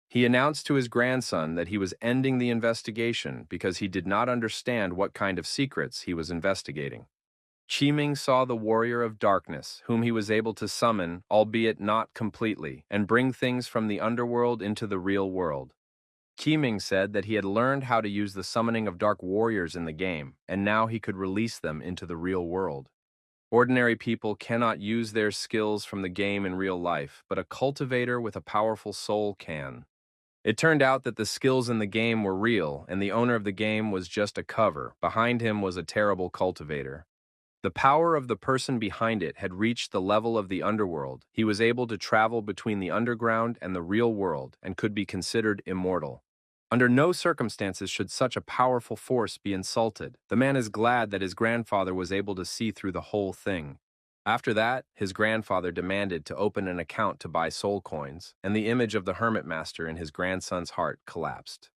He announced to his grandson that he was ending the investigation because he did not understand what kind of secrets he was investigating. Ming saw the warrior of darkness, whom he was able to summon, albeit not completely, and bring things from the underworld into the real world. Ming said that he had learned how to use the summoning of dark warriors in the game, and now he could release them into the real world. Ordinary people cannot use their skills from the game in real life, but a cultivator with a powerful soul can. It turned out that the skills in the game were real, and the owner of the game was just a cover. Behind him was a terrible cultivator. The power of the person behind it had reached the level of the underworld. He was able to travel between the underground and the real world and could be considered immortal. Under no circumstances should such a powerful force be insulted. The man is glad that his grandfather was able to see through the whole thing. After that, his grandfather demanded to open an account to buy soul coins, and the image of the hermit master in his grandson's heart collapsed.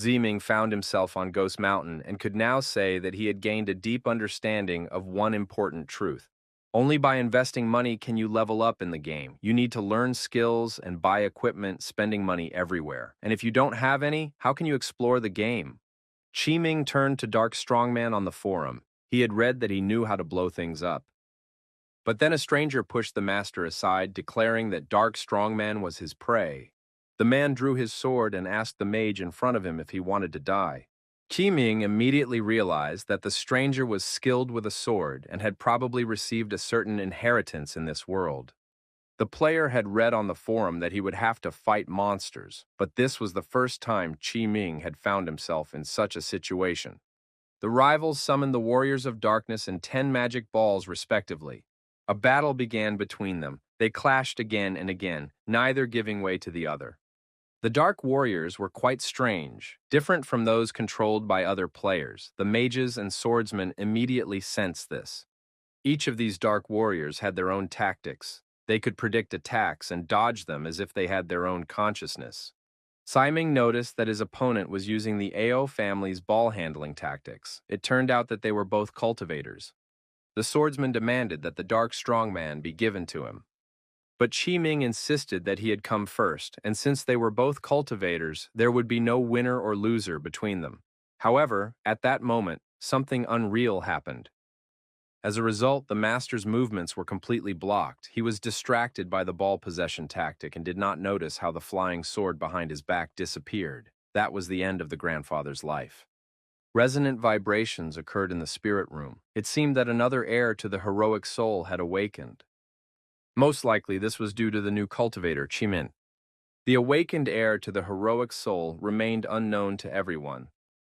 Ming found himself on Ghost Mountain and could now say that he had gained a deep understanding of one important truth. Only by investing money can you level up in the game. You need to learn skills and buy equipment, spending money everywhere. And if you don't have any, how can you explore the game? Ming turned to Dark Strongman on the forum. He had read that he knew how to blow things up. But then a stranger pushed the master aside, declaring that Dark Strongman was his prey. The man drew his sword and asked the mage in front of him if he wanted to die. Ming immediately realized that the stranger was skilled with a sword and had probably received a certain inheritance in this world. The player had read on the forum that he would have to fight monsters, but this was the first time Ming had found himself in such a situation. The rivals summoned the Warriors of Darkness and 10 magic balls respectively. A battle began between them. They clashed again and again, neither giving way to the other. The Dark Warriors were quite strange, different from those controlled by other players. The mages and swordsmen immediately sensed this. Each of these Dark Warriors had their own tactics. They could predict attacks and dodge them as if they had their own consciousness. Ming noticed that his opponent was using the Ao family's ball-handling tactics. It turned out that they were both cultivators. The swordsman demanded that the Dark Strongman be given to him. But Ming insisted that he had come first, and since they were both cultivators, there would be no winner or loser between them. However, at that moment, something unreal happened. As a result, the master's movements were completely blocked. He was distracted by the ball possession tactic and did not notice how the flying sword behind his back disappeared. That was the end of the grandfather's life. Resonant vibrations occurred in the spirit room. It seemed that another heir to the heroic soul had awakened. Most likely, this was due to the new cultivator, Ming. The awakened heir to the heroic soul remained unknown to everyone.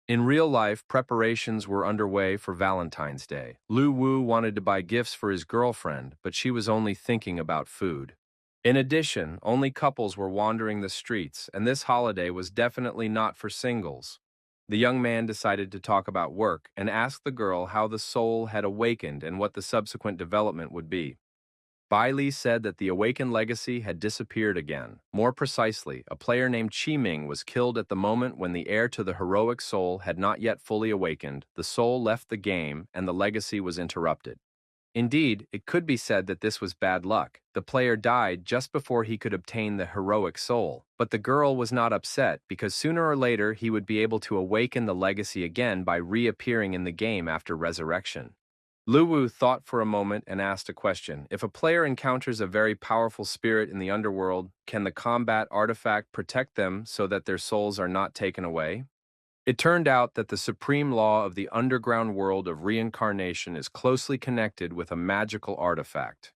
In real life, preparations were underway for Valentine's Day. Lu Wu wanted to buy gifts for his girlfriend, but she was only thinking about food. In addition, only couples were wandering the streets, and this holiday was definitely not for singles. The young man decided to talk about work and asked the girl how the soul had awakened and what the subsequent development would be. Bai Li said that the awakened legacy had disappeared again. More precisely, a player named Qi Ming was killed at the moment when the heir to the heroic soul had not yet fully awakened, the soul left the game, and the legacy was interrupted. Indeed, it could be said that this was bad luck. The player died just before he could obtain the heroic soul, but the girl was not upset because sooner or later he would be able to awaken the legacy again by reappearing in the game after resurrection. Lu Wu thought for a moment and asked a question. If a player encounters a very powerful spirit in the underworld, can the combat artifact protect them so that their souls are not taken away? It turned out that the supreme law of the underground world of reincarnation is closely connected with a magical artifact.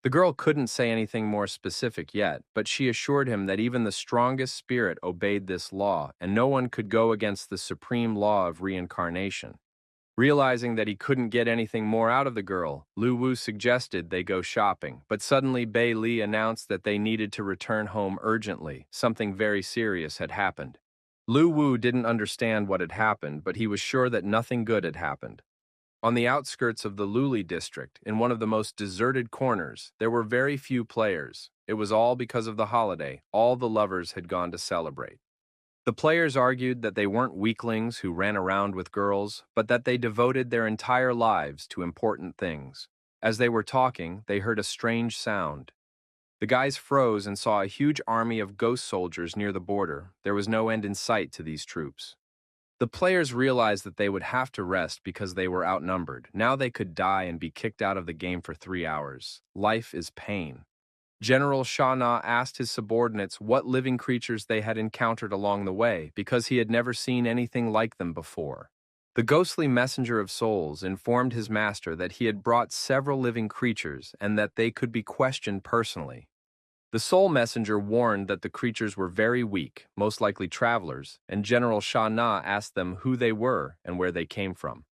The girl couldn't say anything more specific yet, but she assured him that even the strongest spirit obeyed this law, and no one could go against the supreme law of reincarnation. Realizing that he couldn't get anything more out of the girl, Lu Wu suggested they go shopping, but suddenly Bai Li announced that they needed to return home urgently. Something very serious had happened. Lu Wu didn't understand what had happened, but he was sure that nothing good had happened. On the outskirts of the Luli district, in one of the most deserted corners, there were very few players. It was all because of the holiday. All the lovers had gone to celebrate. The players argued that they weren't weaklings who ran around with girls, but that they devoted their entire lives to important things. As they were talking, they heard a strange sound. The guys froze and saw a huge army of ghost soldiers near the border. There was no end in sight to these troops. The players realized that they would have to rest because they were outnumbered. Now they could die and be kicked out of the game for 3 hours. Life is pain. General Sha Na asked his subordinates what living creatures they had encountered along the way, because he had never seen anything like them before. The ghostly messenger of souls informed his master that he had brought several living creatures and that they could be questioned personally. The soul messenger warned that the creatures were very weak, most likely travelers, and General Sha Na asked them who they were and where they came from.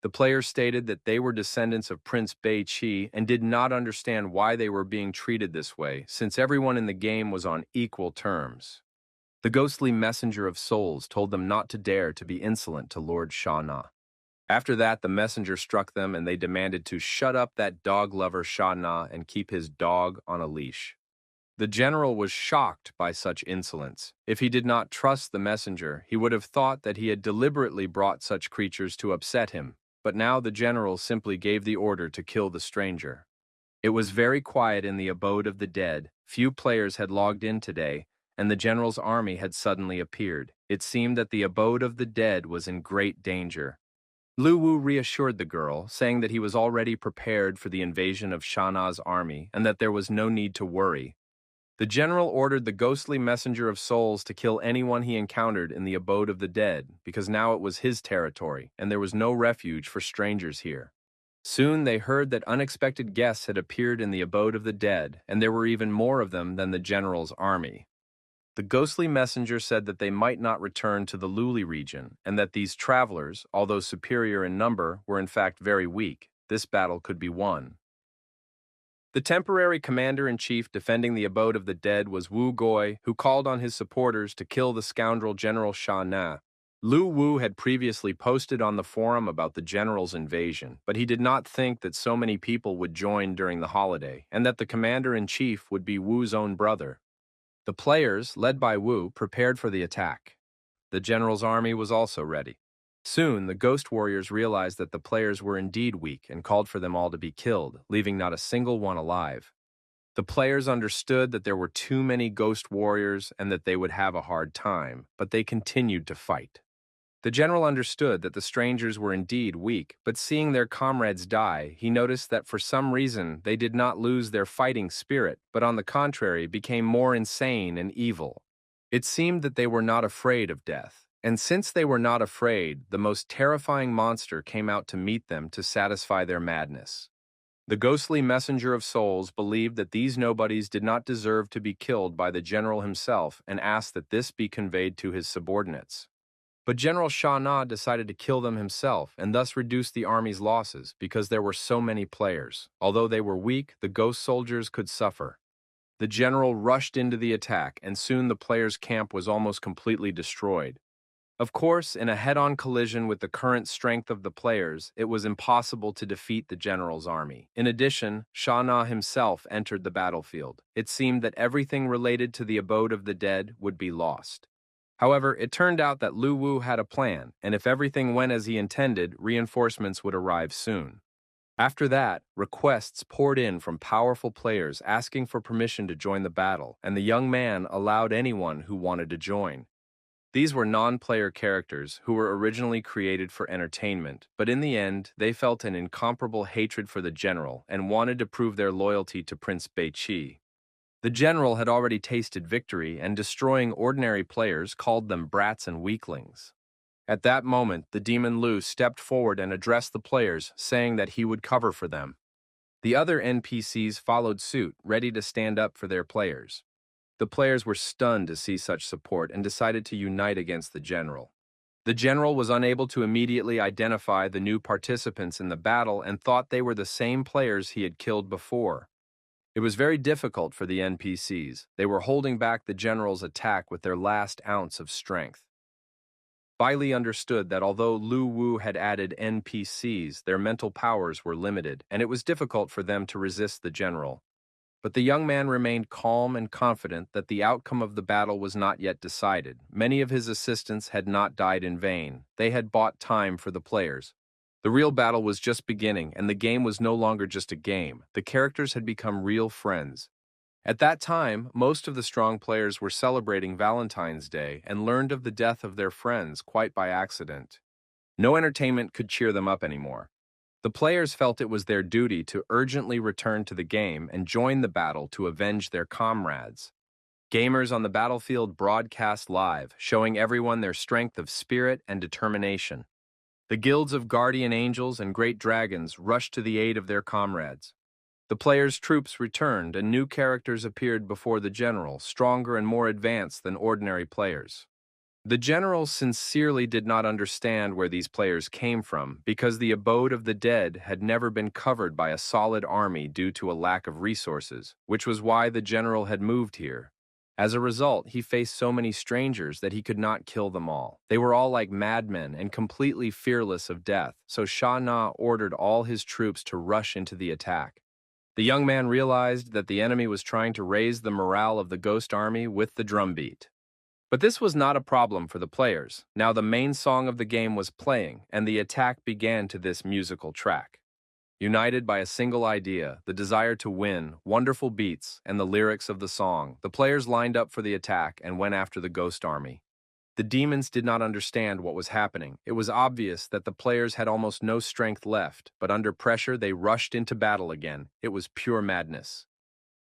The players stated that they were descendants of Prince Bei Qi and did not understand why they were being treated this way, since everyone in the game was on equal terms. The ghostly messenger of souls told them not to dare to be insolent to Lord Sha Na. After that, the messenger struck them and they demanded to shut up that dog lover Sha Na and keep his dog on a leash. The general was shocked by such insolence. If he did not trust the messenger, he would have thought that he had deliberately brought such creatures to upset him. But now the general simply gave the order to kill the stranger. It was very quiet in the abode of the dead. Few players had logged in today, and the general's army had suddenly appeared. It seemed that the abode of the dead was in great danger. Lu Wu reassured the girl, saying that he was already prepared for the invasion of Shana's army and that there was no need to worry. The general ordered the ghostly messenger of souls to kill anyone he encountered in the abode of the dead, because now it was his territory, and there was no refuge for strangers here. Soon they heard that unexpected guests had appeared in the abode of the dead, and there were even more of them than the general's army. The ghostly messenger said that they might not return to the Luli region, and that these travelers, although superior in number, were in fact very weak. This battle could be won. The temporary commander-in-chief defending the abode of the dead was Wu Goi, who called on his supporters to kill the scoundrel General Sha Na. Lu Wu had previously posted on the forum about the general's invasion, but he did not think that so many people would join during the holiday, and that the commander-in-chief would be Wu's own brother. The players, led by Wu, prepared for the attack. The general's army was also ready. Soon, the ghost warriors realized that the players were indeed weak and called for them all to be killed, leaving not a single one alive. The players understood that there were too many ghost warriors and that they would have a hard time, but they continued to fight. The general understood that the strangers were indeed weak, but seeing their comrades die, he noticed that for some reason they did not lose their fighting spirit, but on the contrary became more insane and evil. It seemed that they were not afraid of death. And since they were not afraid, the most terrifying monster came out to meet them to satisfy their madness. The ghostly messenger of souls believed that these nobodies did not deserve to be killed by the general himself and asked that this be conveyed to his subordinates. But General Sha Na decided to kill them himself and thus reduce the army's losses because there were so many players. Although they were weak, the ghost soldiers could suffer. The general rushed into the attack, and soon the players' camp was almost completely destroyed. Of course, in a head-on collision with the current strength of the players, it was impossible to defeat the general's army. In addition, Sha Na himself entered the battlefield. It seemed that everything related to the abode of the dead would be lost. However, it turned out that Lu Wu had a plan, and if everything went as he intended, reinforcements would arrive soon. After that, requests poured in from powerful players asking for permission to join the battle, and the young man allowed anyone who wanted to join. These were non-player characters who were originally created for entertainment, but in the end, they felt an incomparable hatred for the general and wanted to prove their loyalty to Prince Beiqi. The general had already tasted victory, and destroying ordinary players called them brats and weaklings. At that moment, the demon Lu stepped forward and addressed the players, saying that he would cover for them. The other NPCs followed suit, ready to stand up for their players. The players were stunned to see such support and decided to unite against the general. The general was unable to immediately identify the new participants in the battle and thought they were the same players he had killed before. It was very difficult for the NPCs. They were holding back the general's attack with their last ounce of strength. Bai Li understood that although Lu Wu had added NPCs, their mental powers were limited, and it was difficult for them to resist the general. But the young man remained calm and confident that the outcome of the battle was not yet decided. Many of his assistants had not died in vain. They had bought time for the players. The real battle was just beginning, and the game was no longer just a game. The characters had become real friends. At that time, most of the strong players were celebrating Valentine's Day and learned of the death of their friends quite by accident. No entertainment could cheer them up anymore. The players felt it was their duty to urgently return to the game and join the battle to avenge their comrades. Gamers on the battlefield broadcast live, showing everyone their strength of spirit and determination. The guilds of guardian angels and great dragons rushed to the aid of their comrades. The players' troops returned, and new characters appeared before the general, stronger and more advanced than ordinary players. The general sincerely did not understand where these players came from, because the abode of the dead had never been covered by a solid army due to a lack of resources, which was why the general had moved here. As a result, he faced so many strangers that he could not kill them all. They were all like madmen and completely fearless of death, so Sha Na ordered all his troops to rush into the attack. The young man realized that the enemy was trying to raise the morale of the ghost army with the drumbeat. But this was not a problem for the players. Now the main song of the game was playing, and the attack began to this musical track. United by a single idea, the desire to win, wonderful beats, and the lyrics of the song, the players lined up for the attack and went after the ghost army. The demons did not understand what was happening. It was obvious that the players had almost no strength left, but under pressure they rushed into battle again. It was pure madness.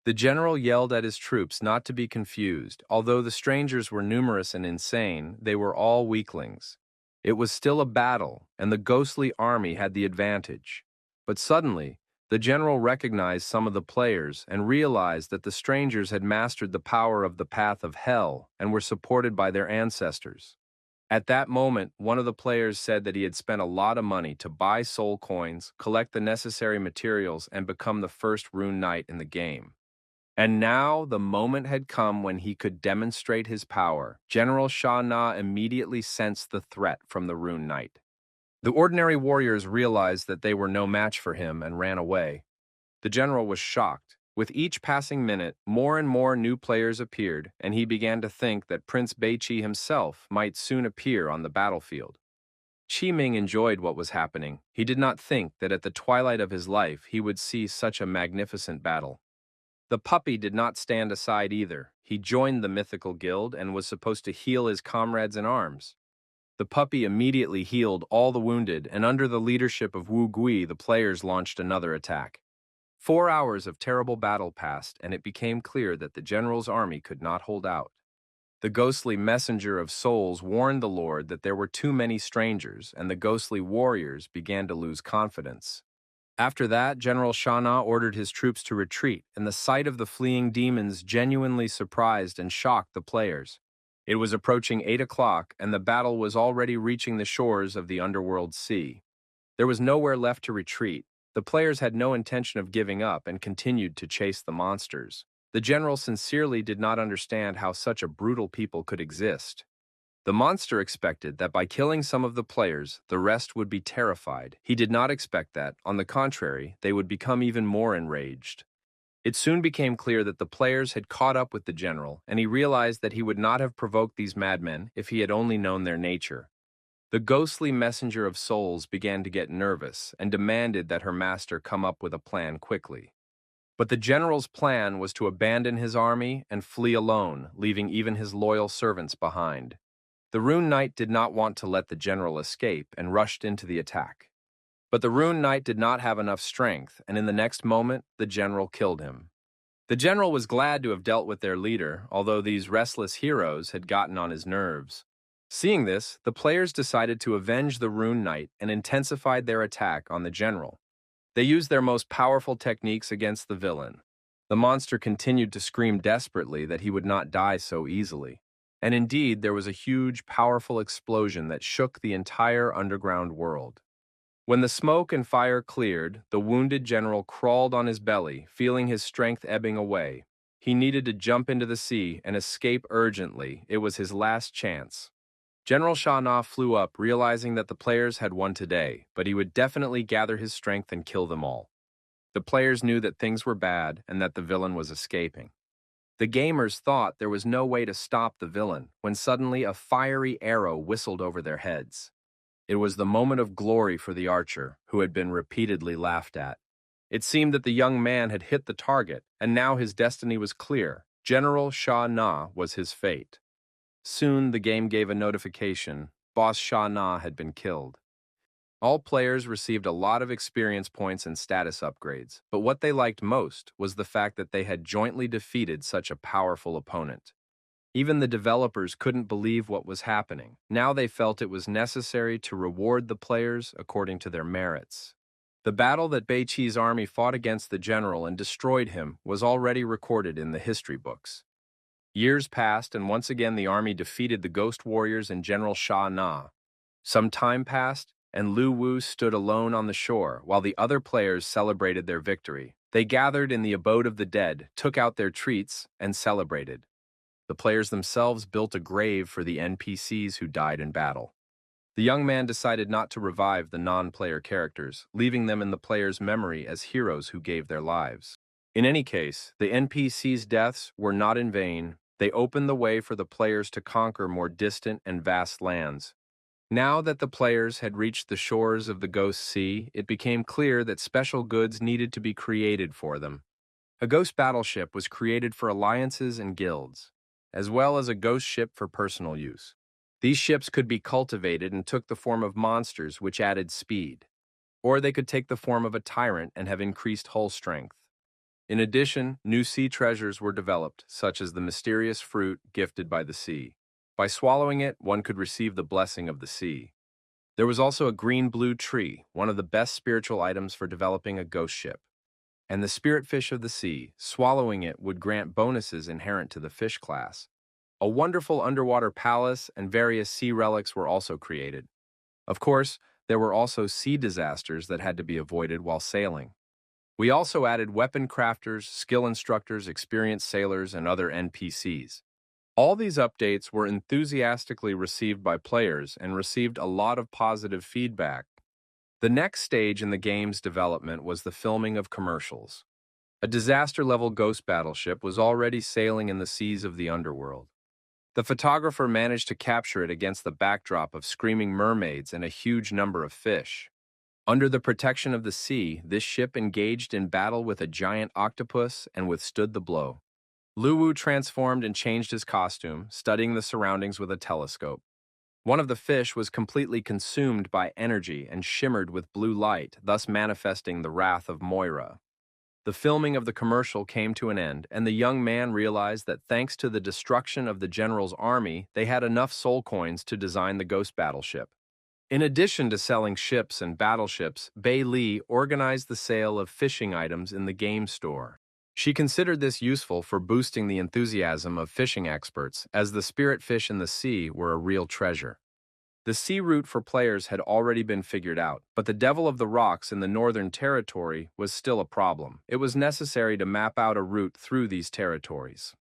The general yelled at his troops not to be confused. Although the strangers were numerous and insane, they were all weaklings. It was still a battle, and the ghostly army had the advantage. But suddenly, the general recognized some of the players and realized that the strangers had mastered the power of the path of hell and were supported by their ancestors. At that moment, one of the players said that he had spent a lot of money to buy soul coins, collect the necessary materials, and become the first rune knight in the game. And now the moment had come when he could demonstrate his power. General Sha Na immediately sensed the threat from the rune knight. The ordinary warriors realized that they were no match for him and ran away. The general was shocked. With each passing minute, more and more new players appeared, and he began to think that Prince Beiqi himself might soon appear on the battlefield. Qi Ming enjoyed what was happening. He did not think that at the twilight of his life he would see such a magnificent battle. The puppy did not stand aside either. He joined the mythical guild and was supposed to heal his comrades in arms. The puppy immediately healed all the wounded, and under the leadership of Wu Gui, the players launched another attack. 4 hours of terrible battle passed, and it became clear that the general's army could not hold out. The ghostly messenger of souls warned the Lord that there were too many strangers, and the ghostly warriors began to lose confidence. After that, General Sha Na ordered his troops to retreat, and the sight of the fleeing demons genuinely surprised and shocked the players. It was approaching 8 o'clock, and the battle was already reaching the shores of the underworld sea. There was nowhere left to retreat. The players had no intention of giving up and continued to chase the monsters. The general sincerely did not understand how such a brutal people could exist. The monster expected that by killing some of the players, the rest would be terrified. He did not expect that, on the contrary, they would become even more enraged. It soon became clear that the players had caught up with the general, and he realized that he would not have provoked these madmen if he had only known their nature. The ghostly messenger of souls began to get nervous and demanded that her master come up with a plan quickly. But the general's plan was to abandon his army and flee alone, leaving even his loyal servants behind. The Rune Knight did not want to let the general escape and rushed into the attack. But the Rune Knight did not have enough strength, and in the next moment, the general killed him. The general was glad to have dealt with their leader, although these restless heroes had gotten on his nerves. Seeing this, the players decided to avenge the Rune Knight and intensified their attack on the general. They used their most powerful techniques against the villain. The monster continued to scream desperately that he would not die so easily. And indeed, there was a huge, powerful explosion that shook the entire underground world. When the smoke and fire cleared, the wounded general crawled on his belly, feeling his strength ebbing away. He needed to jump into the sea and escape urgently. It was his last chance. General Sha Na flew up, realizing that the players had won today, but he would definitely gather his strength and kill them all. The players knew that things were bad and that the villain was escaping. The gamers thought there was no way to stop the villain when suddenly a fiery arrow whistled over their heads. It was the moment of glory for the archer, who had been repeatedly laughed at. It seemed that the young man had hit the target, and now his destiny was clear. General Sha Na was his fate. Soon the game gave a notification. Boss Sha Na had been killed. All players received a lot of experience points and status upgrades, but what they liked most was the fact that they had jointly defeated such a powerful opponent. Even the developers couldn't believe what was happening. Now they felt it was necessary to reward the players according to their merits. The battle that Bei Qi's army fought against the general and destroyed him was already recorded in the history books. Years passed, and once again the army defeated the Ghost Warriors and General Sha Na. Some time passed, and Lu Wu stood alone on the shore while the other players celebrated their victory. They gathered in the abode of the dead, took out their treats, and celebrated. The players themselves built a grave for the NPCs who died in battle. The young man decided not to revive the non-player characters, leaving them in the player's memory as heroes who gave their lives. In any case, the NPCs' deaths were not in vain. They opened the way for the players to conquer more distant and vast lands. Now that the players had reached the shores of the Ghost Sea, it became clear that special goods needed to be created for them. A ghost battleship was created for alliances and guilds, as well as a ghost ship for personal use. These ships could be cultivated and took the form of monsters, which added speed. Or they could take the form of a tyrant and have increased hull strength. In addition, new sea treasures were developed, such as the mysterious fruit gifted by the sea. By swallowing it, one could receive the blessing of the sea. There was also a green-blue tree, one of the best spiritual items for developing a ghost ship. And the spirit fish of the sea, swallowing it would grant bonuses inherent to the fish class. A wonderful underwater palace and various sea relics were also created. Of course, there were also sea disasters that had to be avoided while sailing. We also added weapon crafters, skill instructors, experienced sailors, and other NPCs. All these updates were enthusiastically received by players and received a lot of positive feedback. The next stage in the game's development was the filming of commercials. A disaster-level ghost battleship was already sailing in the seas of the underworld. The photographer managed to capture it against the backdrop of screaming mermaids and a huge number of fish. Under the protection of the sea, this ship engaged in battle with a giant octopus and withstood the blow. Lu Wu transformed and changed his costume, studying the surroundings with a telescope. One of the fish was completely consumed by energy and shimmered with blue light, thus manifesting the wrath of Moira. The filming of the commercial came to an end, and the young man realized that thanks to the destruction of the general's army, they had enough soul coins to design the ghost battleship. In addition to selling ships and battleships, Bei Li organized the sale of fishing items in the game store. She considered this useful for boosting the enthusiasm of fishing experts, as the spirit fish in the sea were a real treasure. The sea route for players had already been figured out, but the Devil of the Rocks in the Northern Territory was still a problem. It was necessary to map out a route through these territories.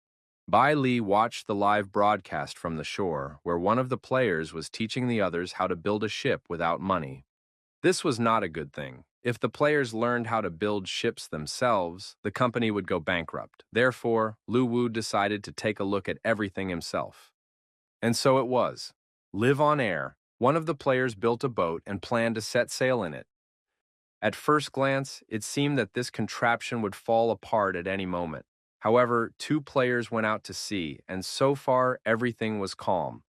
Bai Li watched the live broadcast from the shore, where one of the players was teaching the others how to build a ship without money. This was not a good thing. If the players learned how to build ships themselves, the company would go bankrupt. Therefore, Lu Wu decided to take a look at everything himself. And so it was. Live on air, one of the players built a boat and planned to set sail in it. At first glance, it seemed that this contraption would fall apart at any moment. However, two players went out to sea, and so far everything was calm.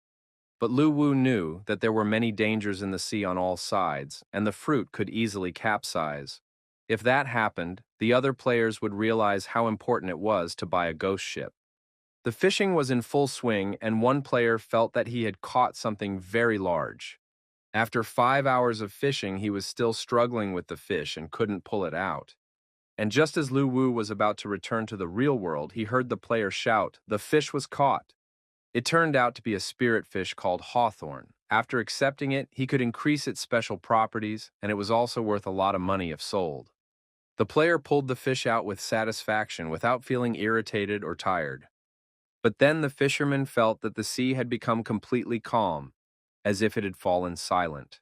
But Lu Wu knew that there were many dangers in the sea on all sides, and the fruit could easily capsize. If that happened, the other players would realize how important it was to buy a ghost ship. The fishing was in full swing, and one player felt that he had caught something very large. After 5 hours of fishing, he was still struggling with the fish and couldn't pull it out. And just as Lu Wu was about to return to the real world, he heard the player shout, "The fish was caught!" It turned out to be a spirit fish called Hawthorn. After accepting it, he could increase its special properties, and it was also worth a lot of money if sold. The player pulled the fish out with satisfaction without feeling irritated or tired. But then the fisherman felt that the sea had become completely calm, as if it had fallen silent.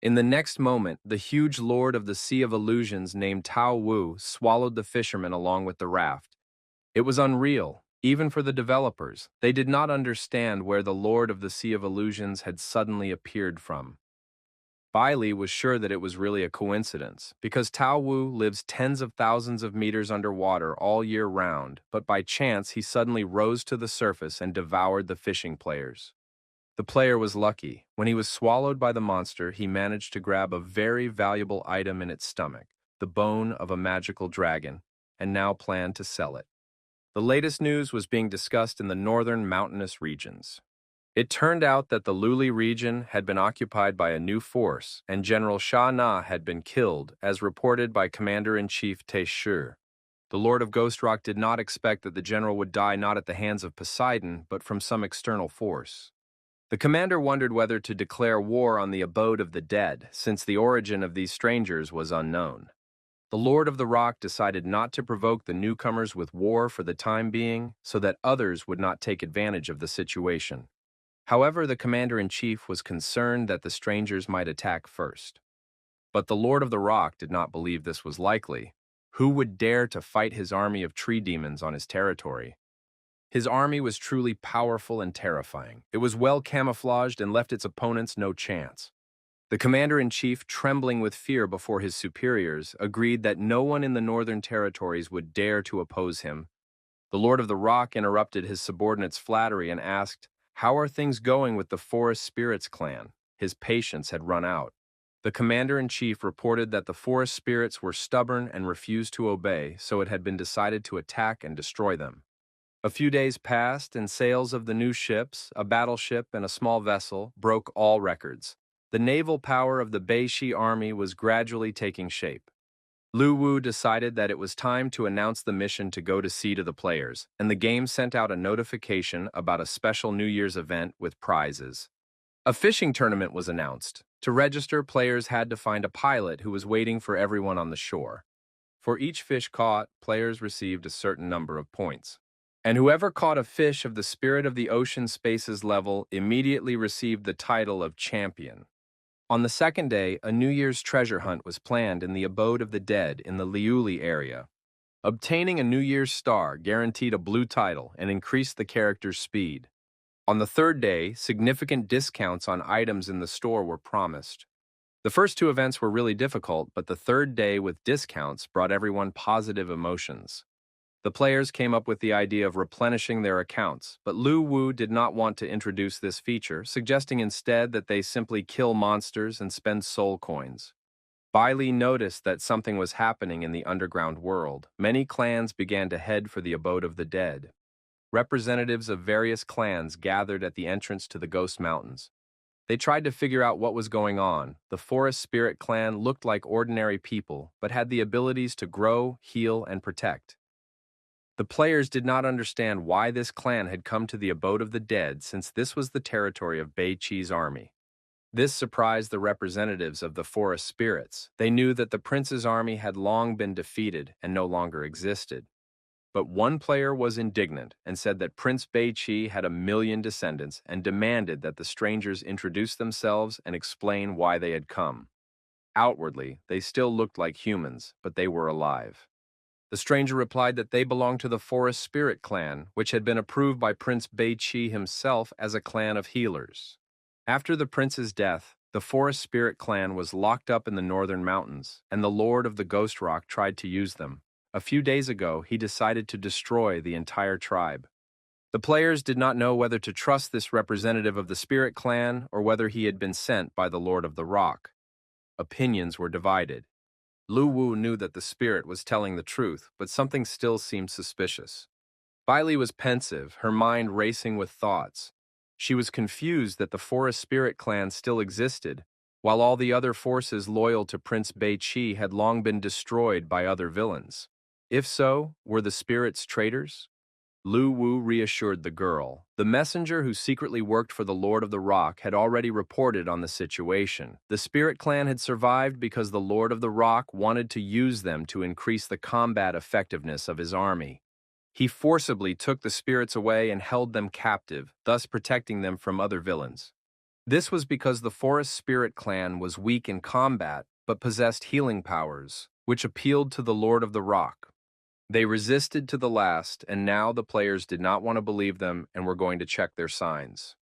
In the next moment, the huge lord of the Sea of Illusions named Tao Wu swallowed the fisherman along with the raft. It was unreal, even for the developers. They did not understand where the lord of the Sea of Illusions had suddenly appeared from. Bai Li was sure that it was really a coincidence, because Tao Wu lives tens of thousands of meters underwater all year round, but by chance he suddenly rose to the surface and devoured the fishing players. The player was lucky. When he was swallowed by the monster, he managed to grab a very valuable item in its stomach, the bone of a magical dragon, and now planned to sell it. The latest news was being discussed in the northern mountainous regions. It turned out that the Luli region had been occupied by a new force, and General Sha Na had been killed, as reported by Commander-in-Chief Te Shi. The Lord of Ghost Rock did not expect that the general would die not at the hands of Poseidon, but from some external force. The commander wondered whether to declare war on the abode of the dead, since the origin of these strangers was unknown. The Lord of the Rock decided not to provoke the newcomers with war for the time being, so that others would not take advantage of the situation. However, the commander-in-chief was concerned that the strangers might attack first. But the Lord of the Rock did not believe this was likely. Who would dare to fight his army of tree demons on his territory? His army was truly powerful and terrifying. It was well camouflaged and left its opponents no chance. The commander-in-chief, trembling with fear before his superiors, agreed that no one in the northern territories would dare to oppose him. The Lord of the Rock interrupted his subordinate's flattery and asked, "How are things going with the Forest Spirits clan?" His patience had run out. The commander-in-chief reported that the Forest Spirits were stubborn and refused to obey, so it had been decided to attack and destroy them. A few days passed, and sales of the new ships, a battleship and a small vessel, broke all records. The naval power of the Bei-Shi army was gradually taking shape. Lu Wu decided that it was time to announce the mission to go to sea to the players, and the game sent out a notification about a special New Year's event with prizes. A fishing tournament was announced. To register, players had to find a pilot who was waiting for everyone on the shore. For each fish caught, players received a certain number of points. And whoever caught a fish of the Spirit of the Ocean Spaces level immediately received the title of champion. On the second day, a New Year's treasure hunt was planned in the abode of the dead in the Liuli area. Obtaining a New Year's star guaranteed a blue title and increased the character's speed. On the third day, significant discounts on items in the store were promised. The first two events were really difficult, but the third day with discounts brought everyone positive emotions. The players came up with the idea of replenishing their accounts, but Lu Wu did not want to introduce this feature, suggesting instead that they simply kill monsters and spend soul coins. Bai Li noticed that something was happening in the underground world. Many clans began to head for the abode of the dead. Representatives of various clans gathered at the entrance to the Ghost Mountains. They tried to figure out what was going on. The Forest Spirit clan looked like ordinary people, but had the abilities to grow, heal, and protect. The players did not understand why this clan had come to the abode of the dead, since this was the territory of Bei Chi's army. This surprised the representatives of the forest spirits. They knew that the prince's army had long been defeated and no longer existed. But one player was indignant and said that Prince Bei Chi had 1,000,000 descendants and demanded that the strangers introduce themselves and explain why they had come. Outwardly, they still looked like humans, but they were alive. The stranger replied that they belonged to the Forest Spirit clan, which had been approved by Prince Bei Chi himself as a clan of healers. After the prince's death, the Forest Spirit clan was locked up in the northern mountains, and the Lord of the Ghost Rock tried to use them. A few days ago, he decided to destroy the entire tribe. The players did not know whether to trust this representative of the Spirit clan or whether he had been sent by the Lord of the Rock. Opinions were divided. Lu Wu knew that the spirit was telling the truth, but something still seemed suspicious. Bailey was pensive, her mind racing with thoughts. She was confused that the Forest Spirit clan still existed, while all the other forces loyal to Prince Bei Chi had long been destroyed by other villains. If so, were the spirits traitors? Lu Wu reassured the girl. The messenger who secretly worked for the Lord of the Rock had already reported on the situation. The Spirit Clan had survived because the Lord of the Rock wanted to use them to increase the combat effectiveness of his army. He forcibly took the spirits away and held them captive, thus protecting them from other villains. This was because the Forest Spirit Clan was weak in combat, but possessed healing powers, which appealed to the Lord of the Rock. They resisted to the last, and now the players did not want to believe them and were going to check their signs.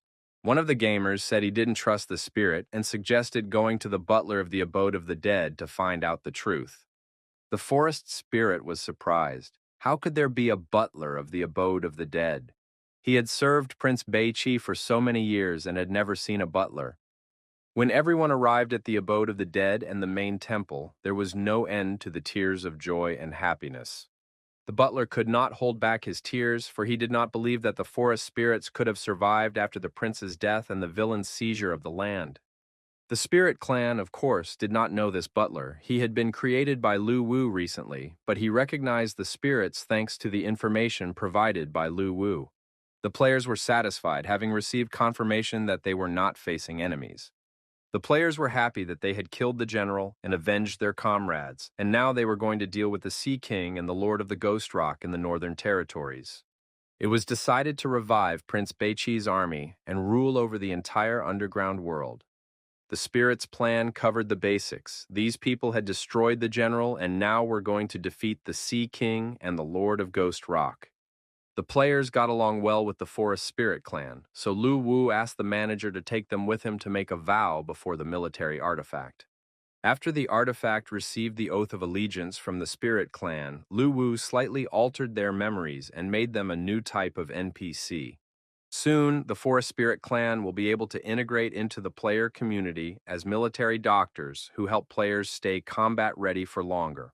One of the gamers said he didn't trust the spirit and suggested going to the butler of the abode of the dead to find out the truth. The forest spirit was surprised. How could there be a butler of the abode of the dead? He had served Prince Bei Chi for so many years and had never seen a butler. When everyone arrived at the abode of the dead and the main temple, there was no end to the tears of joy and happiness. The butler could not hold back his tears, for he did not believe that the forest spirits could have survived after the prince's death and the villain's seizure of the land. The Spirit Clan, of course, did not know this butler. He had been created by Lu Wu recently, but he recognized the spirits thanks to the information provided by Lu Wu. The players were satisfied, having received confirmation that they were not facing enemies. The players were happy that they had killed the general and avenged their comrades, and now they were going to deal with the Sea King and the Lord of the Ghost Rock in the Northern Territories. It was decided to revive Prince Bei Chi's army and rule over the entire underground world. The Spirit's plan covered the basics. These people had destroyed the general and now were going to defeat the Sea King and the Lord of Ghost Rock. The players got along well with the Forest Spirit Clan, so Lu Wu asked the manager to take them with him to make a vow before the military artifact. After the artifact received the oath of allegiance from the Spirit Clan, Lu Wu slightly altered their memories and made them a new type of NPC. Soon, the Forest Spirit Clan will be able to integrate into the player community as military doctors who help players stay combat ready for longer.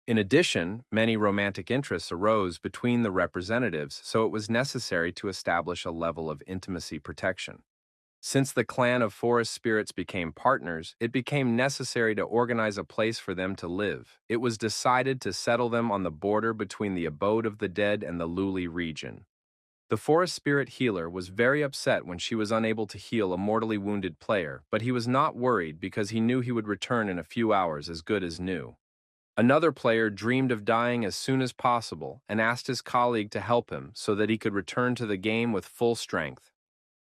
In addition, many romantic interests arose between the representatives, so it was necessary to establish a level of intimacy protection. Since the clan of forest spirits became partners, it became necessary to organize a place for them to live. It was decided to settle them on the border between the abode of the dead and the Luli region. The forest spirit healer was very upset when she was unable to heal a mortally wounded player, but he was not worried because he knew he would return in a few hours as good as new. Another player dreamed of dying as soon as possible and asked his colleague to help him so that he could return to the game with full strength.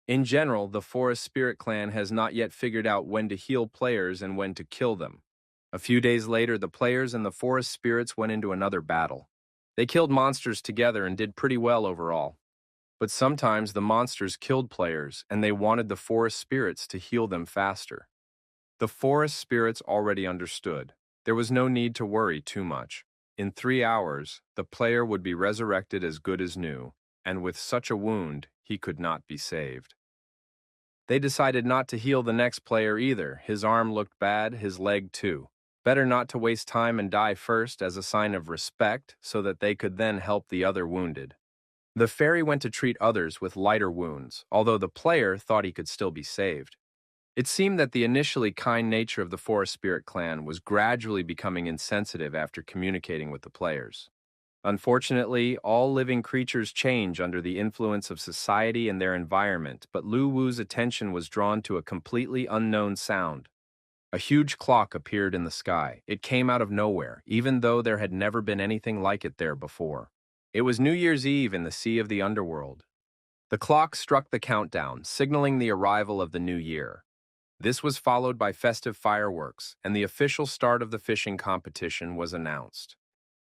In general, the Forest Spirit Clan has not yet figured out when to heal players and when to kill them. A few days later, the players and the Forest Spirits went into another battle. They killed monsters together and did pretty well overall. But sometimes the monsters killed players and they wanted the Forest Spirits to heal them faster. The Forest Spirits already understood. There was no need to worry too much. In 3 hours, the player would be resurrected as good as new, and with such a wound, he could not be saved. They decided not to heal the next player either. His arm looked bad, his leg too. Better not to waste time and die first as a sign of respect so that they could then help the other wounded. The fairy went to treat others with lighter wounds, although the player thought he could still be saved. It seemed that the initially kind nature of the Forest Spirit Clan was gradually becoming insensitive after communicating with the players. Unfortunately, all living creatures change under the influence of society and their environment, but Lu Wu's attention was drawn to a completely unknown sound. A huge clock appeared in the sky. It came out of nowhere, even though there had never been anything like it there before. It was New Year's Eve in the Sea of the Underworld. The clock struck the countdown, signaling the arrival of the new year. This was followed by festive fireworks, and the official start of the fishing competition was announced.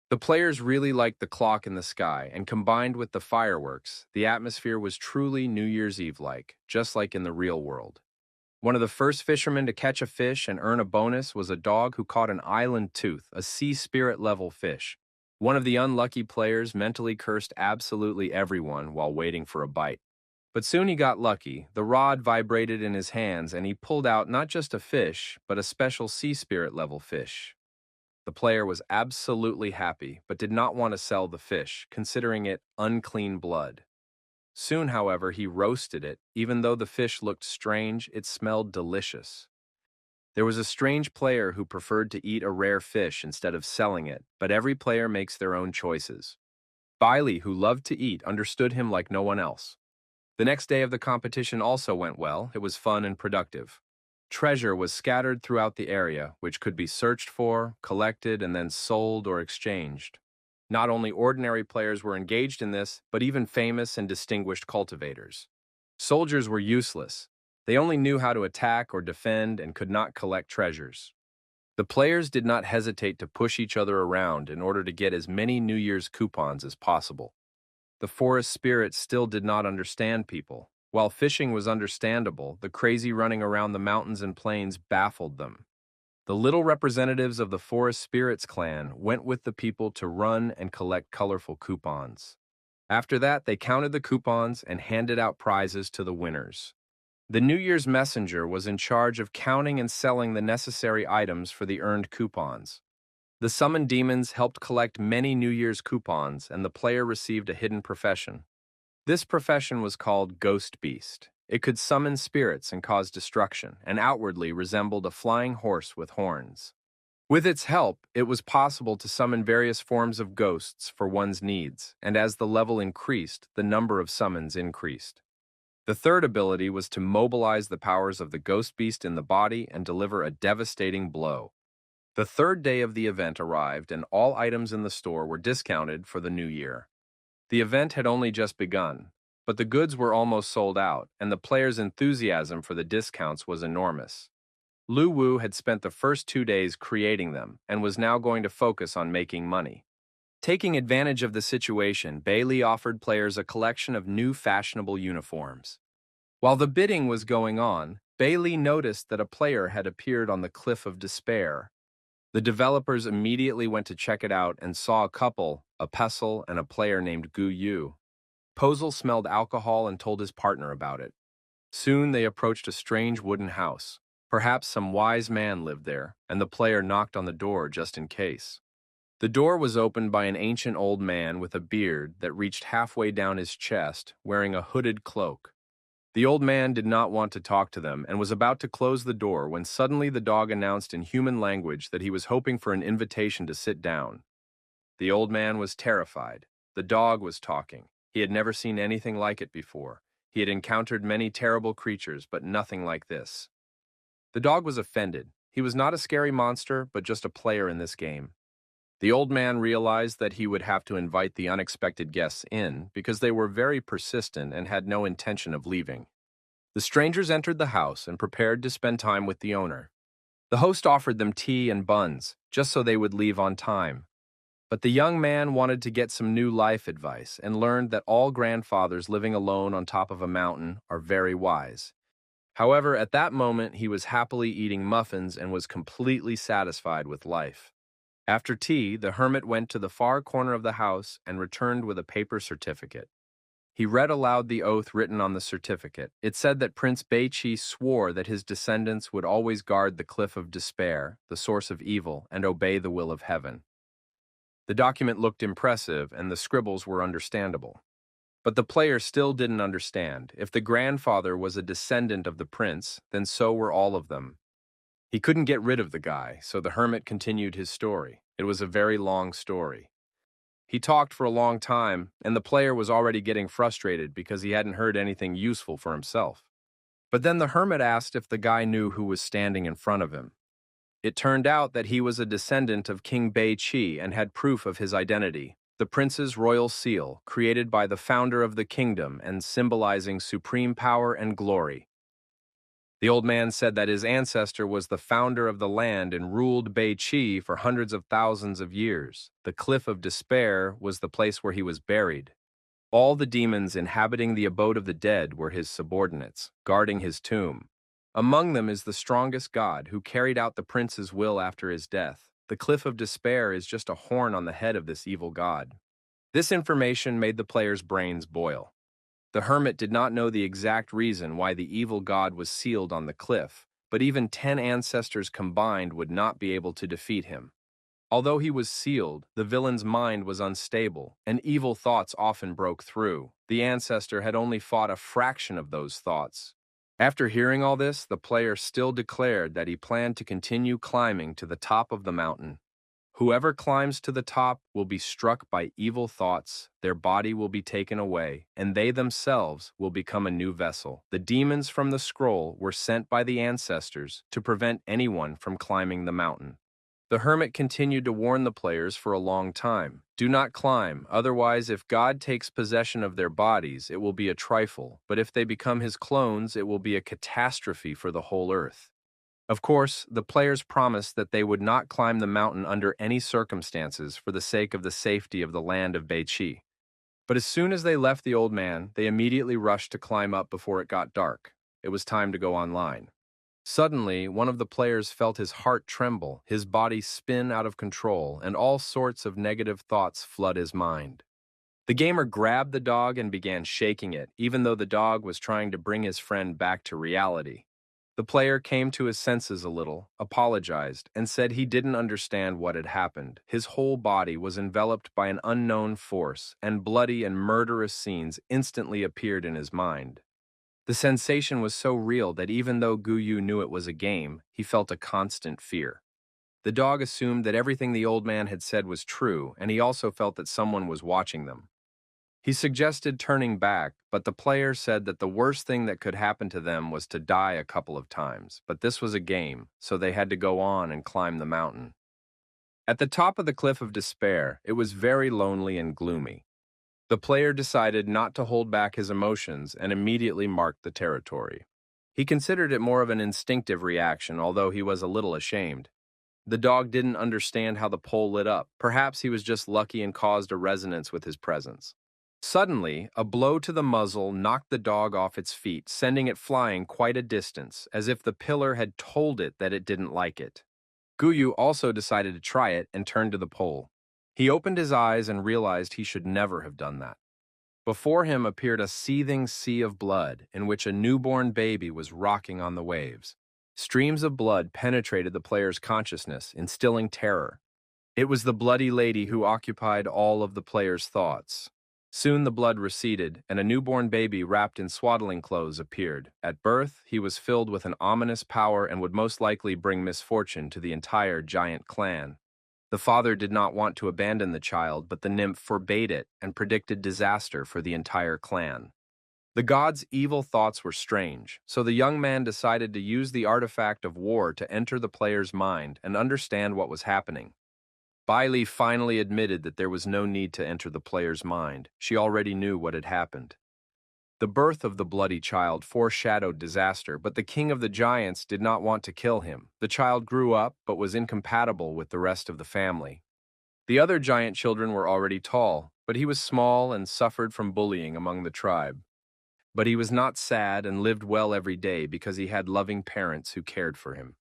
The players really liked the clock in the sky, and combined with the fireworks, the atmosphere was truly New Year's Eve-like, just like in the real world. One of the first fishermen to catch a fish and earn a bonus was a dog who caught an island tooth, a sea spirit-level fish. One of the unlucky players mentally cursed absolutely everyone while waiting for a bite. But soon he got lucky. The rod vibrated in his hands, and he pulled out not just a fish, but a special sea spirit-level fish. The player was absolutely happy, but did not want to sell the fish, considering it unclean blood. Soon, however, he roasted it. Even though the fish looked strange, it smelled delicious. There was a strange player who preferred to eat a rare fish instead of selling it, but every player makes their own choices. Bailey, who loved to eat, understood him like no one else. The next day of the competition also went well. It was fun and productive. Treasure was scattered throughout the area, which could be searched for, collected, and then sold or exchanged. Not only ordinary players were engaged in this, but even famous and distinguished cultivators. Soldiers were useless. They only knew how to attack or defend and could not collect treasures. The players did not hesitate to push each other around in order to get as many New Year's coupons as possible. The forest spirits still did not understand people. While fishing was understandable, the crazy running around the mountains and plains baffled them. The little representatives of the forest spirits clan went with the people to run and collect colorful coupons. After that, they counted the coupons and handed out prizes to the winners. The New Year's messenger was in charge of counting and selling the necessary items for the earned coupons. The summoned demons helped collect many New Year's coupons, and the player received a hidden profession. This profession was called Ghost Beast. It could summon spirits and cause destruction, and outwardly resembled a flying horse with horns. With its help, it was possible to summon various forms of ghosts for one's needs, and as the level increased, the number of summons increased. The third ability was to mobilize the powers of the Ghost Beast in the body and deliver a devastating blow. The third day of the event arrived, and all items in the store were discounted for the new year. The event had only just begun, but the goods were almost sold out, and the players' enthusiasm for the discounts was enormous. Lu Wu had spent the first 2 days creating them and was now going to focus on making money. Taking advantage of the situation, Bailey offered players a collection of new fashionable uniforms. While the bidding was going on, Bailey noticed that a player had appeared on the Cliff of Despair. The developers immediately went to check it out and saw a couple, a Pestle and a player named Gu Yu. Posel smelled alcohol and told his partner about it. Soon they approached a strange wooden house. Perhaps some wise man lived there, and the player knocked on the door just in case. The door was opened by an ancient old man with a beard that reached halfway down his chest, wearing a hooded cloak. The old man did not want to talk to them and was about to close the door when suddenly the dog announced in human language that he was hoping for an invitation to sit down. The old man was terrified. The dog was talking. He had never seen anything like it before. He had encountered many terrible creatures, but nothing like this. The dog was offended. He was not a scary monster, but just a player in this game. The old man realized that he would have to invite the unexpected guests in because they were very persistent and had no intention of leaving. The strangers entered the house and prepared to spend time with the owner. The host offered them tea and buns, just so they would leave on time. But the young man wanted to get some new life advice and learned that all grandfathers living alone on top of a mountain are very wise. However, at that moment, he was happily eating muffins and was completely satisfied with life. After tea, the hermit went to the far corner of the house and returned with a paper certificate. He read aloud the oath written on the certificate. It said that Prince Beiqi swore that his descendants would always guard the Cliff of Despair, the source of evil, and obey the will of heaven. The document looked impressive, and the scribbles were understandable. But the player still didn't understand. If the grandfather was a descendant of the prince, then so were all of them. He couldn't get rid of the guy, so the hermit continued his story. It was a very long story. He talked for a long time, and the player was already getting frustrated because he hadn't heard anything useful for himself. But then the hermit asked if the guy knew who was standing in front of him. It turned out that he was a descendant of King Bei Qi and had proof of his identity, the prince's royal seal, created by the founder of the kingdom and symbolizing supreme power and glory. The old man said that his ancestor was the founder of the land and ruled Bei Qi for hundreds of thousands of years. The Cliff of Despair was the place where he was buried. All the demons inhabiting the abode of the dead were his subordinates, guarding his tomb. Among them is the strongest god who carried out the prince's will after his death. The Cliff of Despair is just a horn on the head of this evil god. This information made the player's brains boil. The hermit did not know the exact reason why the evil god was sealed on the cliff, but even 10 ancestors combined would not be able to defeat him. Although he was sealed, the villain's mind was unstable, and evil thoughts often broke through. The ancestor had only fought a fraction of those thoughts. After hearing all this, the player still declared that he planned to continue climbing to the top of the mountain. Whoever climbs to the top will be struck by evil thoughts, their body will be taken away, and they themselves will become a new vessel. The demons from the scroll were sent by the ancestors to prevent anyone from climbing the mountain. The hermit continued to warn the players for a long time. Do not climb, otherwise if God takes possession of their bodies, it will be a trifle, but if they become his clones, it will be a catastrophe for the whole earth. Of course, the players promised that they would not climb the mountain under any circumstances for the sake of the safety of the land of Bei Qi. But as soon as they left the old man, they immediately rushed to climb up before it got dark. It was time to go online. Suddenly, one of the players felt his heart tremble, his body spin out of control, and all sorts of negative thoughts flood his mind. The gamer grabbed the dog and began shaking it, even though the dog was trying to bring his friend back to reality. The player came to his senses a little, apologized, and said he didn't understand what had happened. His whole body was enveloped by an unknown force, and bloody and murderous scenes instantly appeared in his mind. The sensation was so real that even though Guyu knew it was a game, he felt a constant fear. The dog assumed that everything the old man had said was true, and he also felt that someone was watching them. He suggested turning back, but the player said that the worst thing that could happen to them was to die a couple of times, but this was a game, so they had to go on and climb the mountain. At the top of the Cliff of Despair, it was very lonely and gloomy. The player decided not to hold back his emotions and immediately marked the territory. He considered it more of an instinctive reaction, although he was a little ashamed. The dog didn't understand how the pole lit up. Perhaps he was just lucky and caused a resonance with his presence. Suddenly, a blow to the muzzle knocked the dog off its feet, sending it flying quite a distance, as if the pillar had told it that it didn't like it. Guyu also decided to try it and turned to the pole. He opened his eyes and realized he should never have done that. Before him appeared a seething sea of blood, in which a newborn baby was rocking on the waves. Streams of blood penetrated the player's consciousness, instilling terror. It was the bloody lady who occupied all of the player's thoughts. Soon the blood receded, and a newborn baby wrapped in swaddling clothes appeared. At birth, he was filled with an ominous power and would most likely bring misfortune to the entire giant clan. The father did not want to abandon the child, but the nymph forbade it and predicted disaster for the entire clan. The god's evil thoughts were strange, so the young man decided to use the artifact of war to enter the player's mind and understand what was happening. Bailey finally admitted that there was no need to enter the player's mind. She already knew what had happened. The birth of the bloody child foreshadowed disaster, but the king of the giants did not want to kill him. The child grew up, but was incompatible with the rest of the family. The other giant children were already tall, but he was small and suffered from bullying among the tribe. But he was not sad and lived well every day because he had loving parents who cared for him.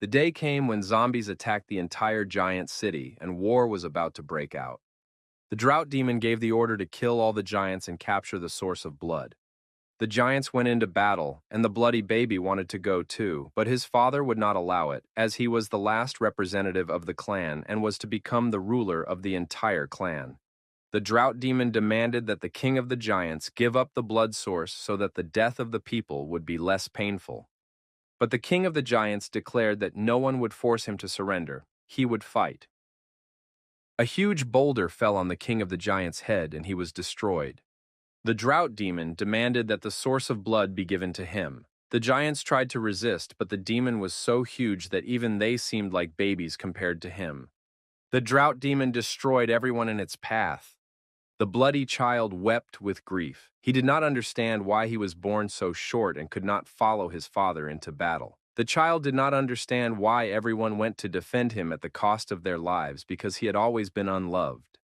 The day came when zombies attacked the entire giant city, and war was about to break out. The drought demon gave the order to kill all the giants and capture the source of blood. The giants went into battle, and the bloody baby wanted to go too, but his father would not allow it, as he was the last representative of the clan and was to become the ruler of the entire clan. The drought demon demanded that the king of the giants give up the blood source so that the death of the people would be less painful. But the king of the giants declared that no one would force him to surrender. He would fight. A huge boulder fell on the king of the giants' head, and he was destroyed. The drought demon demanded that the source of blood be given to him. The giants tried to resist, but the demon was so huge that even they seemed like babies compared to him. The drought demon destroyed everyone in its path. The bloody child wept with grief. He did not understand why he was born so short and could not follow his father into battle. The child did not understand why everyone went to defend him at the cost of their lives because he had always been unloved.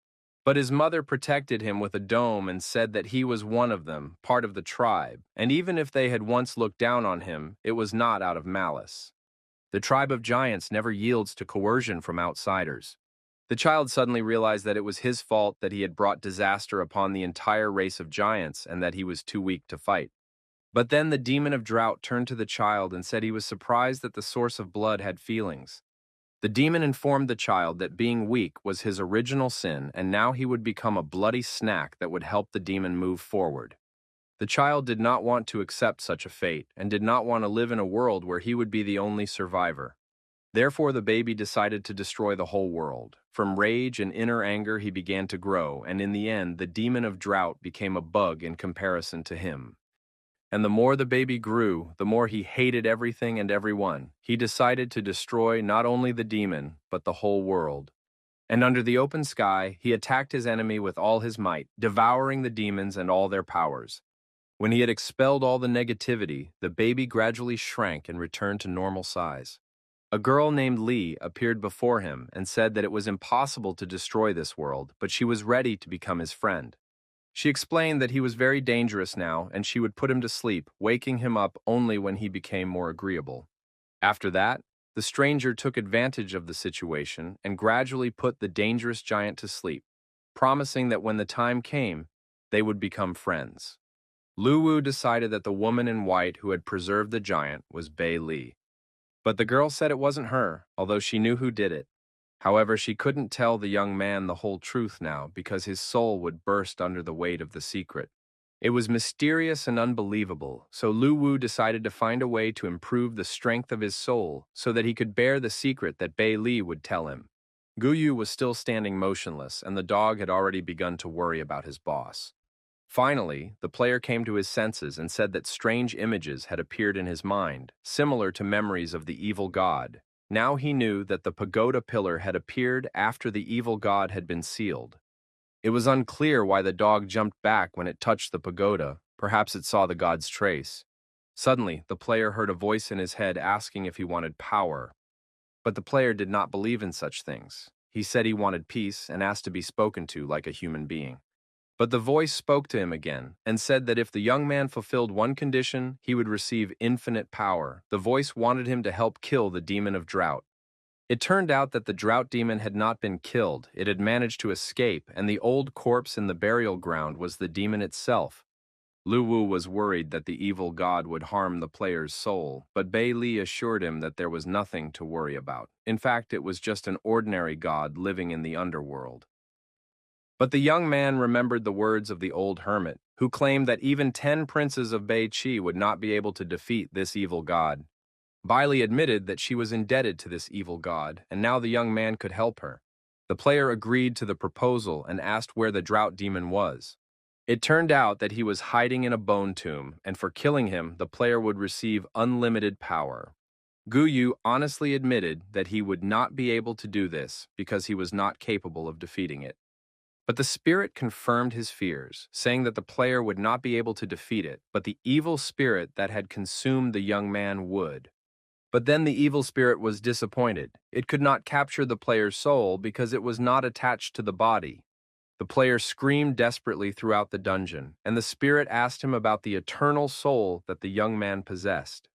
But his mother protected him with a dome and said that he was one of them, part of the tribe, and even if they had once looked down on him, it was not out of malice. The tribe of giants never yields to coercion from outsiders. The child suddenly realized that it was his fault that he had brought disaster upon the entire race of giants and that he was too weak to fight. But then the demon of drought turned to the child and said he was surprised that the source of blood had feelings. The demon informed the child that being weak was his original sin, and now he would become a bloody snack that would help the demon move forward. The child did not want to accept such a fate and did not want to live in a world where he would be the only survivor. Therefore, the baby decided to destroy the whole world. From rage and inner anger, he began to grow, and in the end, the demon of drought became a bug in comparison to him. And the more the baby grew, the more he hated everything and everyone. He decided to destroy not only the demon, but the whole world. And under the open sky, he attacked his enemy with all his might, devouring the demons and all their powers. When he had expelled all the negativity, the baby gradually shrank and returned to normal size. A girl named Lee appeared before him and said that it was impossible to destroy this world, but she was ready to become his friend. She explained that he was very dangerous now and she would put him to sleep, waking him up only when he became more agreeable. After that, the stranger took advantage of the situation and gradually put the dangerous giant to sleep, promising that when the time came, they would become friends. Luwu decided that the woman in white who had preserved the giant was Bei Li. But the girl said it wasn't her, although she knew who did it. However, she couldn't tell the young man the whole truth now because his soul would burst under the weight of the secret. It was mysterious and unbelievable, so Lu Wu decided to find a way to improve the strength of his soul so that he could bear the secret that Bei Li would tell him. Guyu was still standing motionless, and the dog had already begun to worry about his boss. Finally, the player came to his senses and said that strange images had appeared in his mind, similar to memories of the evil god. Now he knew that the pagoda pillar had appeared after the evil god had been sealed. It was unclear why the dog jumped back when it touched the pagoda. Perhaps it saw the god's trace. Suddenly, the player heard a voice in his head asking if he wanted power. But the player did not believe in such things. He said he wanted peace and asked to be spoken to like a human being. But the voice spoke to him again and said that if the young man fulfilled one condition, he would receive infinite power. The voice wanted him to help kill the demon of drought. It turned out that the drought demon had not been killed. It had managed to escape, and the old corpse in the burial ground was the demon itself. Lu Wu was worried that the evil god would harm the player's soul, but Bei Li assured him that there was nothing to worry about. In fact, it was just an ordinary god living in the underworld. But the young man remembered the words of the old hermit, who claimed that even 10 princes of Bei Qi would not be able to defeat this evil god. Bai Li admitted that she was indebted to this evil god, and now the young man could help her. The player agreed to the proposal and asked where the drought demon was. It turned out that he was hiding in a bone tomb, and for killing him, the player would receive unlimited power. Guyu honestly admitted that he would not be able to do this because he was not capable of defeating it. But the spirit confirmed his fears, saying that the player would not be able to defeat it, but the evil spirit that had consumed the young man would. But then the evil spirit was disappointed. It could not capture the player's soul because it was not attached to the body. The player screamed desperately throughout the dungeon, and the spirit asked him about the eternal soul that the young man possessed.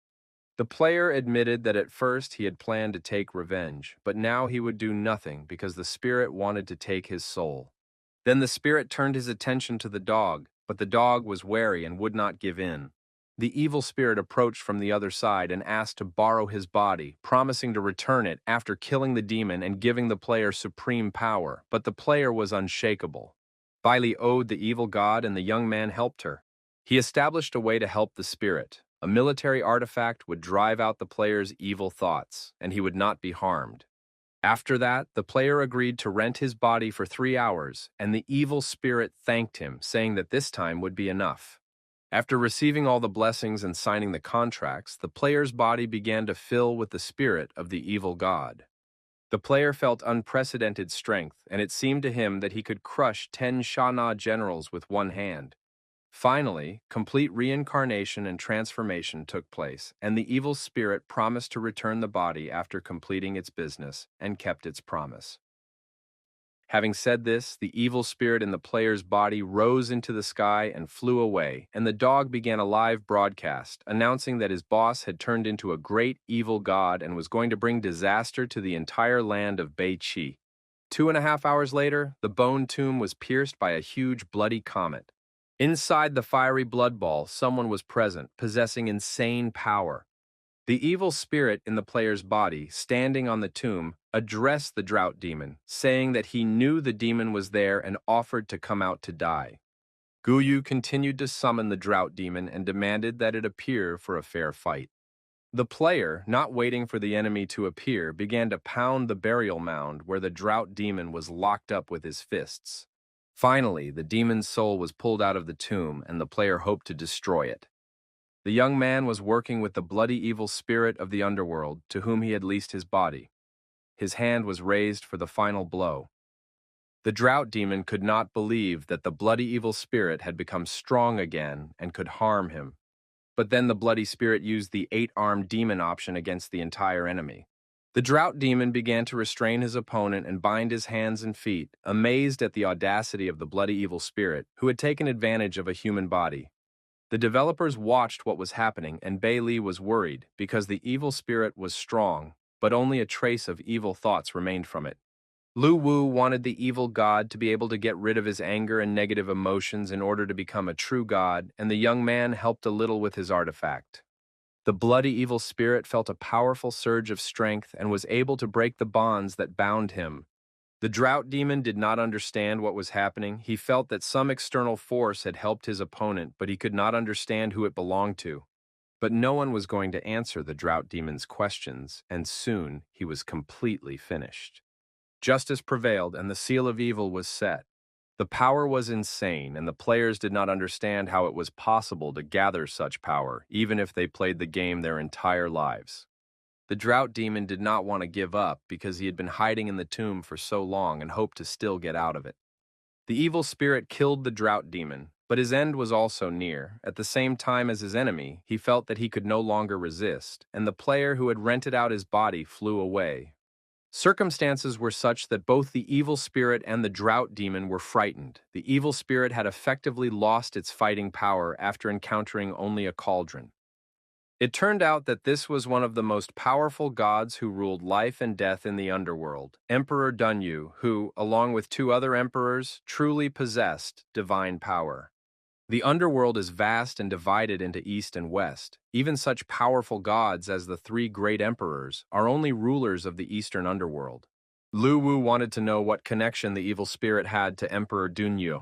The player admitted that at first he had planned to take revenge, but now he would do nothing because the spirit wanted to take his soul. Then the spirit turned his attention to the dog, but the dog was wary and would not give in. The evil spirit approached from the other side and asked to borrow his body, promising to return it after killing the demon and giving the player supreme power, but the player was unshakable. Bai Li owed the evil god and the young man helped her. He established a way to help the spirit. A military artifact would drive out the player's evil thoughts, and he would not be harmed. After that, the player agreed to rent his body for 3 hours, and the evil spirit thanked him, saying that this time would be enough. After receiving all the blessings and signing the contracts, the player's body began to fill with the spirit of the evil god. The player felt unprecedented strength, and it seemed to him that he could crush 10 Shah generals with one hand. Finally, complete reincarnation and transformation took place, and the evil spirit promised to return the body after completing its business, and kept its promise. Having said this, the evil spirit in the player's body rose into the sky and flew away, and the dog began a live broadcast, announcing that his boss had turned into a great evil god and was going to bring disaster to the entire land of Beichi. 2.5 hours later, the bone tomb was pierced by a huge bloody comet. Inside the fiery blood ball, someone was present, possessing insane power. The evil spirit in the player's body, standing on the tomb, addressed the drought demon, saying that he knew the demon was there and offered to come out to die. Guyu continued to summon the drought demon and demanded that it appear for a fair fight. The player, not waiting for the enemy to appear, began to pound the burial mound where the drought demon was locked up with his fists. Finally, the demon's soul was pulled out of the tomb, and the player hoped to destroy it. The young man was working with the bloody evil spirit of the underworld, to whom he had leased his body. His hand was raised for the final blow. The drought demon could not believe that the bloody evil spirit had become strong again and could harm him. But then the bloody spirit used the 8-armed demon option against the entire enemy. The drought demon began to restrain his opponent and bind his hands and feet, amazed at the audacity of the bloody evil spirit, who had taken advantage of a human body. The developers watched what was happening, and Bailey was worried because the evil spirit was strong, but only a trace of evil thoughts remained from it. Lu Wu wanted the evil god to be able to get rid of his anger and negative emotions in order to become a true god, and the young man helped a little with his artifact. The bloody evil spirit felt a powerful surge of strength and was able to break the bonds that bound him. The drought demon did not understand what was happening. He felt that some external force had helped his opponent, but he could not understand who it belonged to. But no one was going to answer the drought demon's questions, and soon he was completely finished. Justice prevailed, and the seal of evil was set. The power was insane, and the players did not understand how it was possible to gather such power, even if they played the game their entire lives. The drought demon did not want to give up because he had been hiding in the tomb for so long and hoped to still get out of it. The evil spirit killed the drought demon, but his end was also near. At the same time as his enemy, he felt that he could no longer resist, and the player who had rented out his body flew away. Circumstances were such that both the evil spirit and the drought demon were frightened. The evil spirit had effectively lost its fighting power after encountering only a cauldron. It turned out that this was one of the most powerful gods who ruled life and death in the underworld, Emperor Dunyu, who, along with 2 other emperors, truly possessed divine power. The underworld is vast and divided into east and west. Even such powerful gods as the 3 great emperors are only rulers of the eastern underworld. Lu Wu wanted to know what connection the evil spirit had to Emperor Dunyu.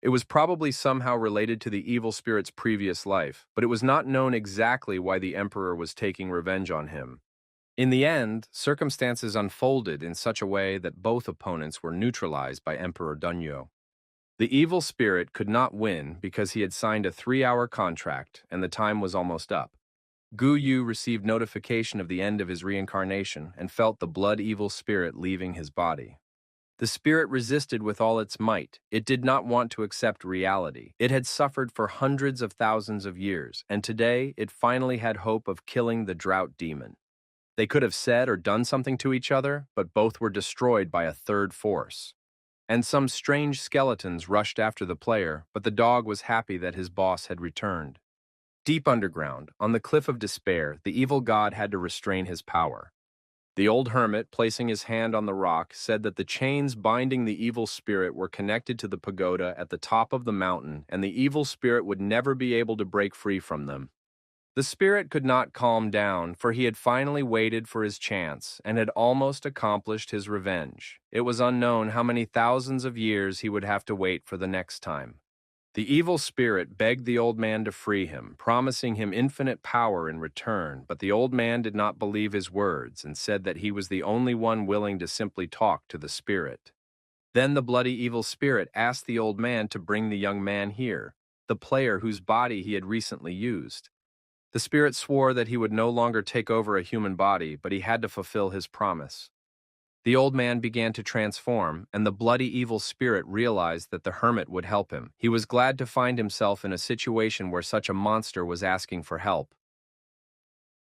It was probably somehow related to the evil spirit's previous life, but it was not known exactly why the emperor was taking revenge on him. In the end, circumstances unfolded in such a way that both opponents were neutralized by Emperor Dunyu. The evil spirit could not win because he had signed a 3-hour contract and the time was almost up. Guyu received notification of the end of his reincarnation and felt the blood evil spirit leaving his body. The spirit resisted with all its might. It did not want to accept reality. It had suffered for hundreds of thousands of years, and today it finally had hope of killing the drought demon. They could have said or done something to each other, but both were destroyed by a third force. And some strange skeletons rushed after the player, but the dog was happy that his boss had returned. Deep underground, on the cliff of despair, the evil god had to restrain his power. The old hermit, placing his hand on the rock, said that the chains binding the evil spirit were connected to the pagoda at the top of the mountain, and the evil spirit would never be able to break free from them. The spirit could not calm down, for he had finally waited for his chance and had almost accomplished his revenge. It was unknown how many thousands of years he would have to wait for the next time. The evil spirit begged the old man to free him, promising him infinite power in return, but the old man did not believe his words and said that he was the only one willing to simply talk to the spirit. Then the bloody evil spirit asked the old man to bring the young man here, the player whose body he had recently used. The spirit swore that he would no longer take over a human body, but he had to fulfill his promise. The old man began to transform, and the bloody evil spirit realized that the hermit would help him. He was glad to find himself in a situation where such a monster was asking for help.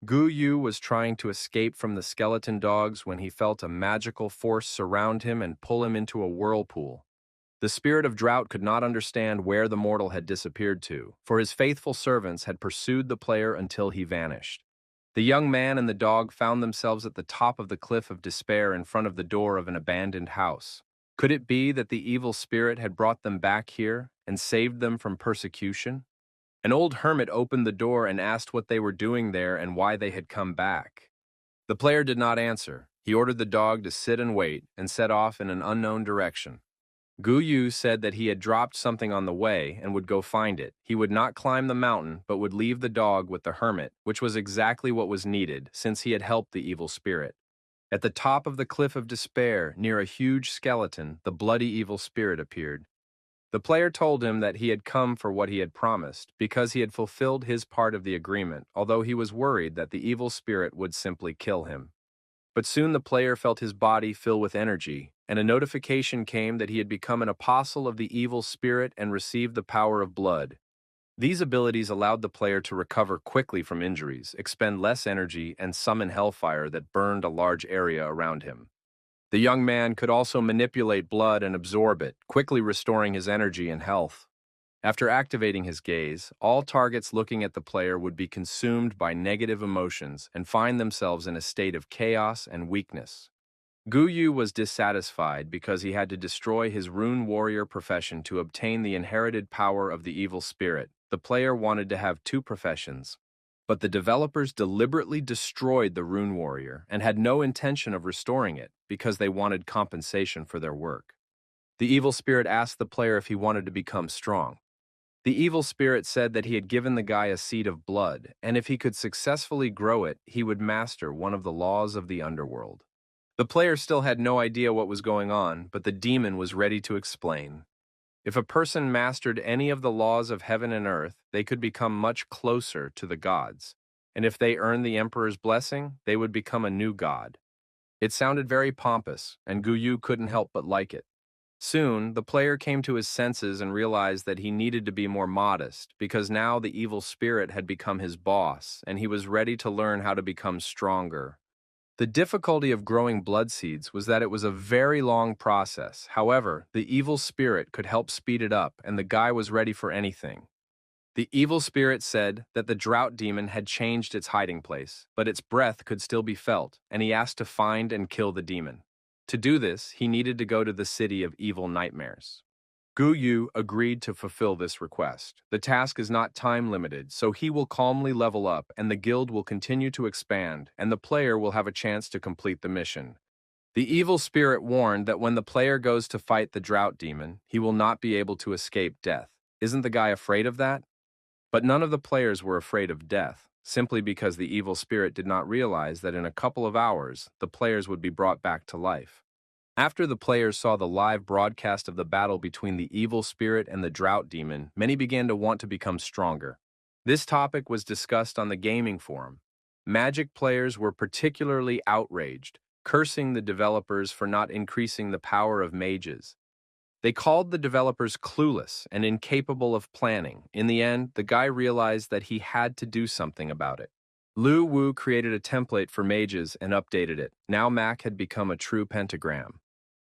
Gu Yu was trying to escape from the skeleton dogs when he felt a magical force surround him and pull him into a whirlpool. The spirit of drought could not understand where the mortal had disappeared to, for his faithful servants had pursued the player until he vanished. The young man and the dog found themselves at the top of the cliff of despair in front of the door of an abandoned house. Could it be that the evil spirit had brought them back here and saved them from persecution? An old hermit opened the door and asked what they were doing there and why they had come back. The player did not answer. He ordered the dog to sit and wait and set off in an unknown direction. Gu Yu said that he had dropped something on the way and would go find it. He would not climb the mountain, but would leave the dog with the hermit, which was exactly what was needed, since he had helped the evil spirit. At the top of the cliff of despair, near a huge skeleton, the bloody evil spirit appeared. The player told him that he had come for what he had promised, because he had fulfilled his part of the agreement, although he was worried that the evil spirit would simply kill him. But soon the player felt his body fill with energy, and a notification came that he had become an apostle of the evil spirit and received the power of blood. These abilities allowed the player to recover quickly from injuries, expend less energy, and summon hellfire that burned a large area around him. The young man could also manipulate blood and absorb it, quickly restoring his energy and health. After activating his gaze, all targets looking at the player would be consumed by negative emotions and find themselves in a state of chaos and weakness. Gu Yu was dissatisfied because he had to destroy his rune warrior profession to obtain the inherited power of the evil spirit. The player wanted to have two professions, but the developers deliberately destroyed the rune warrior and had no intention of restoring it because they wanted compensation for their work. The evil spirit asked the player if he wanted to become strong. The evil spirit said that he had given the guy a seed of blood, and if he could successfully grow it, he would master one of the laws of the underworld. The player still had no idea what was going on, but the demon was ready to explain. If a person mastered any of the laws of heaven and earth, they could become much closer to the gods, and if they earned the emperor's blessing, they would become a new god. It sounded very pompous, and Gu Yu couldn't help but like it. Soon, the player came to his senses and realized that he needed to be more modest, because now the evil spirit had become his boss, and he was ready to learn how to become stronger. The difficulty of growing blood seeds was that it was a very long process. However, the evil spirit could help speed it up, and the guy was ready for anything. The evil spirit said that the drought demon had changed its hiding place, but its breath could still be felt, and he asked to find and kill the demon. To do this, he needed to go to the city of evil nightmares. Gu Yu agreed to fulfill this request. The task is not time-limited, so he will calmly level up, and the guild will continue to expand, and the player will have a chance to complete the mission. The evil spirit warned that when the player goes to fight the drought demon, he will not be able to escape death. Isn't the guy afraid of that? But none of the players were afraid of death, simply because the evil spirit did not realize that in a couple of hours, the players would be brought back to life. After the players saw the live broadcast of the battle between the evil spirit and the drought demon, many began to want to become stronger. This topic was discussed on the gaming forum. Magic players were particularly outraged, cursing the developers for not increasing the power of mages. They called the developers clueless and incapable of planning. In the end, the guy realized that he had to do something about it. Lu Wu created a template for mages and updated it. Now Mac had become a true pentagram.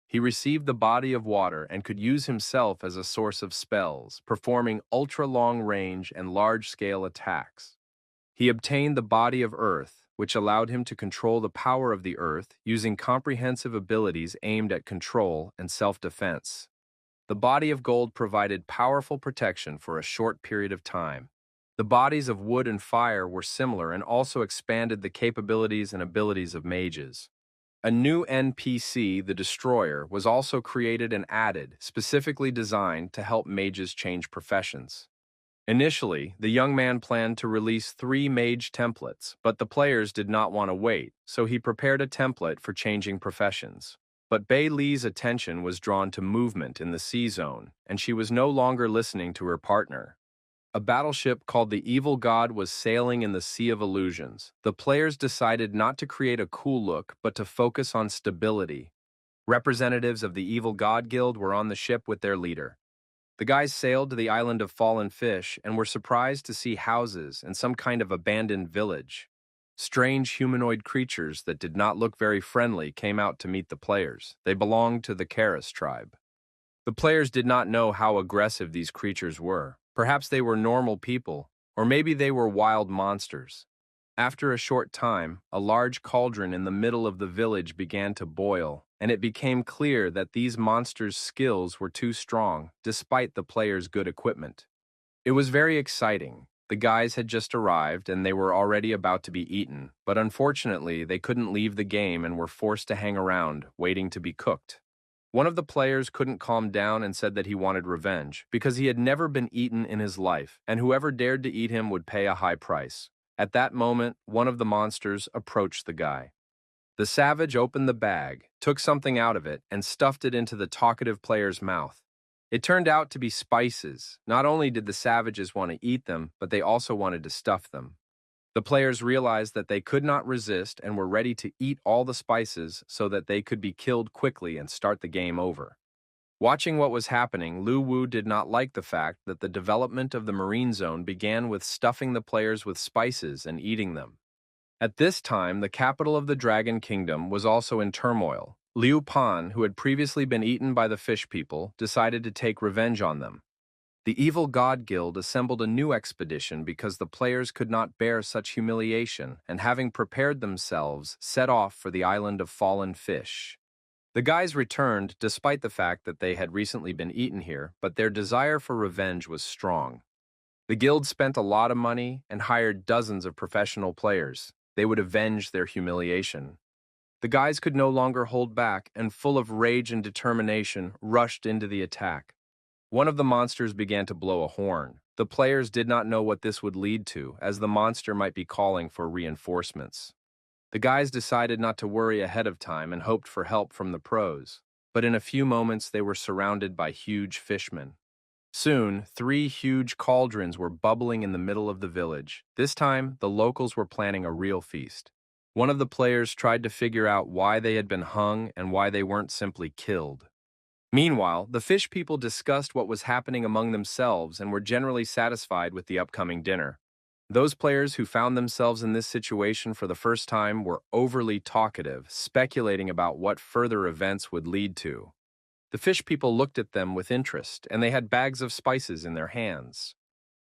He received the body of water and could use himself as a source of spells, performing ultra-long range and large-scale attacks. He obtained the body of earth, which allowed him to control the power of the earth using comprehensive abilities aimed at control and self-defense. The body of gold provided powerful protection for a short period of time. The bodies of wood and fire were similar and also expanded the capabilities and abilities of mages. A new NPC, the Destroyer, was also created and added, specifically designed to help mages change professions. Initially, the young man planned to release 3 mage templates, but the players did not want to wait, so he prepared a template for changing professions. But Bei Li's attention was drawn to movement in the sea zone, and she was no longer listening to her partner. A battleship called the Evil God was sailing in the Sea of Illusions. The players decided not to create a cool look, but to focus on stability. Representatives of the Evil God Guild were on the ship with their leader. The guys sailed to the island of Fallen Fish and were surprised to see houses and some kind of abandoned village. Strange humanoid creatures that did not look very friendly came out to meet the players. They belonged to the Karis tribe. The players did not know how aggressive these creatures were. Perhaps they were normal people, or maybe they were wild monsters. After a short time, a large cauldron in the middle of the village began to boil, and it became clear that these monsters' skills were too strong, despite the players' good equipment. It was very exciting. The guys had just arrived, and they were already about to be eaten, but unfortunately, they couldn't leave the game and were forced to hang around, waiting to be cooked. One of the players couldn't calm down and said that he wanted revenge, because he had never been eaten in his life, and whoever dared to eat him would pay a high price. At that moment, one of the monsters approached the guy. The savage opened the bag, took something out of it, and stuffed it into the talkative player's mouth. It turned out to be spices. Not only did the savages want to eat them, but they also wanted to stuff them. The players realized that they could not resist and were ready to eat all the spices so that they could be killed quickly and start the game over. Watching what was happening, Lu Wu did not like the fact that the development of the marine zone began with stuffing the players with spices and eating them. At this time, the capital of the Dragon Kingdom was also in turmoil. Liu Pan, who had previously been eaten by the fish people, decided to take revenge on them. The Evil God Guild assembled a new expedition because the players could not bear such humiliation, and having prepared themselves, set off for the island of Fallen Fish. The guys returned despite the fact that they had recently been eaten here, but their desire for revenge was strong. The guild spent a lot of money and hired dozens of professional players. They would avenge their humiliation. The guys could no longer hold back and, full of rage and determination, rushed into the attack. One of the monsters began to blow a horn. The players did not know what this would lead to, as the monster might be calling for reinforcements. The guys decided not to worry ahead of time and hoped for help from the pros, but in a few moments they were surrounded by huge fishmen. Soon, 3 huge cauldrons were bubbling in the middle of the village. This time, the locals were planning a real feast. One of the players tried to figure out why they had been hung and why they weren't simply killed. Meanwhile, the fish people discussed what was happening among themselves and were generally satisfied with the upcoming dinner. Those players who found themselves in this situation for the first time were overly talkative, speculating about what further events would lead to. The fish people looked at them with interest, and they had bags of spices in their hands.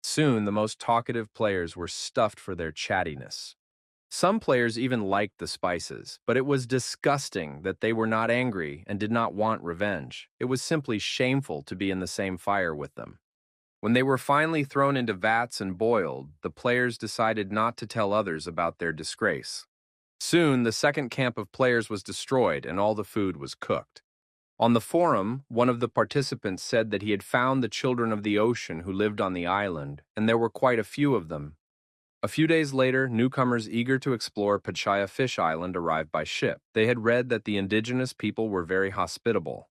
Soon, the most talkative players were stuffed for their chattiness. Some players even liked the spices, but it was disgusting that they were not angry and did not want revenge. It was simply shameful to be in the same fire with them. When they were finally thrown into vats and boiled, the players decided not to tell others about their disgrace. Soon, the second camp of players was destroyed and all the food was cooked. On the forum, one of the participants said that he had found the children of the ocean who lived on the island, and there were quite a few of them. A few days later, newcomers eager to explore Pachaya Fish Island arrived by ship. They had read that the indigenous people were very hospitable.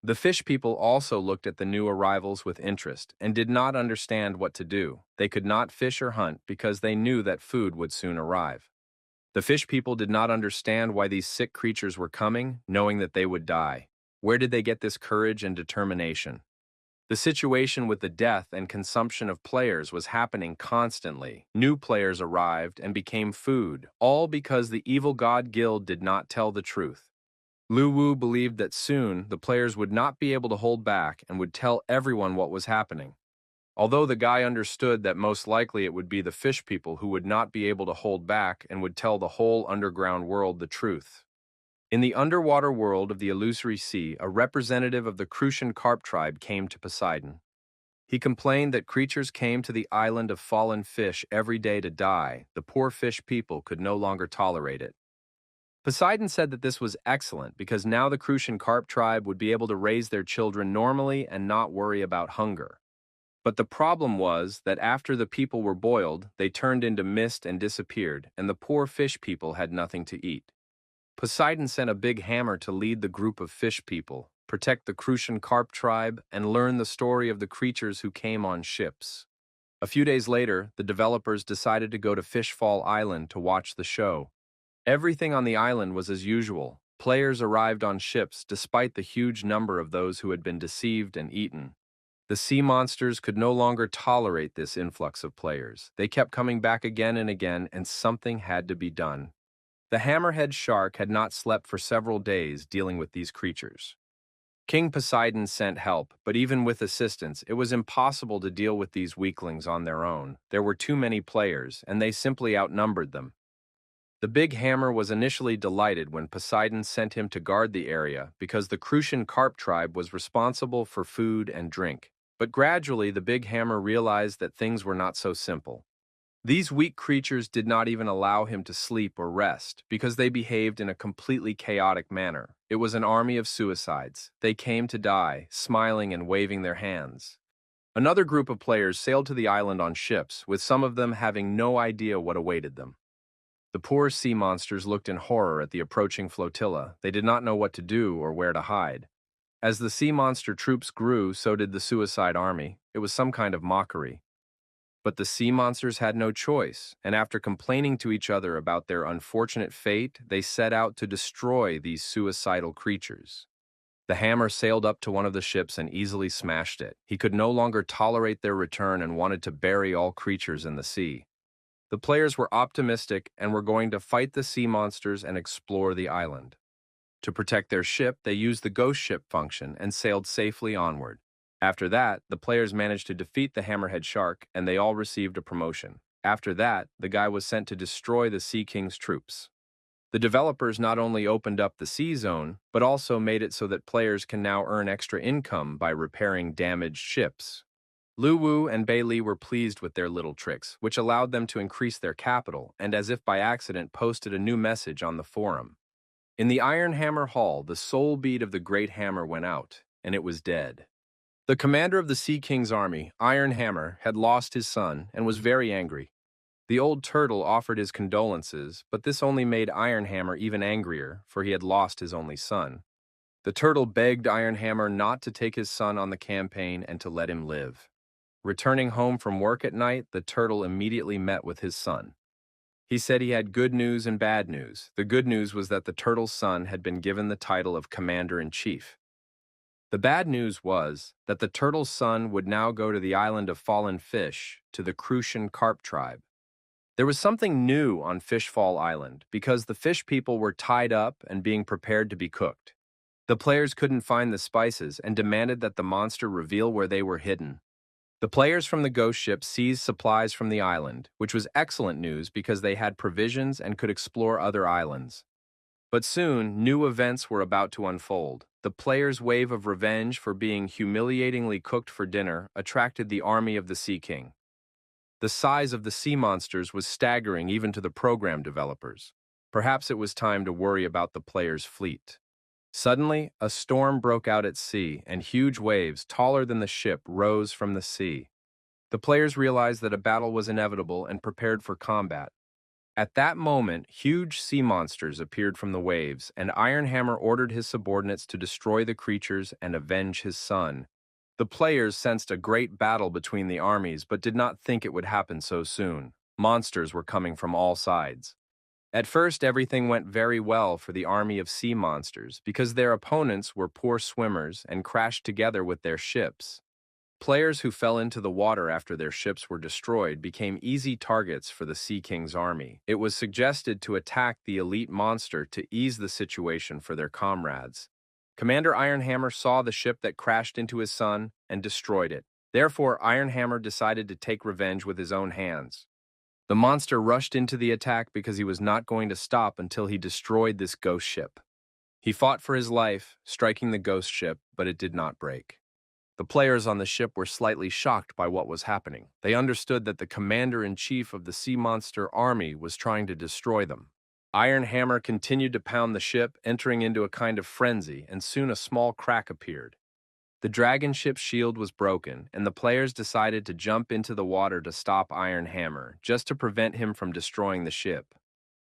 The fish people also looked at the new arrivals with interest and did not understand what to do. They could not fish or hunt because they knew that food would soon arrive. The fish people did not understand why these sick creatures were coming, knowing that they would die. Where did they get this courage and determination? The situation with the death and consumption of players was happening constantly. New players arrived and became food, all because the Evil God Guild did not tell the truth. Lu Wu believed that soon the players would not be able to hold back and would tell everyone what was happening. Although the guy understood that most likely it would be the fish people who would not be able to hold back and would tell the whole underground world the truth. In the underwater world of the Illusory Sea, a representative of the Crucian Carp tribe came to Poseidon. He complained that creatures came to the island of Fallen Fish every day to die. The poor fish people could no longer tolerate it. Poseidon said that this was excellent because now the Crucian carp tribe would be able to raise their children normally and not worry about hunger. But the problem was that after the people were boiled, they turned into mist and disappeared, and the poor fish people had nothing to eat. Poseidon sent a big hammer to lead the group of fish people, protect the Crucian carp tribe, and learn the story of the creatures who came on ships. A few days later, the developers decided to go to Fishfall Island to watch the show. Everything on the island was as usual. Players arrived on ships despite the huge number of those who had been deceived and eaten. The sea monsters could no longer tolerate this influx of players. They kept coming back again and again, and something had to be done. The hammerhead shark had not slept for several days dealing with these creatures. King Poseidon sent help, but even with assistance, it was impossible to deal with these weaklings on their own. There were too many players, and they simply outnumbered them. The big hammer was initially delighted when Poseidon sent him to guard the area because the Crucian carp tribe was responsible for food and drink. But gradually, the big hammer realized that things were not so simple. These weak creatures did not even allow him to sleep or rest because they behaved in a completely chaotic manner. It was an army of suicides. They came to die, smiling and waving their hands. Another group of players sailed to the island on ships, with some of them having no idea what awaited them. The poor sea monsters looked in horror at the approaching flotilla. They did not know what to do or where to hide. As the sea monster troops grew, so did the suicide army. It was some kind of mockery. But the sea monsters had no choice, and after complaining to each other about their unfortunate fate, they set out to destroy these suicidal creatures. The hammer sailed up to one of the ships and easily smashed it. He could no longer tolerate their return and wanted to bury all creatures in the sea. The players were optimistic and were going to fight the sea monsters and explore the island. To protect their ship, they used the ghost ship function and sailed safely onward. After that, the players managed to defeat the hammerhead shark, and they all received a promotion. After that, the guy was sent to destroy the Sea King's troops. The developers not only opened up the sea zone, but also made it so that players can now earn extra income by repairing damaged ships. Lu Wu and Bei Li were pleased with their little tricks, which allowed them to increase their capital, and as if by accident posted a new message on the forum. In the Iron Hammer Hall, the soul bead of the Great Hammer went out, and it was dead. The commander of the Sea King's army, Iron Hammer, had lost his son and was very angry. The old turtle offered his condolences, but this only made Iron Hammer even angrier, for he had lost his only son. The turtle begged Iron Hammer not to take his son on the campaign and to let him live. Returning home from work at night, the turtle immediately met with his son. He said he had good news and bad news. The good news was that the turtle's son had been given the title of Commander-in-Chief. The bad news was that the turtle's son would now go to the island of Fallen Fish, to the Crucian carp tribe. There was something new on Fishfall Island because the fish people were tied up and being prepared to be cooked. The players couldn't find the spices and demanded that the monster reveal where they were hidden. The players from the ghost ship seized supplies from the island, which was excellent news because they had provisions and could explore other islands. But soon, new events were about to unfold. The players' wave of revenge for being humiliatingly cooked for dinner attracted the army of the Sea King. The size of the sea monsters was staggering even to the program developers. Perhaps it was time to worry about the players' fleet. Suddenly, a storm broke out at sea, and huge waves, taller than the ship, rose from the sea. The players realized that a battle was inevitable and prepared for combat. At that moment, huge sea monsters appeared from the waves, and Iron Hammer ordered his subordinates to destroy the creatures and avenge his son. The players sensed a great battle between the armies, but did not think it would happen so soon. Monsters were coming from all sides. At first, everything went very well for the army of sea monsters because their opponents were poor swimmers and crashed together with their ships. Players who fell into the water after their ships were destroyed became easy targets for the Sea King's army. It was suggested to attack the elite monster to ease the situation for their comrades. Commander Ironhammer saw the ship that crashed into his son and destroyed it. Therefore, Ironhammer decided to take revenge with his own hands. The monster rushed into the attack because he was not going to stop until he destroyed this ghost ship. He fought for his life, striking the ghost ship, but it did not break. The players on the ship were slightly shocked by what was happening. They understood that the commander-in-chief of the sea monster army was trying to destroy them. Iron Hammer continued to pound the ship, entering into a kind of frenzy, and soon a small crack appeared. The dragon ship's shield was broken, and the players decided to jump into the water to stop Iron Hammer, just to prevent him from destroying the ship.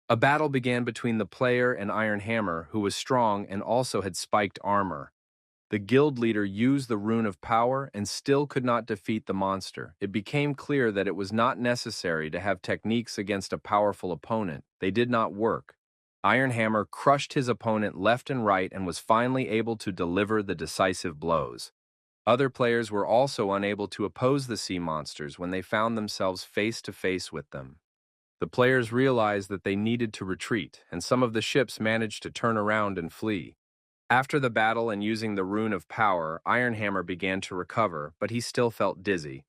A battle began between the player and Iron Hammer, who was strong and also had spiked armor. The guild leader used the rune of power and still could not defeat the monster. It became clear that it was not necessary to have techniques against a powerful opponent. They did not work. Iron Hammer crushed his opponent left and right and was finally able to deliver the decisive blows. Other players were also unable to oppose the sea monsters when they found themselves face to face with them. The players realized that they needed to retreat, and some of the ships managed to turn around and flee. After the battle and using the rune of power, Iron Hammer began to recover, but he still felt dizzy.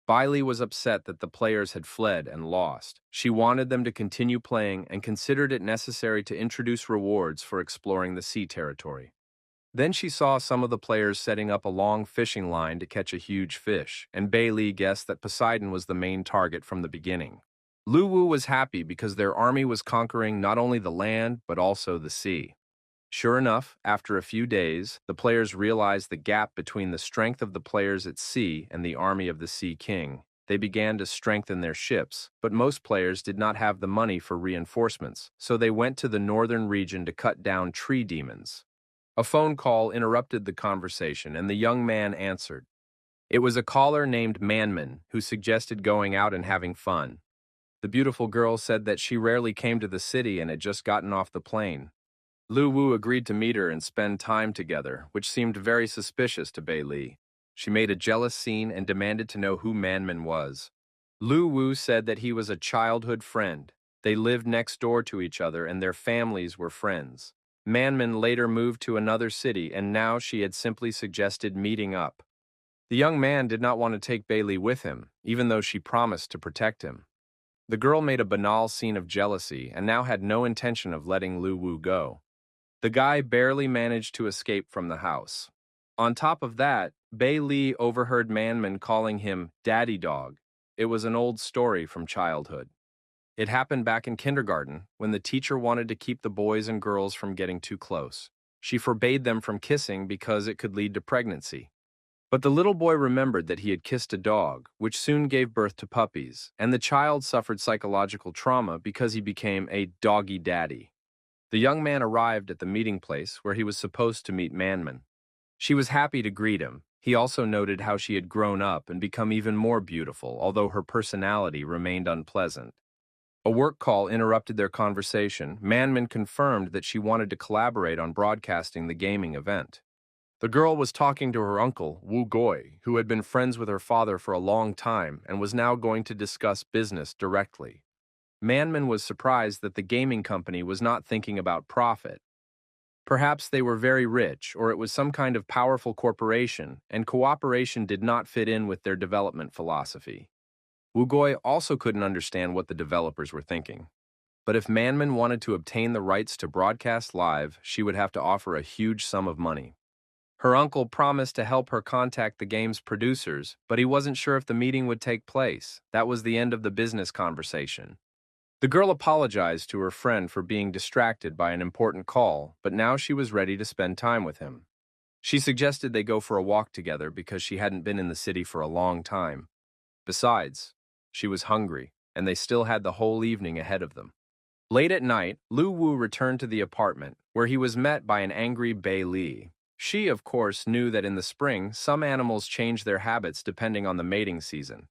Bailey was upset that the players had fled and lost. She wanted them to continue playing and considered it necessary to introduce rewards for exploring the sea territory. Then she saw some of the players setting up a long fishing line to catch a huge fish, and Bailey guessed that Poseidon was the main target from the beginning. Lu Wu was happy because their army was conquering not only the land but also the sea. Sure enough, after a few days, the players realized the gap between the strength of the players at sea and the army of the Sea King. They began to strengthen their ships, but most players did not have the money for reinforcements, so they went to the northern region to cut down tree demons. A phone call interrupted the conversation, and the young man answered. It was a caller named Manman who suggested going out and having fun. The beautiful girl said that she rarely came to the city and had just gotten off the plane. Lu Wu agreed to meet her and spend time together, which seemed very suspicious to Bei Li. She made a jealous scene and demanded to know who Manman was. Lu Wu said that he was a childhood friend. They lived next door to each other and their families were friends. Manman later moved to another city and now she had simply suggested meeting up. The young man did not want to take Bei Li with him, even though she promised to protect him. The girl made a banal scene of jealousy and now had no intention of letting Lu Wu go. The guy barely managed to escape from the house. On top of that, Bei Li overheard Manman calling him Daddy Dog. It was an old story from childhood. It happened back in kindergarten when the teacher wanted to keep the boys and girls from getting too close. She forbade them from kissing because it could lead to pregnancy. But the little boy remembered that he had kissed a dog, which soon gave birth to puppies, and the child suffered psychological trauma because he became a doggy daddy. The young man arrived at the meeting place where he was supposed to meet Manman. She was happy to greet him. He also noted how she had grown up and become even more beautiful, although her personality remained unpleasant. A work call interrupted their conversation. Manman confirmed that she wanted to collaborate on broadcasting the gaming event. The girl was talking to her uncle, Wu Goi, who had been friends with her father for a long time and was now going to discuss business directly. Manman was surprised that the gaming company was not thinking about profit. Perhaps they were very rich, or it was some kind of powerful corporation, and cooperation did not fit in with their development philosophy. Wugoi also couldn't understand what the developers were thinking. But if Manman wanted to obtain the rights to broadcast live, she would have to offer a huge sum of money. Her uncle promised to help her contact the game's producers, but he wasn't sure if the meeting would take place. That was the end of the business conversation. The girl apologized to her friend for being distracted by an important call, but now she was ready to spend time with him. She suggested they go for a walk together because she hadn't been in the city for a long time. Besides, she was hungry, and they still had the whole evening ahead of them. Late at night, Lu Wu returned to the apartment, where he was met by an angry Bei Li. She, of course, knew that in the spring, some animals change their habits depending on the mating season.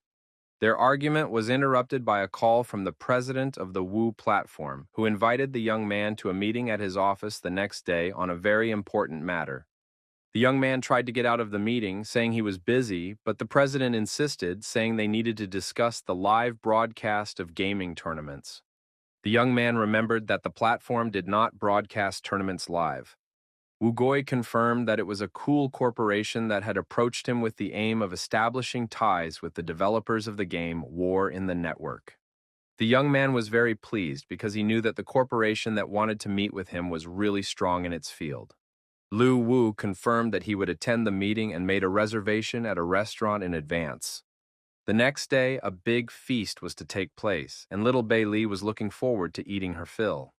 Their argument was interrupted by a call from the president of the Wu platform, who invited the young man to a meeting at his office the next day on a very important matter. The young man tried to get out of the meeting, saying he was busy, but the president insisted, saying they needed to discuss the live broadcast of gaming tournaments. The young man remembered that the platform did not broadcast tournaments live. Wugoi confirmed that it was a cool corporation that had approached him with the aim of establishing ties with the developers of the game War in the Network. The young man was very pleased because he knew that the corporation that wanted to meet with him was really strong in its field. Lu Wu confirmed that he would attend the meeting and made a reservation at a restaurant in advance. The next day, a big feast was to take place, and little Bei Li was looking forward to eating her fill.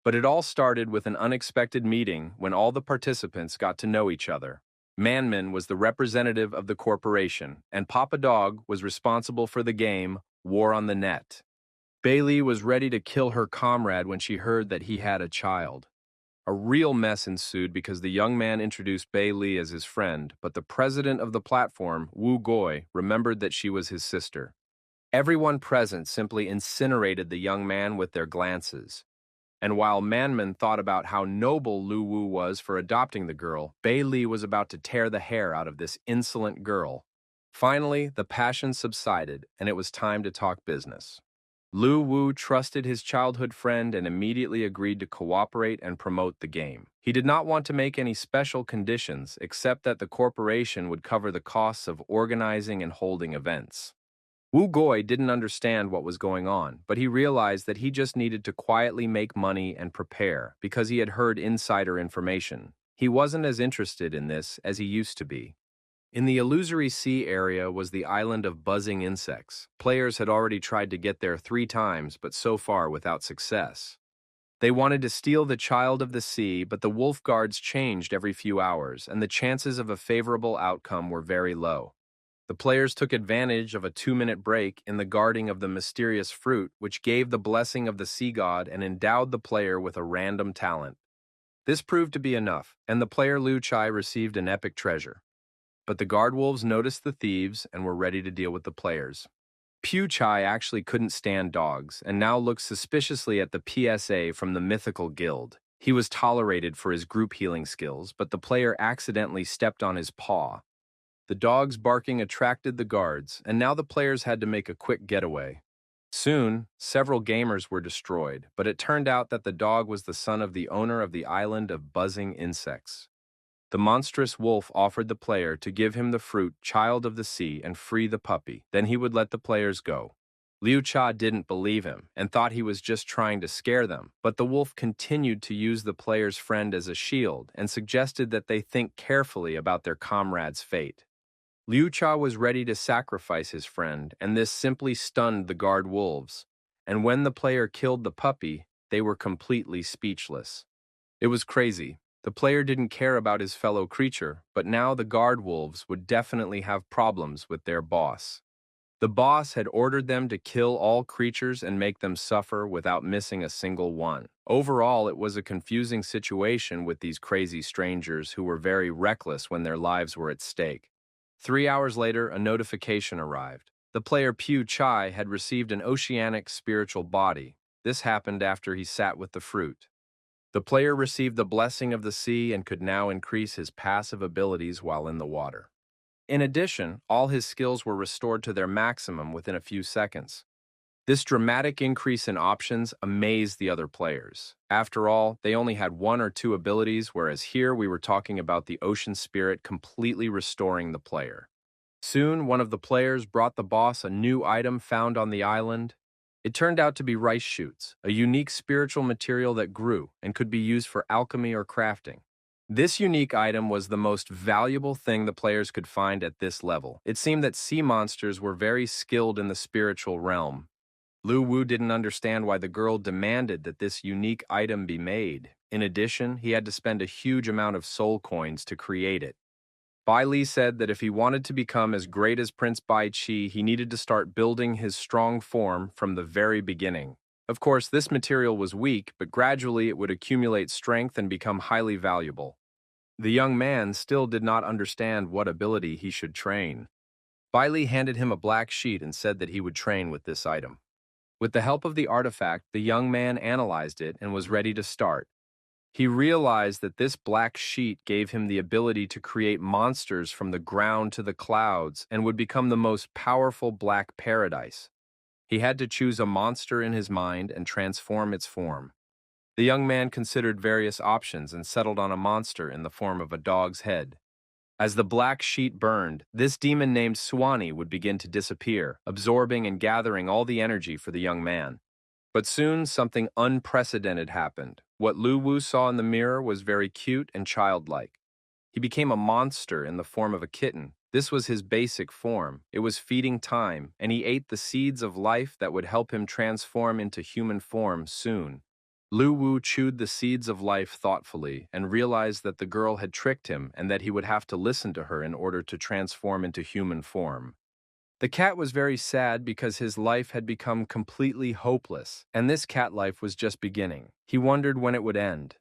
But it all started with an unexpected meeting when all the participants got to know each other. Manman was the representative of the corporation, and Papa Dog was responsible for the game War on the Net. Bailey was ready to kill her comrade when she heard that he had a child. A real mess ensued because the young man introduced Bailey as his friend, but the president of the platform, Wu Goi, remembered that she was his sister. Everyone present simply incinerated the young man with their glances. And while Manman thought about how noble Lu Wu was for adopting the girl, Bailey was about to tear the hair out of this insolent girl. Finally, the passion subsided, and it was time to talk business. Lu Wu trusted his childhood friend and immediately agreed to cooperate and promote the game. He did not want to make any special conditions except that the corporation would cover the costs of organizing and holding events. Wu Goi didn't understand what was going on, but he realized that he just needed to quietly make money and prepare because he had heard insider information. He wasn't as interested in this as he used to be. In the Illusory Sea area was the island of buzzing insects. Players had already tried to get there 3 times, but so far without success. They wanted to steal the child of the sea, but the wolf guards changed every few hours, and the chances of a favorable outcome were very low. The players took advantage of a 2-minute break in the guarding of the mysterious fruit, which gave the blessing of the sea god and endowed the player with a random talent. This proved to be enough, and the player Liu Chai received an epic treasure. But the guard wolves noticed the thieves and were ready to deal with the players. Piu Chai actually couldn't stand dogs and now looked suspiciously at the PSA from the mythical guild. He was tolerated for his group healing skills, but the player accidentally stepped on his paw. The dog's barking attracted the guards, and now the players had to make a quick getaway. Soon, several gamers were destroyed, but it turned out that the dog was the son of the owner of the island of buzzing insects. The monstrous wolf offered the player to give him the fruit, child of the sea, and free the puppy. Then he would let the players go. Liu Cha didn't believe him and thought he was just trying to scare them, but the wolf continued to use the player's friend as a shield and suggested that they think carefully about their comrade's fate. Liu Cha was ready to sacrifice his friend, and this simply stunned the guard wolves. And when the player killed the puppy, they were completely speechless. It was crazy. The player didn't care about his fellow creature, but now the guard wolves would definitely have problems with their boss. The boss had ordered them to kill all creatures and make them suffer without missing a single one. Overall, it was a confusing situation with these crazy strangers who were very reckless when their lives were at stake. 3 hours later, a notification arrived. The player Piu Chai had received an oceanic spiritual body. This happened after he sat with the fruit. The player received the blessing of the sea and could now increase his passive abilities while in the water. In addition, all his skills were restored to their maximum within a few seconds. This dramatic increase in options amazed the other players. After all, they only had 1 or 2 abilities, whereas here we were talking about the ocean spirit completely restoring the player. Soon, one of the players brought the boss a new item found on the island. It turned out to be rice shoots, a unique spiritual material that grew and could be used for alchemy or crafting. This unique item was the most valuable thing the players could find at this level. It seemed that sea monsters were very skilled in the spiritual realm. Lu Wu didn't understand why the girl demanded that this unique item be made. In addition, he had to spend a huge amount of soul coins to create it. Bai Li said that if he wanted to become as great as Prince Bai Qi, he needed to start building his strong form from the very beginning. Of course, this material was weak, but gradually it would accumulate strength and become highly valuable. The young man still did not understand what ability he should train. Bai Li handed him a black sheet and said that he would train with this item. With the help of the artifact, the young man analyzed it and was ready to start. He realized that this black sheet gave him the ability to create monsters from the ground to the clouds and would become the most powerful black paradise. He had to choose a monster in his mind and transform its form. The young man considered various options and settled on a monster in the form of a dog's head. As the black sheet burned, this demon named Suwani would begin to disappear, absorbing and gathering all the energy for the young man. But soon something unprecedented happened. What Lu Wu saw in the mirror was very cute and childlike. He became a monster in the form of a kitten. This was his basic form. It was feeding time, and he ate the seeds of life that would help him transform into human form soon. Lu Wu chewed the seeds of life thoughtfully and realized that the girl had tricked him and that he would have to listen to her in order to transform into human form. The cat was very sad because his life had become completely hopeless, and this cat life was just beginning. He wondered when it would end.